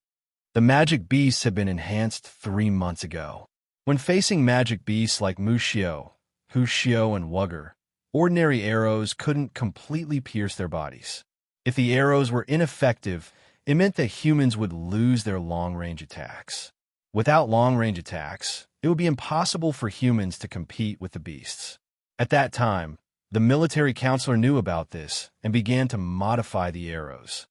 The magic beasts have been enhanced 3 months ago. When facing magic beasts like Mu Xiao, Hu Xiao, and Wugger, ordinary arrows couldn't completely pierce their bodies. If the arrows were ineffective, it meant that humans would lose their long-range attacks. Without long-range attacks, it would be impossible for humans to compete with the beasts. At that time, the military counselor knew about this and began to modify the arrows.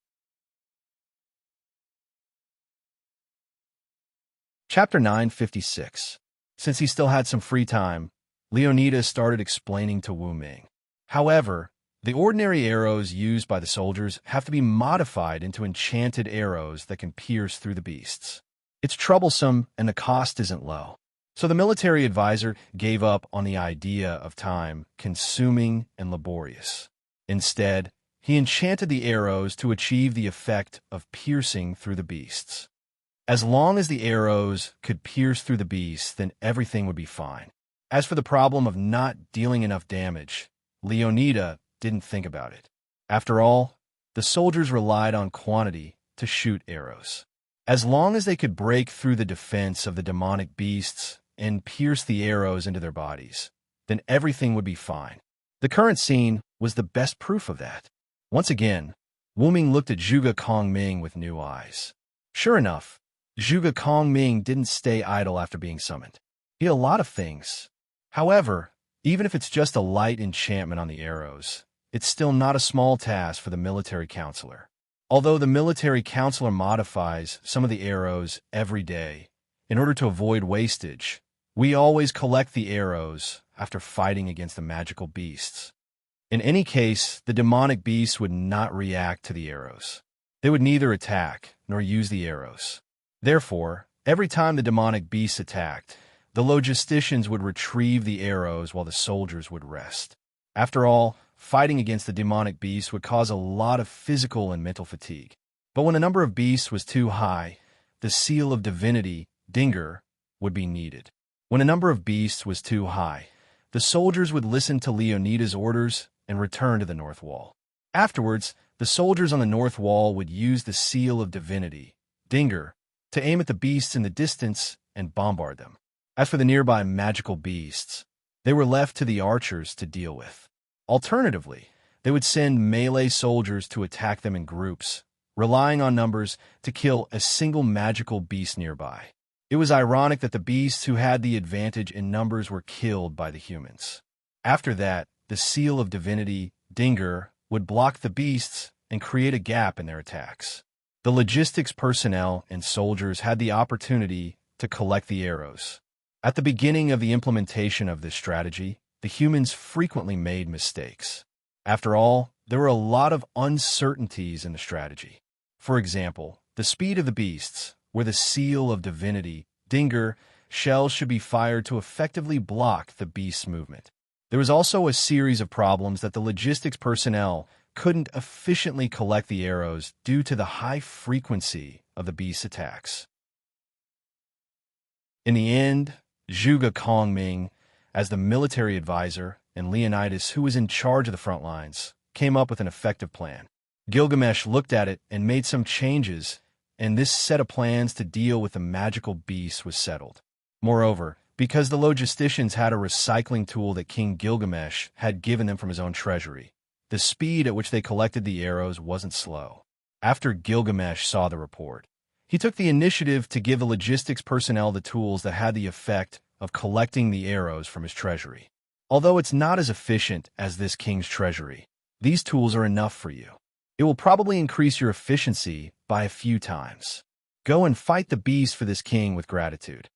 Chapter 956. Since he still had some free time, Leonidas started explaining to Wu Ming. However, the ordinary arrows used by the soldiers have to be modified into enchanted arrows that can pierce through the beasts. It's troublesome and the cost isn't low. So the military advisor gave up on the idea of time consuming and laborious. Instead, he enchanted the arrows to achieve the effect of piercing through the beasts. As long as the arrows could pierce through the beasts, then everything would be fine. As for the problem of not dealing enough damage, Leonidas didn't think about it. After all, the soldiers relied on quantity to shoot arrows. As long as they could break through the defense of the demonic beasts and pierce the arrows into their bodies, then everything would be fine. The current scene was the best proof of that. Once again, Wu Ming looked at Zhuge Kongming with new eyes. Sure enough, Zhuge Kongming didn't stay idle after being summoned. He had a lot of things. However, even if it's just a light enchantment on the arrows, it's still not a small task for the military counselor. Although the military counselor modifies some of the arrows every day, in order to avoid wastage, we always collect the arrows after fighting against the magical beasts. In any case, the demonic beasts would not react to the arrows. They would neither attack nor use the arrows. Therefore, every time the demonic beasts attacked, the logisticians would retrieve the arrows while the soldiers would rest. After all, fighting against the demonic beasts would cause a lot of physical and mental fatigue. But when the number of beasts was too high, the seal of divinity, Dinger, would be needed. When a number of beasts was too high, the soldiers would listen to Leonidas' orders and return to the North Wall. Afterwards, the soldiers on the North Wall would use the seal of divinity, Dinger, to aim at the beasts in the distance and bombard them. As for the nearby magical beasts, they were left to the archers to deal with. Alternatively, they would send melee soldiers to attack them in groups, relying on numbers to kill a single magical beast nearby. It was ironic that the beasts who had the advantage in numbers were killed by the humans. After that, the seal of divinity, Dinger, would block the beasts and create a gap in their attacks. The logistics personnel and soldiers had the opportunity to collect the arrows. At the beginning of the implementation of this strategy, the humans frequently made mistakes. After all, there were a lot of uncertainties in the strategy. For example, the speed of the beasts, where the seal of divinity, Dinger, shells should be fired to effectively block the beast's movement. There was also a series of problems that the logistics personnel couldn't efficiently collect the arrows due to the high frequency of the beast's attacks. In the end, Zhuge Kongming, as the military advisor, and Leonidas, who was in charge of the front lines, came up with an effective plan. Gilgamesh looked at it and made some changes, and this set of plans to deal with the magical beasts was settled. Moreover, because the logisticians had a recycling tool that King Gilgamesh had given them from his own treasury, the speed at which they collected the arrows wasn't slow. After Gilgamesh saw the report, he took the initiative to give the logistics personnel the tools that had the effect of collecting the arrows from his treasury. Although it's not as efficient as this king's treasury, these tools are enough for you. It will probably increase your efficiency by a few times. Go and fight the beast for this king with gratitude.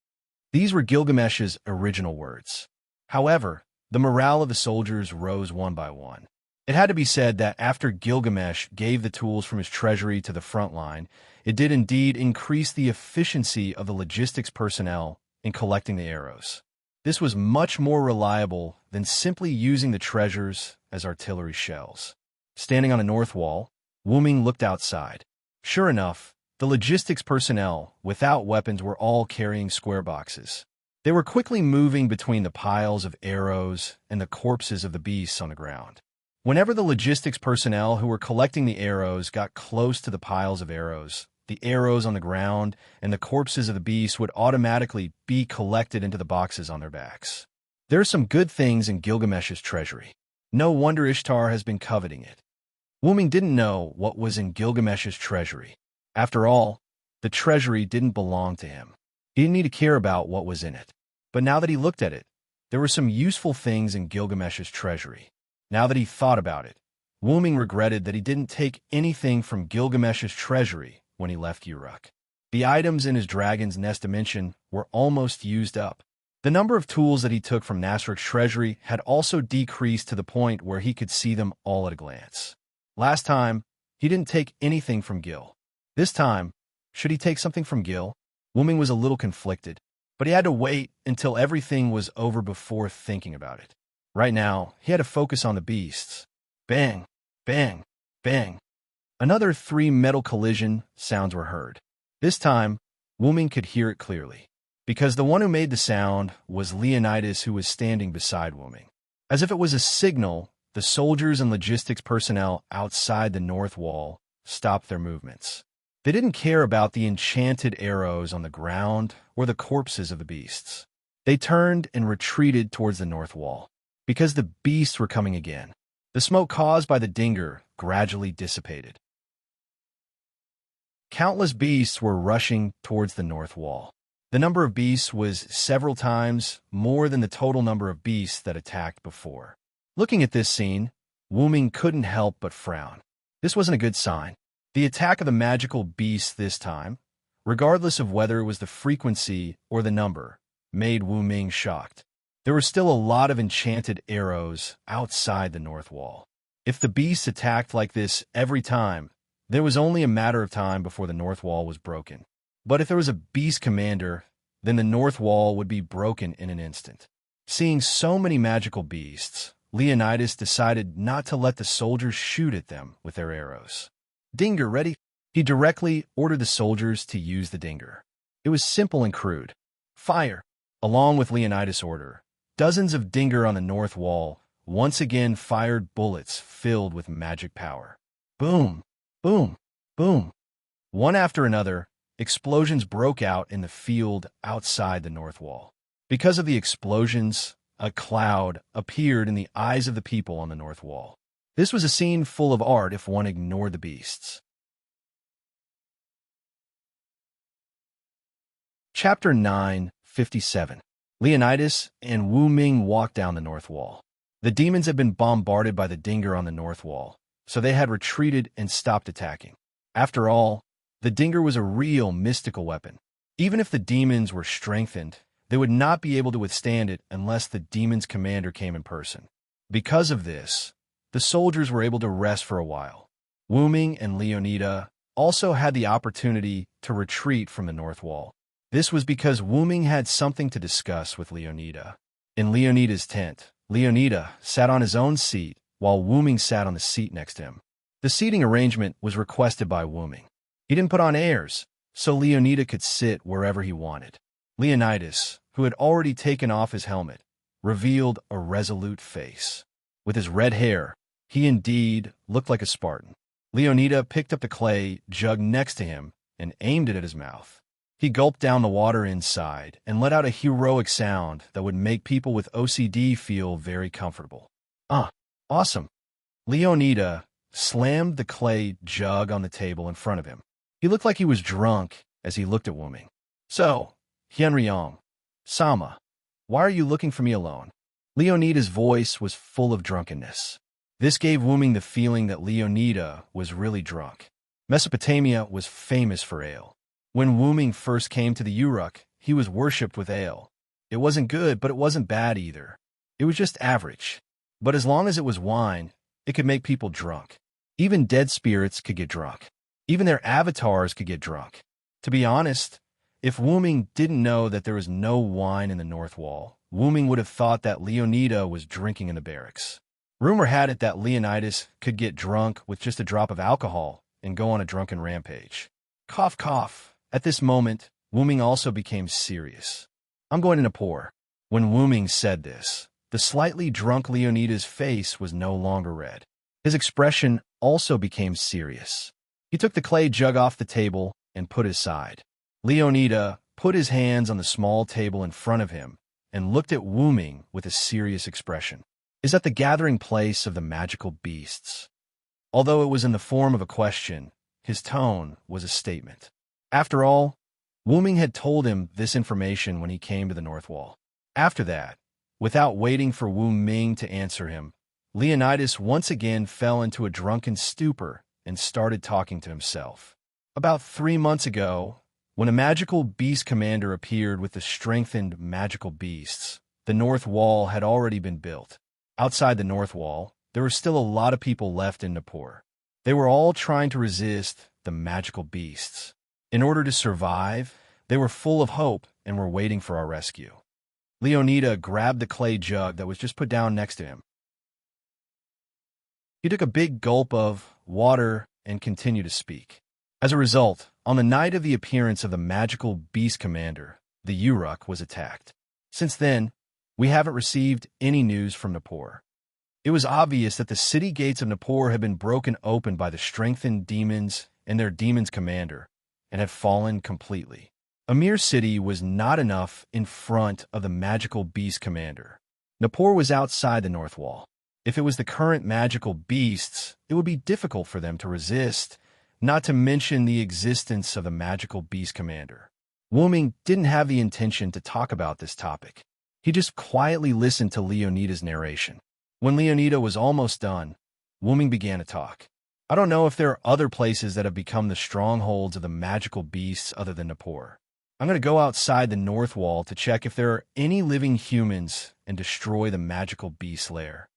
These were Gilgamesh's original words. However, the morale of the soldiers rose one by one. It had to be said that after Gilgamesh gave the tools from his treasury to the front line, it did indeed increase the efficiency of the logistics personnel in collecting the arrows. This was much more reliable than simply using the treasures as artillery shells. Standing on a north wall, Wu Ming looked outside. Sure enough, the logistics personnel, without weapons, were all carrying square boxes. They were quickly moving between the piles of arrows and the corpses of the beasts on the ground. Whenever the logistics personnel who were collecting the arrows got close to the piles of arrows, the arrows on the ground and the corpses of the beasts would automatically be collected into the boxes on their backs. There are some good things in Gilgamesh's treasury. No wonder Ishtar has been coveting it. Wu Ming didn't know what was in Gilgamesh's treasury. After all, the treasury didn't belong to him. He didn't need to care about what was in it. But now that he looked at it, there were some useful things in Gilgamesh's treasury. Now that he thought about it, Wu Ming regretted that he didn't take anything from Gilgamesh's treasury when he left Uruk. The items in his dragon's nest dimension were almost used up. The number of tools that he took from Nasruk's treasury had also decreased to the point where he could see them all at a glance. Last time, he didn't take anything from Gil. This time, should he take something from Gil? Wu Ming was a little conflicted, but he had to wait until everything was over before thinking about it. Right now, he had to focus on the beasts. Bang, bang, bang. Another 3 metal collision sounds were heard. This time, Wu Ming could hear it clearly, because the one who made the sound was Leonidas, who was standing beside Wu Ming. As if it was a signal, the soldiers and logistics personnel outside the north wall stopped their movements. They didn't care about the enchanted arrows on the ground or the corpses of the beasts. They turned and retreated towards the north wall, because the beasts were coming again. The smoke caused by the Dinger gradually dissipated. Countless beasts were rushing towards the north wall. The number of beasts was several times more than the total number of beasts that attacked before. Looking at this scene, Wu Ming couldn't help but frown. This wasn't a good sign. The attack of the magical beasts this time, regardless of whether it was the frequency or the number, made Wu Ming shocked. There were still a lot of enchanted arrows outside the north wall. If the beasts attacked like this every time, there was only a matter of time before the north wall was broken. But if there was a beast commander, then the north wall would be broken in an instant. Seeing so many magical beasts, Leonidas decided not to let the soldiers shoot at them with their arrows. Dinger ready? He directly ordered the soldiers to use the Dinger. It was simple and crude. Fire! Along with Leonidas' order, dozens of Dinger on the north wall once again fired bullets filled with magic power. Boom! Boom! Boom! One after another, explosions broke out in the field outside the north wall. Because of the explosions, a cloud appeared in the eyes of the people on the north wall. This was a scene full of art if one ignored the beasts. Chapter 9:57. Leonidas and Wu Ming walked down the north wall. The demons had been bombarded by the Dinger on the north wall, so they had retreated and stopped attacking. After all, the Dinger was a real mystical weapon. Even if the demons were strengthened, they would not be able to withstand it unless the demon's commander came in person. Because of this, the soldiers were able to rest for a while. Wu Ming and Leonida also had the opportunity to retreat from the north wall. This was because Wu Ming had something to discuss with Leonida. In Leonida's tent, Leonida sat on his own seat while Wu Ming sat on the seat next to him. The seating arrangement was requested by Wu Ming. He didn't put on airs, so Leonida could sit wherever he wanted. Leonidas, who had already taken off his helmet, revealed a resolute face. With his red hair, he indeed looked like a Spartan. Leonida picked up the clay jug next to him and aimed it at his mouth. He gulped down the water inside and let out a heroic sound that would make people with OCD feel very comfortable. Awesome. Leonida slammed the clay jug on the table in front of him. He looked like he was drunk as he looked at Wu Ming. So, Hyunryong, Sama, why are you looking for me alone? Leonida's voice was full of drunkenness. This gave Wu Ming the feeling that Leonida was really drunk. Mesopotamia was famous for ale. When Wu Ming first came to the Uruk, he was worshipped with ale. It wasn't good, but it wasn't bad either. It was just average. But as long as it was wine, it could make people drunk. Even dead spirits could get drunk. Even their avatars could get drunk. To be honest, if Wu Ming didn't know that there was no wine in the North Wall, Wu Ming would have thought that Leonida was drinking in the barracks. Rumor had it that Leonidas could get drunk with just a drop of alcohol and go on a drunken rampage. Cough, cough. At this moment, Wu Ming also became serious. I'm going to Nippur. When Wu Ming said this, the slightly drunk Leonida's face was no longer red. His expression also became serious. He took the clay jug off the table and put it aside. Leonida put his hands on the small table in front of him and looked at Wu Ming with a serious expression. Is that the gathering place of the magical beasts? Although it was in the form of a question, his tone was a statement. After all, Wu Ming had told him this information when he came to the North Wall. After that, without waiting for Wu Ming to answer him, Leonidas once again fell into a drunken stupor and started talking to himself. About 3 months ago, when a magical beast commander appeared with the strengthened magical beasts, the North Wall had already been built. Outside the North Wall, there were still a lot of people left in Nippur. They were all trying to resist the magical beasts. In order to survive, they were full of hope and were waiting for our rescue. Leonida grabbed the clay jug that was just put down next to him. He took a big gulp of water and continued to speak. As a result, on the night of the appearance of the magical beast commander, the Uruk was attacked. Since then, we haven't received any news from Nippur. It was obvious that the city gates of Nippur had been broken open by the strengthened demons and their demon's commander, and had fallen completely. A mere city was not enough in front of the magical beast commander. Nippur was outside the North Wall. If it was the current magical beasts, it would be difficult for them to resist, not to mention the existence of the magical beast commander. Wu Ming didn't have the intention to talk about this topic. He just quietly listened to Leonida's narration. When Leonida was almost done, Wu Ming began to talk. I don't know if there are other places that have become the strongholds of the magical beasts other than Nippur. I'm going to go outside the North Wall to check if there are any living humans and destroy the magical beast lair.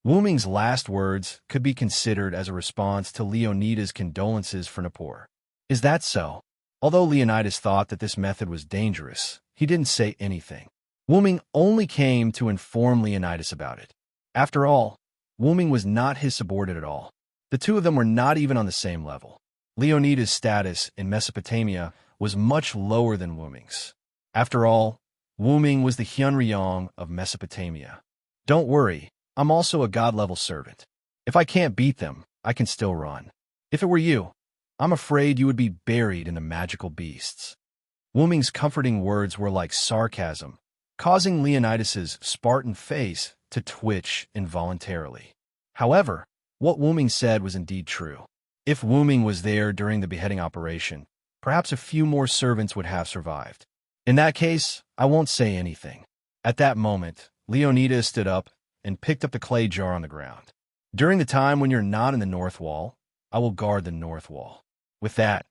Wu Ming's last words could be considered as a response to Leonida's condolences for Nippur. Is that so? Although Leonidas thought that this method was dangerous, he didn't say anything. Wu Ming only came to inform Leonidas about it. After all, Wu Ming was not his subordinate at all. The two of them were not even on the same level. Leonida's status in Mesopotamia was much lower than Wu Ming's. After all, Wu Ming was the Hyunryong of Mesopotamia. Don't worry, I'm also a god-level servant. If I can't beat them, I can still run. If it were you, I'm afraid you would be buried in the magical beasts. Wu Ming's comforting words were like sarcasm, causing Leonidas's Spartan face to twitch involuntarily. However, what Wu Ming said was indeed true. If Wu Ming was there during the beheading operation, perhaps a few more servants would have survived. In that case, I won't say anything. At that moment, Leonidas stood up and picked up the clay jar on the ground. During the time when you're not in the north wall, I will guard the north wall. With that,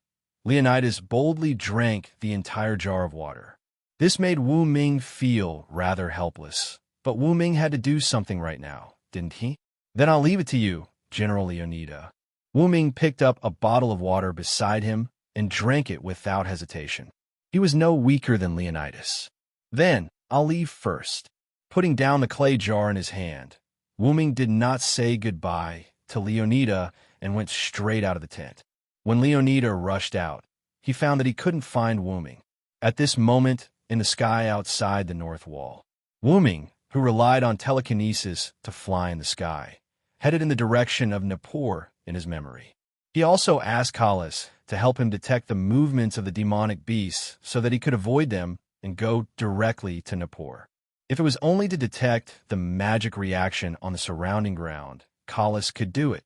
Leonidas boldly drank the entire jar of water. This made Wu Ming feel rather helpless, but Wu Ming had to do something right now, didn't he? Then I'll leave it to you, General Leonida. Wu Ming picked up a bottle of water beside him and drank it without hesitation. He was no weaker than Leonidas. Then, I'll leave first. Putting down the clay jar in his hand, Wu Ming did not say goodbye to Leonida and went straight out of the tent. When Leonida rushed out, he found that he couldn't find Wu Ming. At this moment, in the sky outside the north wall, Wu Ming, who relied on telekinesis to fly in the sky, headed in the direction of Nippur in his memory. He also asked Kalas to help him detect the movements of the demonic beasts so that he could avoid them and go directly to Nippur. If it was only to detect the magic reaction on the surrounding ground, Kalas could do it.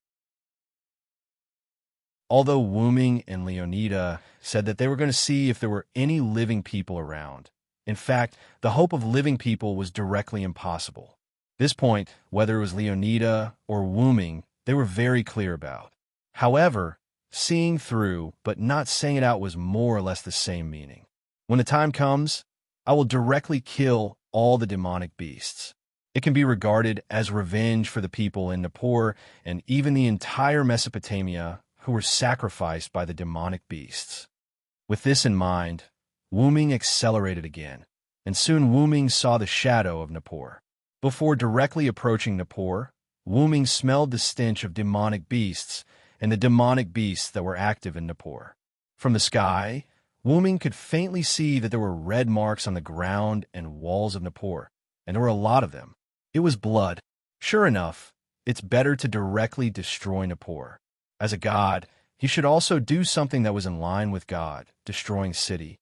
Although Wu Ming and Leonida said that they were going to see if there were any living people around, in fact, the hope of living people was directly impossible. This point, whether it was Leonida or Wu Ming, they were very clear about. However, seeing through but not saying it out was more or less the same meaning. When the time comes, I will directly kill all the demonic beasts. It can be regarded as revenge for the people in Nippur and even the entire Mesopotamia who were sacrificed by the demonic beasts. With this in mind, Wu Ming accelerated again, and soon Wu Ming saw the shadow of Nippur. Before directly approaching Nippur, Wu Ming smelled the stench of demonic beasts and the demonic beasts that were active in Nippur. From the sky, Wu Ming could faintly see that there were red marks on the ground and walls of Nippur, and there were a lot of them. It was blood. Sure enough, it's better to directly destroy Nippur. As a god, he should also do something that was in line with God, destroying city.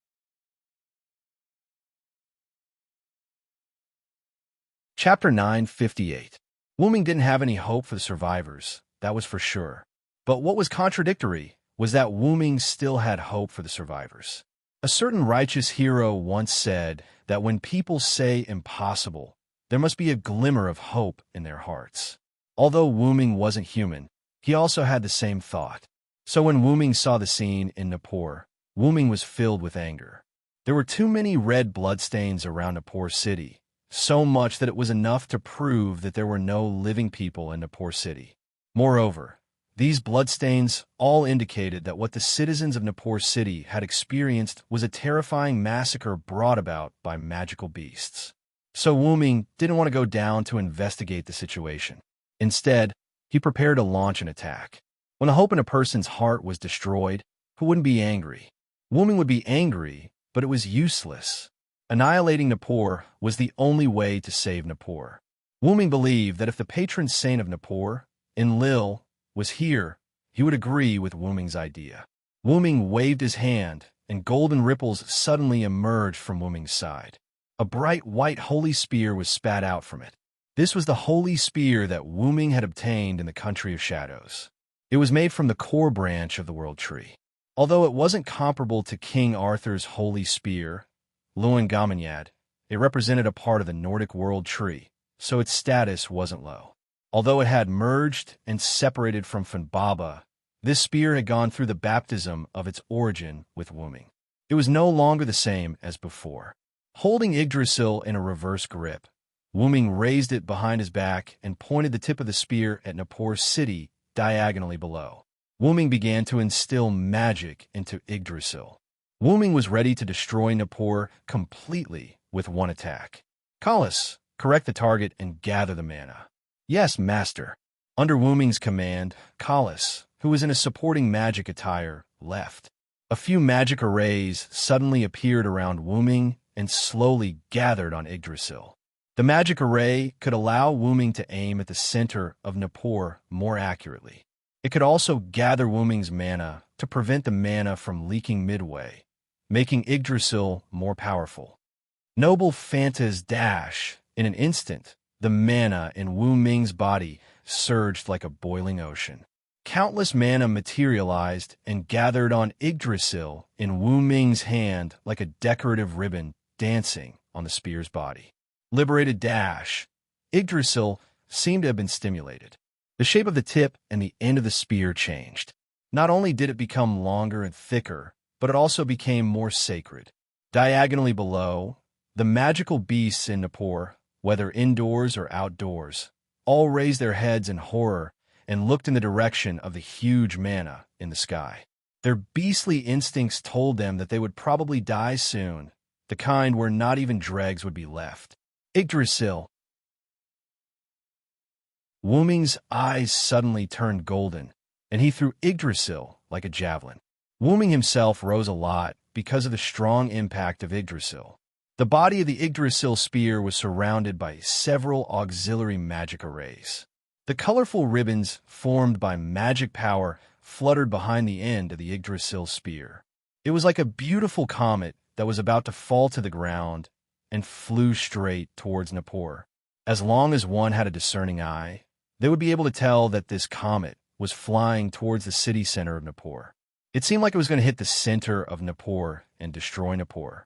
Chapter 958. Wu Ming didn't have any hope for the survivors, that was for sure. But what was contradictory was that Wu Ming still had hope for the survivors. A certain righteous hero once said that when people say impossible, there must be a glimmer of hope in their hearts. Although Wu Ming wasn't human, he also had the same thought. So when Wu Ming saw the scene in Nippur, Wu Ming was filled with anger. There were too many red bloodstains around Nippur city, so much that it was enough to prove that there were no living people in Nippur city. Moreover, these bloodstains all indicated that what the citizens of Nippur city had experienced was a terrifying massacre brought about by magical beasts. So Wu Ming didn't want to go down to investigate the situation. Instead, he prepared to launch an attack. When the hope in a person's heart was destroyed, who wouldn't be angry? Wu Ming would be angry, but it was useless. Annihilating Nippur was the only way to save Nippur. Wu Ming believed that if the patron saint of Nippur, Enlil, was here, he would agree with Wu Ming's idea. Wu Ming waved his hand, and golden ripples suddenly emerged from Wu Ming's side. A bright white holy spear was spat out from it. This was the holy spear that Wu Ming had obtained in the Country of Shadows. It was made from the core branch of the World Tree. Although it wasn't comparable to King Arthur's holy spear, Luin Gamignad, it represented a part of the Nordic World Tree, so its status wasn't low. Although it had merged and separated from Funbaba, this spear had gone through the baptism of its origin with Wu Ming. It was no longer the same as before. Holding Yggdrasil in a reverse grip, Wu Ming raised it behind his back and pointed the tip of the spear at Nippur city diagonally below. Wu Ming began to instill magic into Yggdrasil. Wu Ming was ready to destroy Nippur completely with one attack. Kalas, correct the target and gather the mana. Yes, master. Under Wu Ming's command, Kalas, who was in a supporting magic attire, left. A few magic arrays suddenly appeared around Wu Ming and slowly gathered on Yggdrasil. The magic array could allow Wu Ming to aim at the center of Nippur more accurately. It could also gather Wu Ming's mana to prevent the mana from leaking midway, making Yggdrasil more powerful. Noble Fanta's dash. In an instant, the mana in Wu Ming's body surged like a boiling ocean. Countless mana materialized and gathered on Yggdrasil in Wu Ming's hand like a decorative ribbon dancing on the spear's body. Liberated dash. Yggdrasil seemed to have been stimulated. The shape of the tip and the end of the spear changed. Not only did it become longer and thicker, but it also became more sacred. Diagonally below, the magical beasts in Nippur, whether indoors or outdoors, all raised their heads in horror and looked in the direction of the huge mana in the sky. Their beastly instincts told them that they would probably die soon, the kind where not even dregs would be left. Yggdrasil. Wu Ming's eyes suddenly turned golden, and he threw Yggdrasil like a javelin. Wu Ming himself rose a lot because of the strong impact of Yggdrasil. The body of the Yggdrasil spear was surrounded by several auxiliary magic arrays. The colorful ribbons formed by magic power fluttered behind the end of the Yggdrasil spear. It was like a beautiful comet that was about to fall to the ground and flew straight towards Nippur. As long as one had a discerning eye, they would be able to tell that this comet was flying towards the city center of Nippur. It seemed like it was going to hit the center of Nippur and destroy Nippur.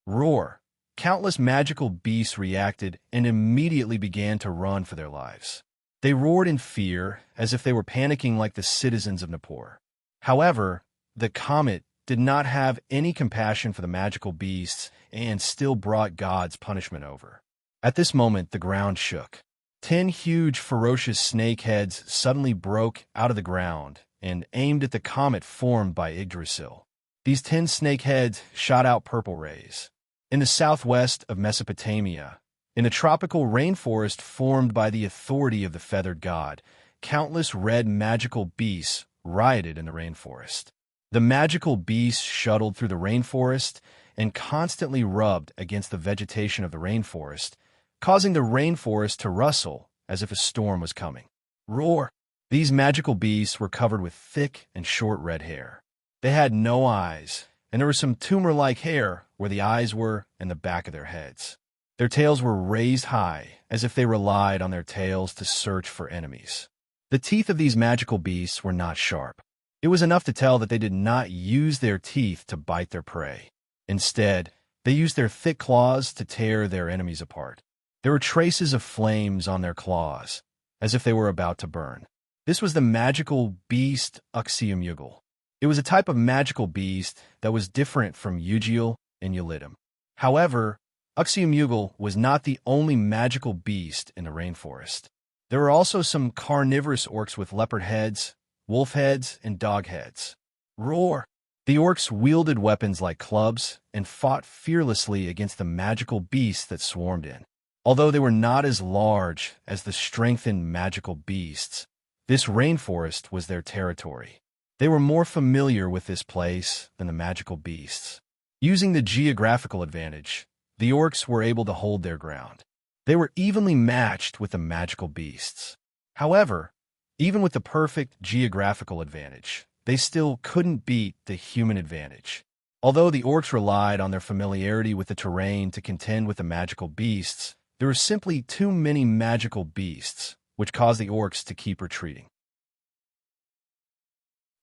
Roar! Countless magical beasts reacted and immediately began to run for their lives. They roared in fear, as if they were panicking like the citizens of Nippur. However, the comet did not have any compassion for the magical beasts and still brought God's punishment over. At this moment, the ground shook. 10 huge, ferocious snake heads suddenly broke out of the ground and aimed at the comet formed by Yggdrasil. These 10 snake heads shot out purple rays. In the southwest of Mesopotamia, in the tropical rainforest formed by the authority of the feathered god, countless red magical beasts rioted in the rainforest. The magical beasts shuttled through the rainforest and constantly rubbed against the vegetation of the rainforest, causing the rainforest to rustle as if a storm was coming. Roar! These magical beasts were covered with thick and short red hair. They had no eyes, and there was some tumor-like hair where the eyes were and the back of their heads. Their tails were raised high, as if they relied on their tails to search for enemies. The teeth of these magical beasts were not sharp. It was enough to tell that they did not use their teeth to bite their prey. Instead, they used their thick claws to tear their enemies apart. There were traces of flames on their claws, as if they were about to burn. This was the magical beast Uxeumugil. It was a type of magical beast that was different from Ugiel and Ulidim. However, Uxeumugil was not the only magical beast in the rainforest. There were also some carnivorous orcs with leopard heads, wolf heads, and dog heads. Roar! The orcs wielded weapons like clubs and fought fearlessly against the magical beasts that swarmed in. Although they were not as large as the strengthened magical beasts, this rainforest was their territory. They were more familiar with this place than the magical beasts. Using the geographical advantage, the orcs were able to hold their ground. They were evenly matched with the magical beasts. However, even with the perfect geographical advantage, they still couldn't beat the human advantage. Although the orcs relied on their familiarity with the terrain to contend with the magical beasts, there were simply too many magical beasts, which caused the orcs to keep retreating.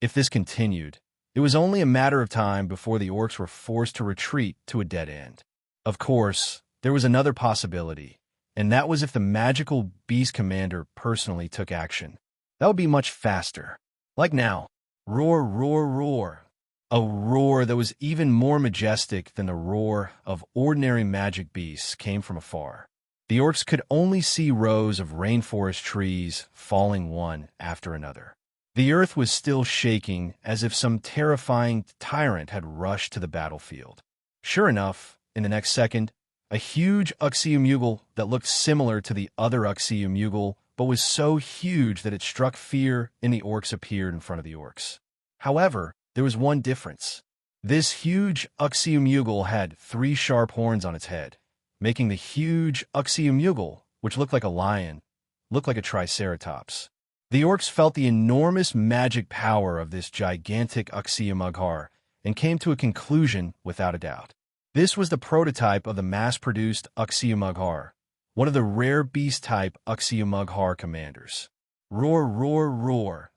If this continued, it was only a matter of time before the orcs were forced to retreat to a dead end. Of course, there was another possibility, and that was if the magical beast commander personally took action. That would be much faster. Like now. Roar, roar, roar. A roar that was even more majestic than the roar of ordinary magic beasts came from afar. The orcs could only see rows of rainforest trees falling one after another. The earth was still shaking as if some terrifying tyrant had rushed to the battlefield. Sure enough, in the next second, a huge Uxeumugil that looked similar to the other Uxeumugil but was so huge that it struck fear in the orcs appeared in front of the orcs. However, there was one difference. This huge Uxeumugil had 3 sharp horns on its head, making the huge Uxeumugil, which looked like a lion, look like a triceratops. The orcs felt the enormous magic power of this gigantic Uxeumugil and came to a conclusion without a doubt. This was the prototype of the mass-produced Uxie-Mughar, one of the rare beast-type Uxie-Mughar commanders. Roar, roar, roar.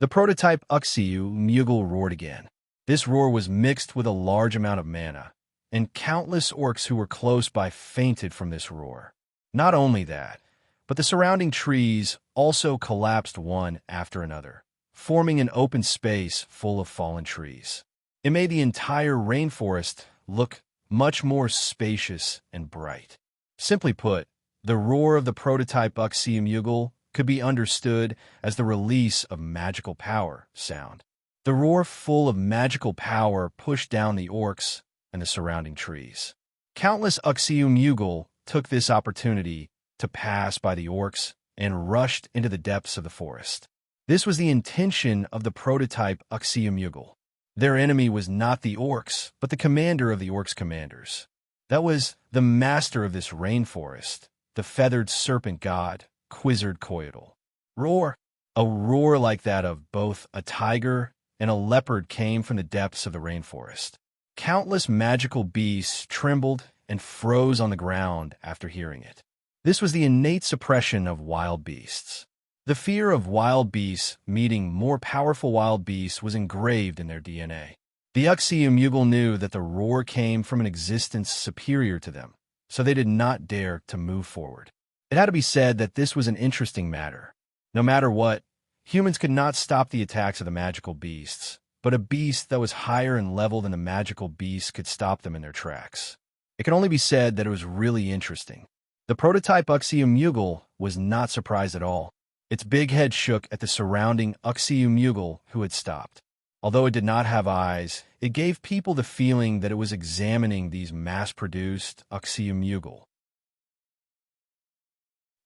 The prototype Uxie-Mughal roared again. This roar was mixed with a large amount of mana, and countless orcs who were close by fainted from this roar. Not only that, but the surrounding trees also collapsed one after another, forming an open space full of fallen trees. It made the entire rainforest look much more spacious and bright. Simply put, the roar of the prototype Uxie-Mughal could be understood as the release of magical power sound. The roar full of magical power pushed down the orcs and the surrounding trees. Countless Uxie-Mughal took this opportunity to pass by the orcs and rushed into the depths of the forest. This was the intention of the prototype Uxie-Mughal. Their enemy was not the orcs, but the commander of the orcs' commanders. That was the master of this rainforest, the feathered serpent god, Quetzalcoatl. Roar! A roar like that of both a tiger and a leopard came from the depths of the rainforest. Countless magical beasts trembled and froze on the ground after hearing it. This was the innate suppression of wild beasts. The fear of wild beasts meeting more powerful wild beasts was engraved in their DNA. The Uxie-Mughal knew that the roar came from an existence superior to them, so they did not dare to move forward. It had to be said that this was an interesting matter. No matter what, humans could not stop the attacks of the magical beasts, but a beast that was higher in level than the magical beasts could stop them in their tracks. It can only be said that it was really interesting. The prototype Uxie-Mughal was not surprised at all. Its big head shook at the surrounding Uxie-Mughal who had stopped. Although it did not have eyes, it gave people the feeling that it was examining these mass-produced Uxie-Mughal.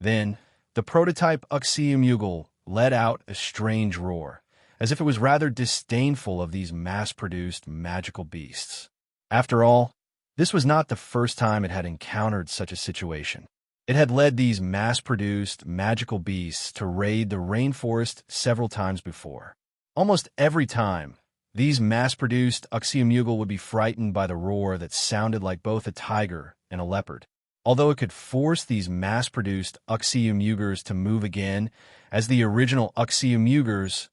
Then, the prototype Uxie-Mughal let out a strange roar, as if it was rather disdainful of these mass-produced magical beasts. After all, this was not the first time it had encountered such a situation. It had led these mass-produced magical beasts to raid the rainforest several times before. Almost every time, these mass-produced Uxie-Mughal would be frightened by the roar that sounded like both a tiger and a leopard. Although it could force these mass-produced Uxie-Mughals to move again, as the original Uxie-Mughals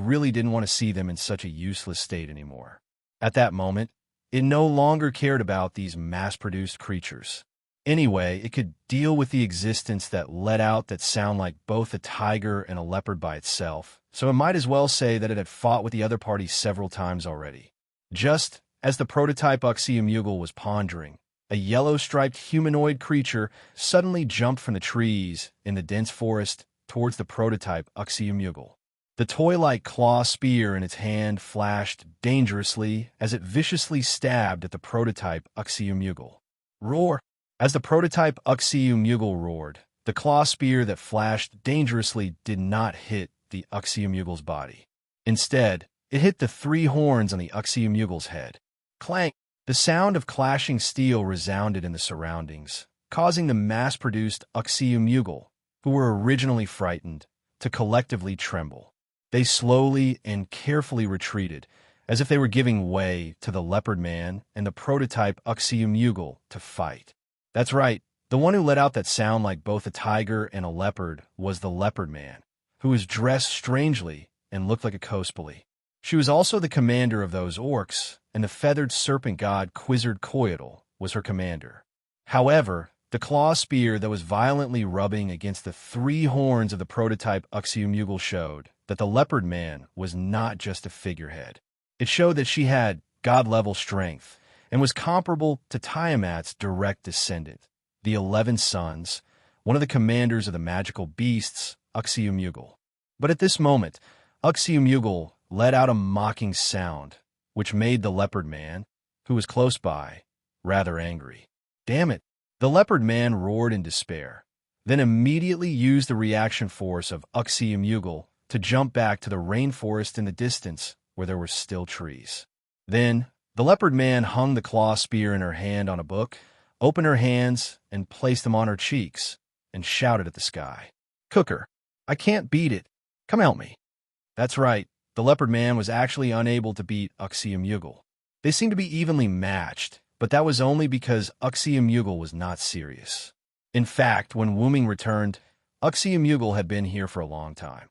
really didn't want to see them in such a useless state anymore. At that moment, it no longer cared about these mass-produced creatures. Anyway, it could deal with the existence that let out that sound like both a tiger and a leopard by itself, so it might as well say that it had fought with the other party several times already. Just as the prototype Uxie-Mughal was pondering, a yellow-striped humanoid creature suddenly jumped from the trees in the dense forest towards the prototype Uxie-Mughal. The toy-like claw spear in its hand flashed dangerously as it viciously stabbed at the prototype Uxie-Mughal. Roar! As the prototype Uxie-Mughal roared, the claw spear that flashed dangerously did not hit the Uxie-Mughal's body. Instead, it hit the three horns on the Uxie-Mughal's head. Clank! The sound of clashing steel resounded in the surroundings, causing the mass-produced Uxie-Mughal, who were originally frightened, to collectively tremble. They slowly and carefully retreated, as if they were giving way to the leopard man and the prototype Uxie-Mughal to fight. That's right, the one who let out that sound like both a tiger and a leopard was the leopard man, who was dressed strangely and looked like a Kospali. She was also the commander of those orcs, and the feathered serpent god Quetzalcoatl was her commander. However, the claw spear that was violently rubbing against the three horns of the prototype Uxie-Mughal showed that the leopard man was not just a figurehead. It showed that she had god-level strength and was comparable to Tiamat's direct descendant, the 11 Sons, one of the commanders of the magical beasts, Uxie-Mughal. But at this moment, Uxie-Mughal let out a mocking sound, which made the leopard man, who was close by, rather angry. Damn it! The leopard man roared in despair, then immediately used the reaction force of Uxie-Mughal to jump back to the rainforest in the distance where there were still trees. Then, the leopard man hung the claw spear in her hand on a book, opened her hands, and placed them on her cheeks, and shouted at the sky. "Cooker, I can't beat it. Come help me." That's right. The leopard man was actually unable to beat Uxie-Mughal. They seemed to be evenly matched, but that was only because Uxie was not serious. In fact, when Wuming returned, Uxie had been here for a long time.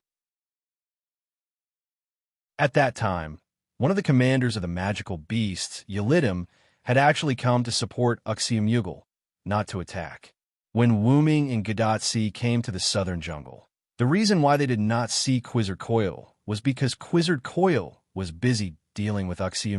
At that time, one of the commanders of the magical beasts, Yelidim, had actually come to support Uxie, not to attack. When Wuming and Gadatsi came to the southern jungle, the reason why they did not see Quetzalcoatl was because Quetzalcoatl was busy dealing with Uxie.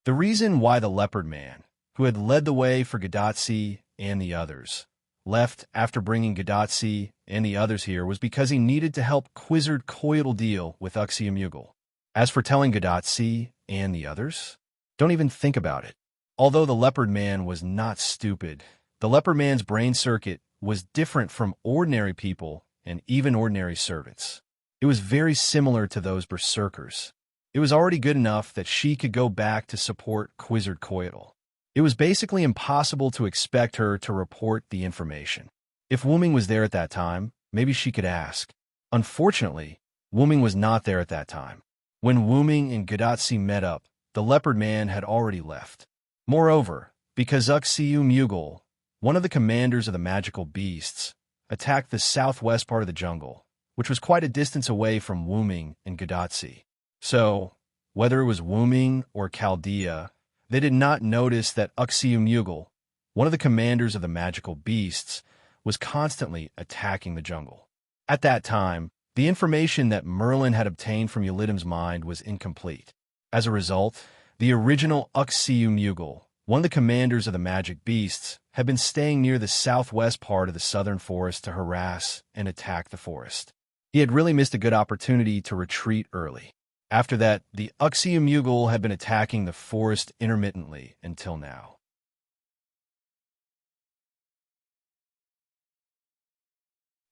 The reason why the leopard man, who had led the way for Gadatsi and the others, left after bringing Gadatsi and the others here was because he needed to help Quetzalcoatl deal with Uxie. As for telling Gadatsi and the others, don't even think about it. Although the leopard man was not stupid, the leopard man's brain circuit was different from ordinary people and even ordinary servants. It was very similar to those berserkers. It was already good enough that she could go back to support Quetzalcoatl. It was basically impossible to expect her to report the information. If Wuming was there at that time, maybe she could ask. Unfortunately, Wuming was not there at that time. When Wuming and Gadatsi met up, the leopard man had already left. Moreover, because Uxie, one of the commanders of the magical beasts, attacked the southwest part of the jungle, which was quite a distance away from Wuming and Gadatsi. So, whether it was Wuming or Chaldea, they did not notice that Uxie, one of the commanders of the magical beasts, was constantly attacking the jungle. At that time, the information that Merlin had obtained from Yelidim's mind was incomplete. As a result, the original Uxie, one of the commanders of the magic beasts, had been staying near the southwest part of the southern forest to harass and attack the forest. He had really missed a good opportunity to retreat early. After that, the Uxie had been attacking the forest intermittently until now.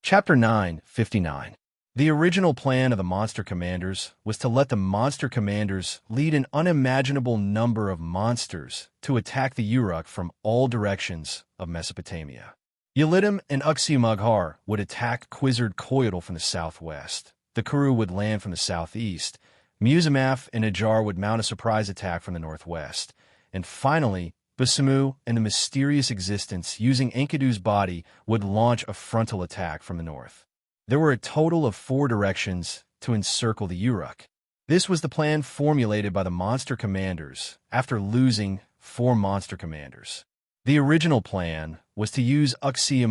Chapter 9:59. The original plan of the monster commanders was to let the monster commanders lead an unimaginable number of monsters to attack the Uruk from all directions of Mesopotamia. Yelidim and Uxie would attack Quetzalcoatl from the southwest. The Kuru would land from the southeast. Muzamaf and Ajar would mount a surprise attack from the northwest. And finally, Basimu and the mysterious existence using Enkidu's body would launch a frontal attack from the north. There were a total of 4 directions to encircle the Uruk. This was the plan formulated by the monster commanders after losing 4 monster commanders. The original plan was to use Uxie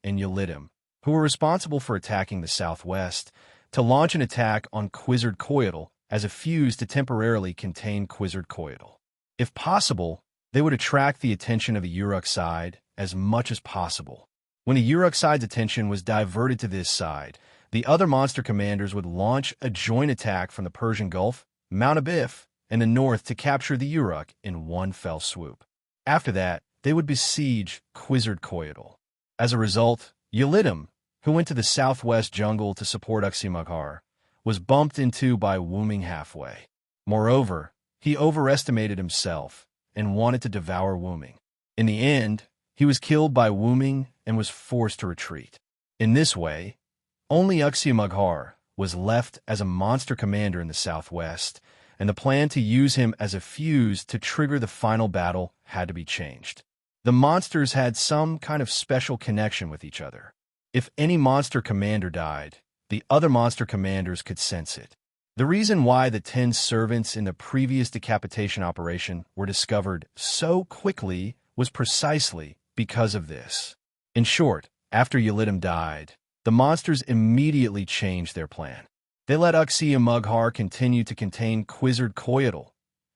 and Yelidim, who were responsible for attacking the southwest, to launch an attack on Quetzalcoatl as a fuse to temporarily contain Quetzalcoatl. If possible, they would attract the attention of the Uruk side as much as possible. When the Uruk side's attention was diverted to this side, the other monster commanders would launch a joint attack from the Persian Gulf, Mount Abif, and the north to capture the Uruk in one fell swoop. After that, they would besiege Quetzalcoatl. As a result, Yelidim, who went to the southwest jungle to support Uxie, was bumped into by Wuming halfway. Moreover, he overestimated himself and wanted to devour Wuming. In the end, he was killed by Wuming and was forced to retreat. In this way, only Uxie was left as a monster commander in the southwest, and the plan to use him as a fuse to trigger the final battle had to be changed. The monsters had some kind of special connection with each other. If any monster commander died, the other monster commanders could sense it. The reason why the 10 servants in the previous decapitation operation were discovered so quickly was precisely because of this. In short, after Yelidim died, the monsters immediately changed their plan. They let Uxie continue to contain Quetzalcoatl,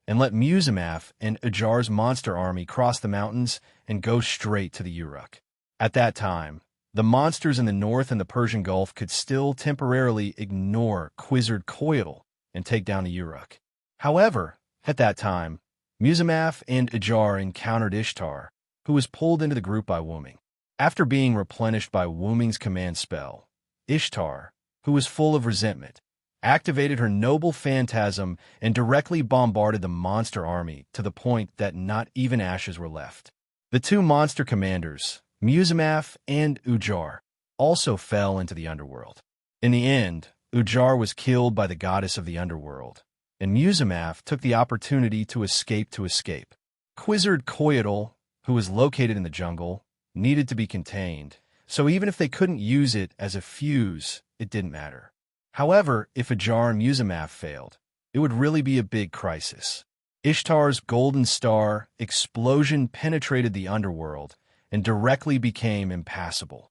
and let Muzamaf and Ajar's monster army cross the mountains and go straight to the Uruk. At that time, the monsters in the north and the Persian Gulf could still temporarily ignore Quetzalcoatl and take down the Uruk. However, at that time, Muzamaf and Ajar encountered Ishtar, who was pulled into the group by Wuming. After being replenished by Wuming's command spell, Ishtar, who was full of resentment, activated her noble phantasm and directly bombarded the monster army to the point that not even ashes were left. The 2 monster commanders, Muzamaf and Ajar, also fell into the underworld. In the end, Ajar was killed by the goddess of the underworld, and Muzamaf took the opportunity to escape. Quetzalcoatl, who was located in the jungle, needed to be contained, so even if they couldn't use it as a fuse, it didn't matter. However, if a jar and Musimaf failed, it would really be a big crisis. Ishtar's golden star explosion penetrated the underworld and directly became impassable.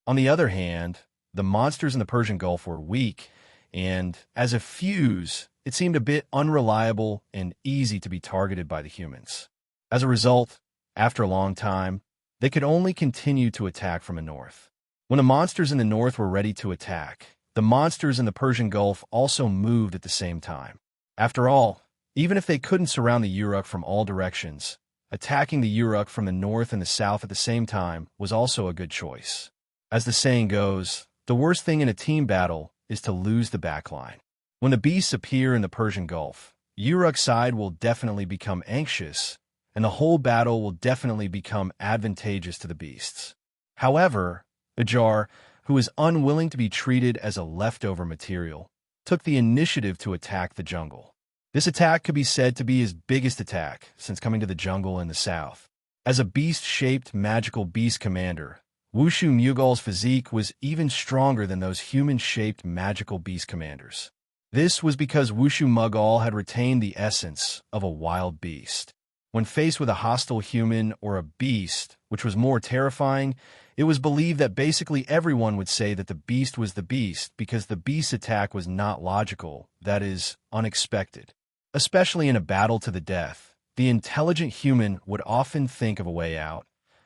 On the other hand, the monsters in the Persian Gulf were weak, and as a fuse, it seemed a bit unreliable and easy to be targeted by the humans. As a result, after a long time, they could only continue to attack from the north. When the monsters in the north were ready to attack, the monsters in the Persian Gulf also moved at the same time. After all, even if they couldn't surround the Uruk from all directions, attacking the Uruk from the north and the south at the same time was also a good choice. As the saying goes, the worst thing in a team battle is to lose the backline. When the beasts appear in the Persian Gulf, Uruk's side will definitely become anxious, and the whole battle will definitely become advantageous to the beasts. However, Ajar, who is unwilling to be treated as a leftover material, took the initiative to attack the jungle. This attack could be said to be his biggest attack since coming to the jungle in the south. As a beast-shaped magical beast commander, Wushu Mughals' physique was even stronger than those human-shaped magical beast commanders. This was because Wushu Mughal had retained the essence of a wild beast. When faced with a hostile human or a beast, which was more terrifying, it was believed that basically everyone would say that the beast was the beast because the beast's attack was not logical, that is, unexpected. Especially in a battle to the death, the intelligent human would often think of a way out,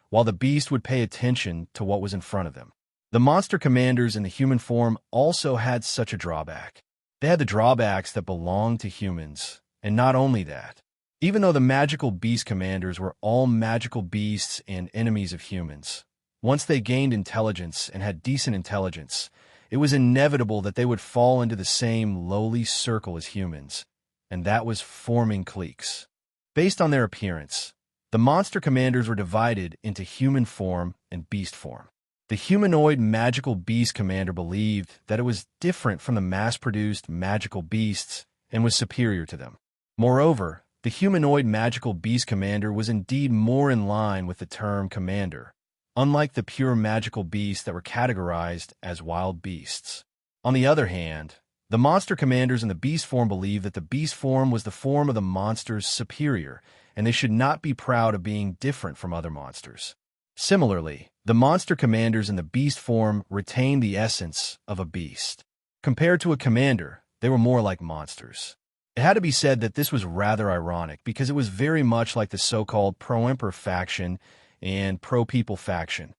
while the beast would pay attention to what was in front of them. The monster commanders in the human form also had such a drawback. They had the drawbacks that belonged to humans, and not only that. Even though the magical beast commanders were all magical beasts and enemies of humans, once they gained intelligence and had decent intelligence, it was inevitable that they would fall into the same lowly circle as humans, and that was forming cliques. Based on their appearance, the monster commanders were divided into human form and beast form. The humanoid magical beast commander believed that it was different from the mass-produced magical beasts and was superior to them. Moreover, the humanoid magical beast commander was indeed more in line with the term commander, unlike the pure magical beasts that were categorized as wild beasts. On the other hand, the monster commanders in the beast form believed that the beast form was the form of the monster's superior, and they should not be proud of being different from other monsters. Similarly, the monster commanders in the beast form retained the essence of a beast. Compared to a commander, they were more like monsters. It had to be said that this was rather ironic because it was very much like the so-called pro-emperor faction and pro-people faction.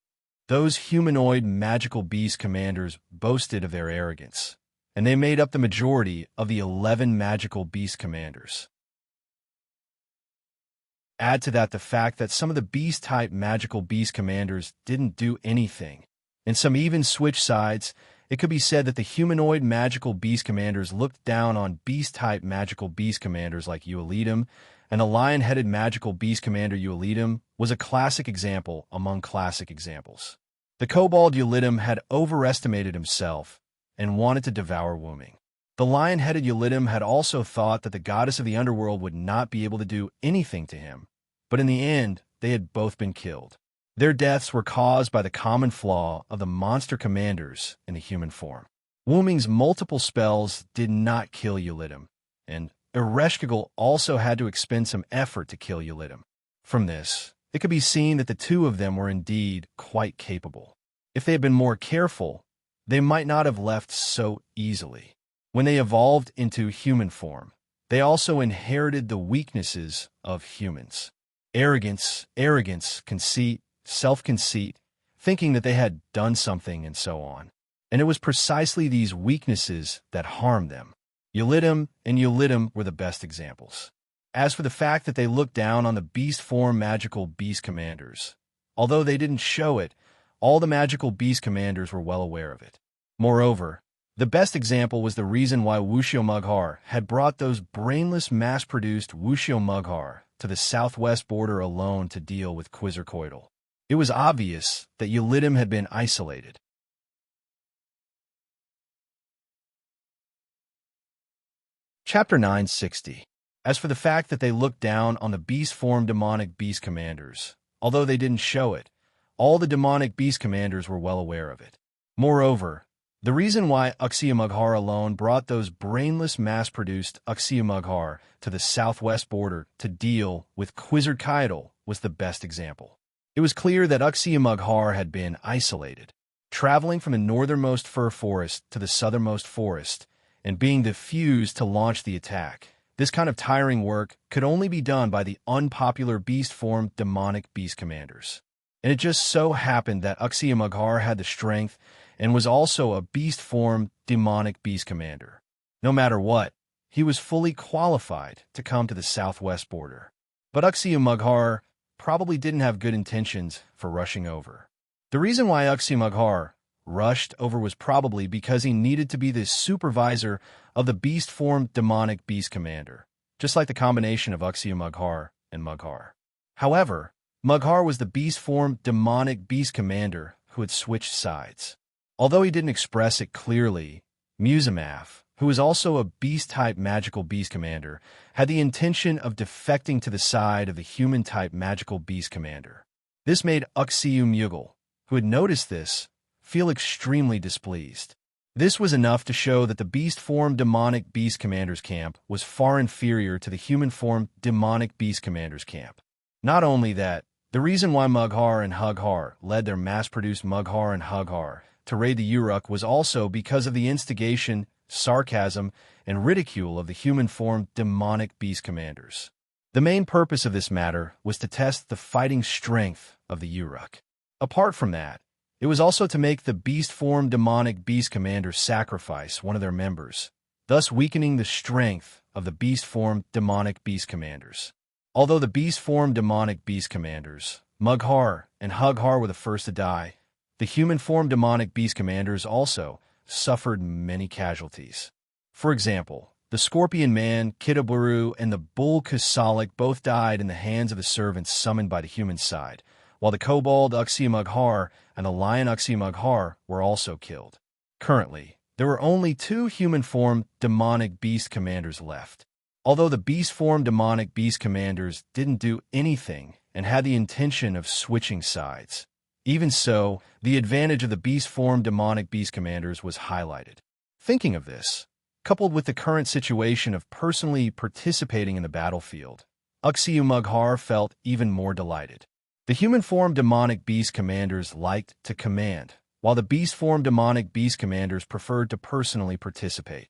Those humanoid magical beast commanders boasted of their arrogance, and they made up the majority of the 11 magical beast commanders. Add to that the fact that some of the beast-type magical beast commanders didn't do anything, and some even switched sides. It could be said that the humanoid magical beast commanders looked down on beast-type magical beast commanders like Ulidim, and the lion-headed magical beast commander Ulidim was a classic example among classic examples. The kobold Ulidim had overestimated himself and wanted to devour Wuming. The lion-headed Ulidim had also thought that the goddess of the underworld would not be able to do anything to him, but in the end, they had both been killed. Their deaths were caused by the common flaw of the monster commanders in the human form. Wuming's multiple spells did not kill Ulidim, and Ereshkigal also had to expend some effort to kill Ulidim. From this, it could be seen that the two of them were indeed quite capable. If they had been more careful, they might not have left so easily. When they evolved into human form, they also inherited the weaknesses of humans. Arrogance, conceit, self-conceit, thinking that they had done something, and so on. And it was precisely these weaknesses that harmed them. Ulidim and Ulidim were the best examples. As for the fact that they looked down on the beast form magical beast commanders, although they didn't show it, all the magical beast commanders were well aware of it. Moreover, the best example was the reason why Wushio Mughar had brought those brainless mass-produced Wushio Mughar to the southwest border alone to deal with Quetzalcoatl. It was obvious that Ulidim had been isolated. Chapter 960. As for the fact that they looked down on the beast-formed demonic beast commanders, although they didn't show it, all the demonic beast commanders were well aware of it. Moreover, the reason why Uxie-Mughar alone brought those brainless mass-produced Uxie-Mughar to the southwest border to deal with Quetzalcoatl was the best example. It was clear that Uxie-Mughar had been isolated, traveling from the northernmost fir forest to the southernmost forest, and being diffused to launch the attack. This kind of tiring work could only be done by the unpopular beast-formed demonic beast commanders. And it just so happened that Uxie-Mughar had the strength and was also a beast-formed demonic beast commander. No matter what, he was fully qualified to come to the southwest border. But Uxie-Mughar probably didn't have good intentions for rushing over. The reason why Uxie-Mughar rushed over was probably because he needed to be the supervisor of the beast-formed demonic beast commander, just like the combination of Uxie-Mughar and Mughar. However, Mughar was the beast-formed demonic beast commander who had switched sides. Although he didn't express it clearly, Muzamaf, who was also a beast-type magical beast commander, had the intention of defecting to the side of the human-type magical beast commander. This made Uxie-Mughal, who had noticed this, feel extremely displeased. This was enough to show that the beast-formed demonic beast commander's camp was far inferior to the human-formed demonic beast commander's camp. Not only that, the reason why Mughar and Hughar led their mass-produced Mughar and Hughar to raid the Uruk was also because of the instigation, sarcasm, and ridicule of the human-formed demonic beast commanders. The main purpose of this matter was to test the fighting strength of the Uruk. Apart from that, it was also to make the beast-formed demonic beast commanders sacrifice one of their members, thus weakening the strength of the beast-formed demonic beast commanders. Although the beast-formed demonic beast commanders, Mughar and Hughar, were the first to die, the human-formed demonic beast commanders also suffered many casualties. For example, the Scorpion Man, Kitaburu, and the Bull Kusalik both died in the hands of the servants summoned by the human side, while the Kobold Uxie-Mughar and the Lion Uxie-Mughar were also killed. Currently, there were only 2 human-formed demonic beast commanders left. Although the beast-formed demonic beast commanders didn't do anything and had the intention of switching sides, even so, the advantage of the beast-formed demonic beast commanders was highlighted. Thinking of this, coupled with the current situation of personally participating in the battlefield, Uxie-Mughar felt even more delighted. The human-formed demonic beast commanders liked to command, while the beast-formed demonic beast commanders preferred to personally participate.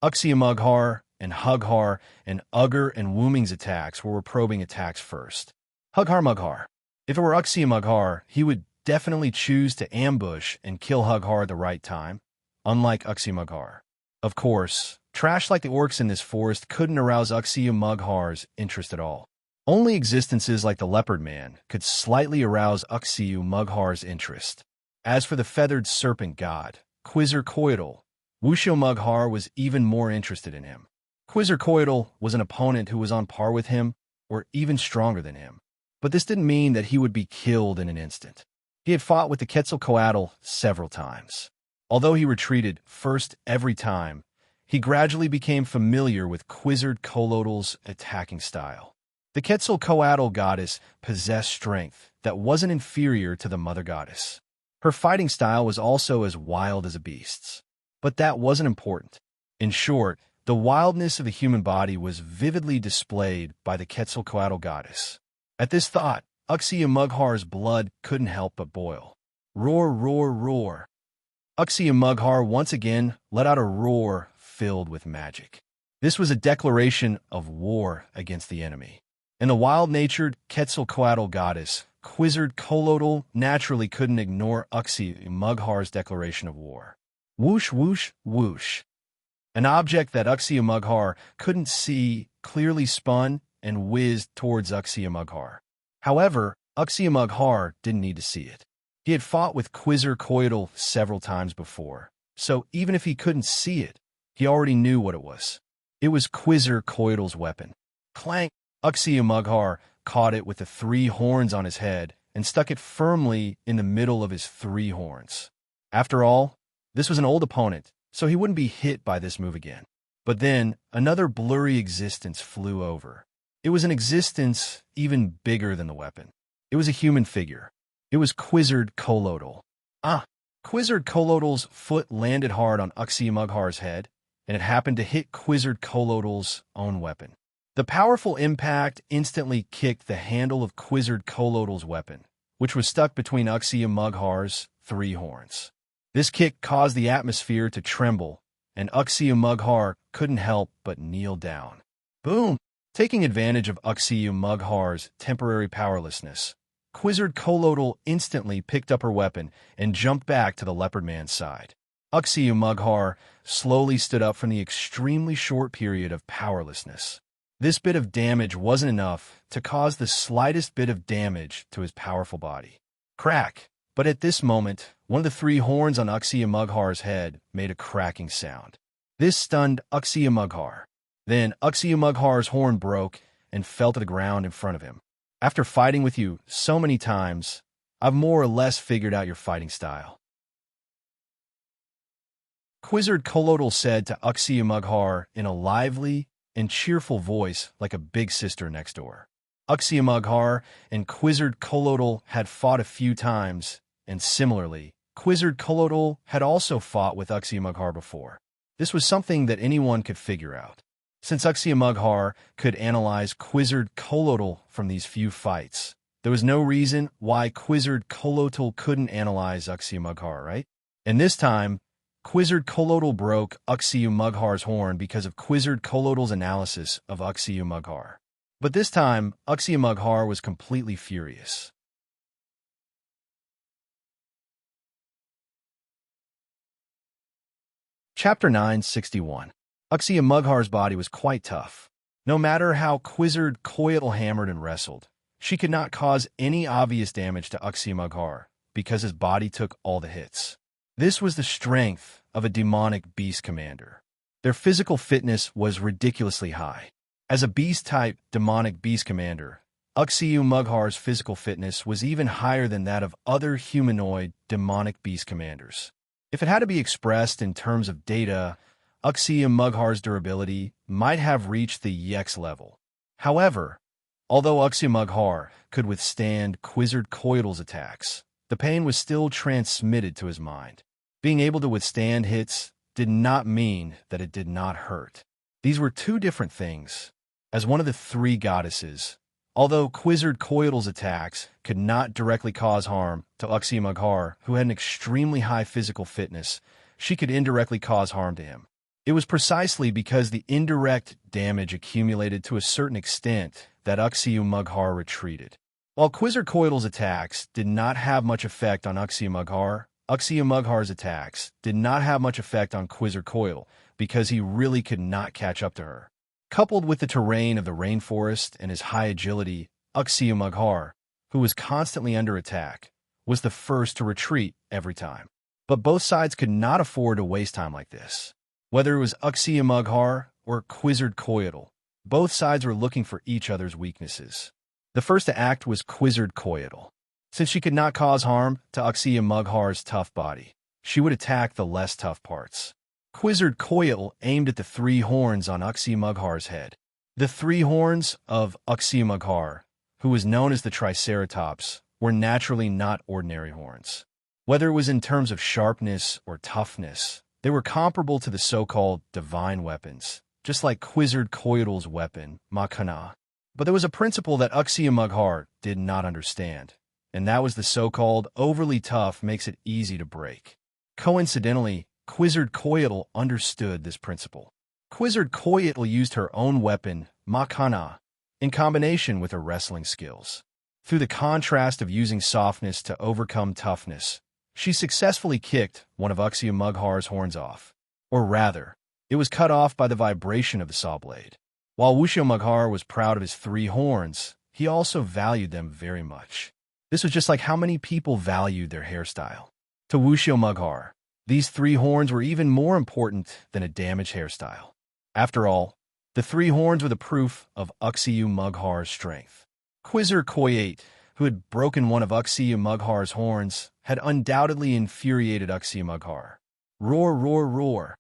Uxie-Mughar and Hughar and Ugger and Wooming's attacks were probing attacks first. Hughar-Mughar. If it were Uxie-Mughar, he would definitely choose to ambush and kill Hughar at the right time, unlike Uxie-Mughar. Of course, trash like the orcs in this forest couldn't arouse Uxie-Mughar's interest at all. Only existences like the Leopard Man could slightly arouse Uxie-Mughar's interest. As for the feathered serpent god, Quetzalcoatl, Wuxie-Mughar was even more interested in him. Quetzalcoatl was an opponent who was on par with him, or even stronger than him. But this didn't mean that he would be killed in an instant. He had fought with the Quetzalcoatl several times. Although he retreated first every time, he gradually became familiar with Quetzalcoatl's attacking style. The Quetzalcoatl goddess possessed strength that wasn't inferior to the mother goddess. Her fighting style was also as wild as a beast's. But that wasn't important. In short, the wildness of the human body was vividly displayed by the Quetzalcoatl goddess. At this thought, Uxie-Mughar's blood couldn't help but boil. Roar, roar, roar. Uxie-Mughar once again let out a roar filled with magic. This was a declaration of war against the enemy. And the wild-natured Quetzalcoatl goddess, Quetzalcoatl, naturally couldn't ignore Uxie-Mughar's declaration of war. Whoosh, whoosh, whoosh. An object that Uxie-Mughar couldn't see clearly spun and whizzed towards Uxie-Mughar. However, Uxie-Mughar didn't need to see it. He had fought with Quetzalcoatl several times before, so even if he couldn't see it, he already knew what it was. It was Quetzalcoatl's weapon. Clank! Uxie-Mughar caught it with the 3 horns on his head and stuck it firmly in the middle of his 3 horns. After all, this was an old opponent, so he wouldn't be hit by this move again. But then, another blurry existence flew over. It was an existence even bigger than the weapon. It was a human figure. It was Quixote. Ah! Quixote's foot landed hard on Uxie head, and it happened to hit Quixote's own weapon. The powerful impact instantly kicked the handle of Quixote's weapon, which was stuck between Uxie three horns. This kick caused the atmosphere to tremble, and Uxie couldn't help but kneel down. Boom! Taking advantage of Uxie temporary powerlessness, Quixote instantly picked up her weapon and jumped back to the leopard man's side. Uxie slowly stood up from the extremely short period of powerlessness. This bit of damage wasn't enough to cause the slightest bit of damage to his powerful body. Crack! But at this moment, one of the three horns on Uxie head made a cracking sound. This stunned Uxie. Then Uxie horn broke and fell to the ground in front of him. After fighting with you so many times, I've more or less figured out your fighting style. Quixote said to Uxie in a lively and cheerful voice like a big sister next door. Uxie and Quixote had fought a few times, and similarly, Quixote had also fought with Uxie before. This was something that anyone could figure out. Since Uxie could analyze Quixote from these few fights, there was no reason why Quixote couldn't analyze Uxie, right? And this time, Quixote broke Uxie horn because of Quixote's analysis of Uxie. But this time, Uxie was completely furious. Chapter 961. Uxie body was quite tough. No matter how Quixote hammered and wrestled, she could not cause any obvious damage to Uxie because his body took all the hits. This was the strength of a demonic beast commander. Their physical fitness was ridiculously high. As a beast-type demonic beast commander, Uxie physical fitness was even higher than that of other humanoid demonic beast commanders. If it had to be expressed in terms of data, Uxie durability might have reached the EX level. However, although Uxie could withstand Quixote's attacks, the pain was still transmitted to his mind. Being able to withstand hits did not mean that it did not hurt. These were two different things. As one of the three goddesses, although Quixote's attacks could not directly cause harm to Uxie who had an extremely high physical fitness, she could indirectly cause harm to him. It was precisely because the indirect damage accumulated to a certain extent that Uxie retreated. While Quixote's attacks did not have much effect on Uxie attacks did not have much effect on Quixote because he really could not catch up to her. Coupled with the terrain of the rainforest and his high agility, Uxie, who was constantly under attack, was the first to retreat every time. But both sides could not afford to waste time like this. Whether it was Uxie or Quixote, both sides were looking for each other's weaknesses. The first to act was Quixote. Since she could not cause harm to Uxie tough body, she would attack the less tough parts. Quixote aimed at the three horns on Uxie head. The three horns of Uxie, who was known as the Triceratops, were naturally not ordinary horns. Whether it was in terms of sharpness or toughness, they were comparable to the so-called divine weapons, just like Quixote's weapon, Makana. But there was a principle that Uxie did not understand, and that was the so-called overly tough makes it easy to break. Coincidentally, Quixote understood this principle. Quixote used her own weapon, Makana, in combination with her wrestling skills. Through the contrast of using softness to overcome toughness, she successfully kicked one of Uxie horns off. Or rather, it was cut off by the vibration of the saw blade. While Wuxiu was proud of his three horns, he also valued them very much. This was just like how many people valued their hairstyle. To Wuxiu, these three horns were even more important than a damaged hairstyle. After all, the three horns were the proof of Uxie strength. Quixote, who had broken one of Uxie horns, had undoubtedly infuriated Uxie. Roar, roar, roar.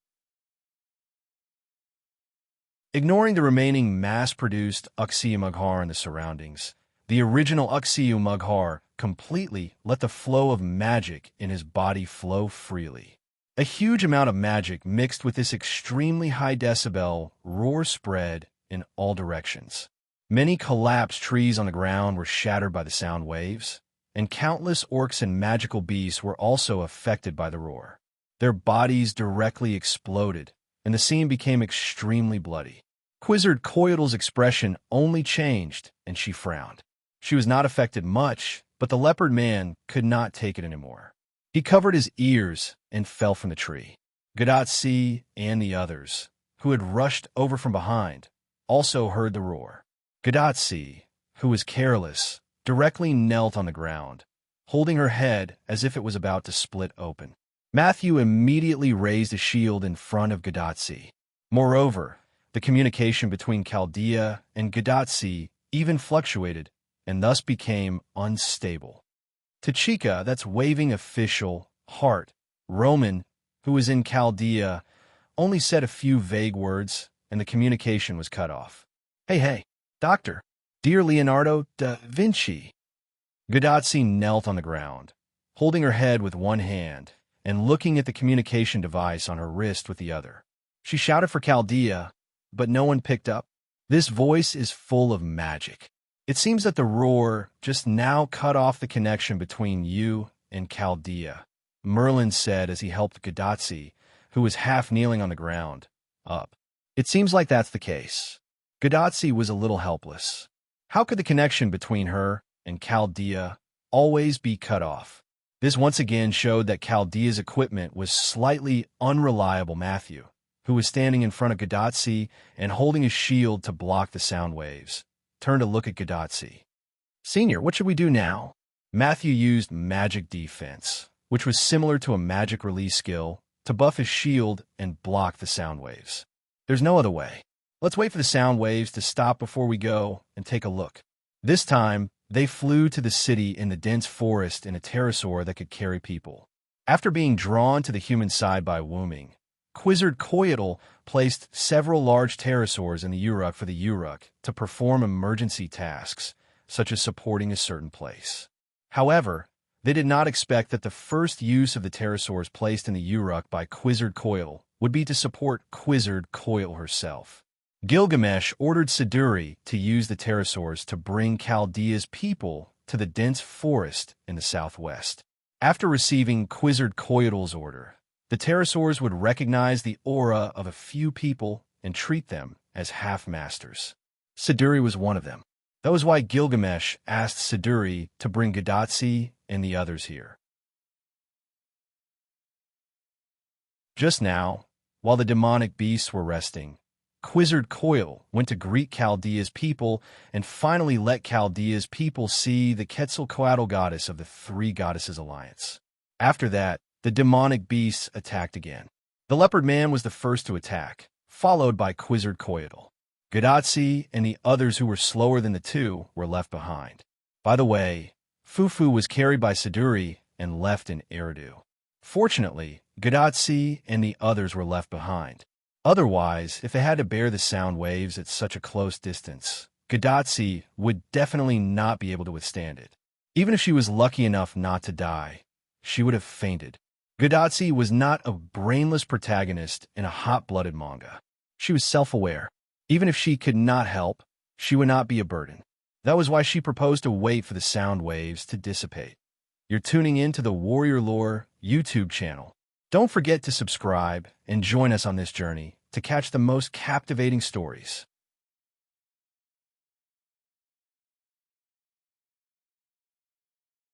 Ignoring the remaining mass-produced Uxiu Mughar in the surroundings, the original Uxiu Mughar completely let the flow of magic in his body flow freely. A huge amount of magic mixed with this extremely high decibel roar spread in all directions. Many collapsed trees on the ground were shattered by the sound waves, and countless orcs and magical beasts were also affected by the roar. Their bodies directly exploded, and the scene became extremely bloody. Quetzalcoatl's expression only changed, and she frowned. She was not affected much, but the leopard man could not take it anymore. He covered his ears and fell from the tree. Gadotsi and the others, who had rushed over from behind, also heard the roar. Gadotsi, who was careless, directly knelt on the ground, holding her head as if it was about to split open. Matthew immediately raised a shield in front of Gadotsi. Moreover, the communication between Chaldea and Gadotsi even fluctuated and thus became unstable. Tachika, that's waving official, Hart, Roman, who was in Chaldea, only said a few vague words, and the communication was cut off. Hey, Doctor, dear Leonardo da Vinci. Gadotsi knelt on the ground, holding her head with one hand and looking at the communication device on her wrist with the other. She shouted for Chaldea, but no one picked up. This voice is full of magic. It seems that the roar just now cut off the connection between you and Chaldea, Merlin said as he helped Gadotsi, who was half kneeling on the ground, up. It seems like that's the case. Gadotsi was a little helpless. How could the connection between her and Chaldea always be cut off? This once again showed that Chaldea's equipment was slightly unreliable. Matthew, who was standing in front of Gadotsi and holding his shield to block the sound waves, turned to look at Gadotsi. Senior, what should we do now? Matthew used magic defense, which was similar to a magic release skill, to buff his shield and block the sound waves. There's no other way. Let's wait for the sound waves to stop before we go and take a look. This time, they flew to the city in the dense forest in a pterosaur that could carry people. After being drawn to the human side by Wooming, Quetzalcoatl placed several large pterosaurs in the Uruk for the Uruk to perform emergency tasks, such as supporting a certain place. However, they did not expect that the first use of the pterosaurs placed in the Uruk by Quetzalcoatl would be to support Quetzalcoatl herself. Gilgamesh ordered Siduri to use the pterosaurs to bring Chaldea's people to the dense forest in the southwest. After receiving Quetzalcoatl's order, the pterosaurs would recognize the aura of a few people and treat them as half-masters. Siduri was one of them. That was why Gilgamesh asked Siduri to bring Gadotsi and the others here. Just now, while the demonic beasts were resting, Quetzalcoatl went to greet Chaldea's people and finally let Chaldea's people see the Quetzalcoatl goddess of the Three Goddesses Alliance. After that, the demonic beasts attacked again. The leopard man was the first to attack, followed by Quetzalcoatl. Gadotsi and the others who were slower than the two were left behind. By the way, Fufu was carried by Siduri and left in Eridu. Fortunately, Gadotsi and the others were left behind. Otherwise, if they had to bear the sound waves at such a close distance, Gadotsi would definitely not be able to withstand it. Even if she was lucky enough not to die, she would have fainted. Gadotsi was not a brainless protagonist in a hot-blooded manga. She was self-aware. Even if she could not help, she would not be a burden. That was why she proposed to wait for the sound waves to dissipate. You're tuning in to the Warrior Lore YouTube channel. Don't forget to subscribe and join us on this journey to catch the most captivating stories.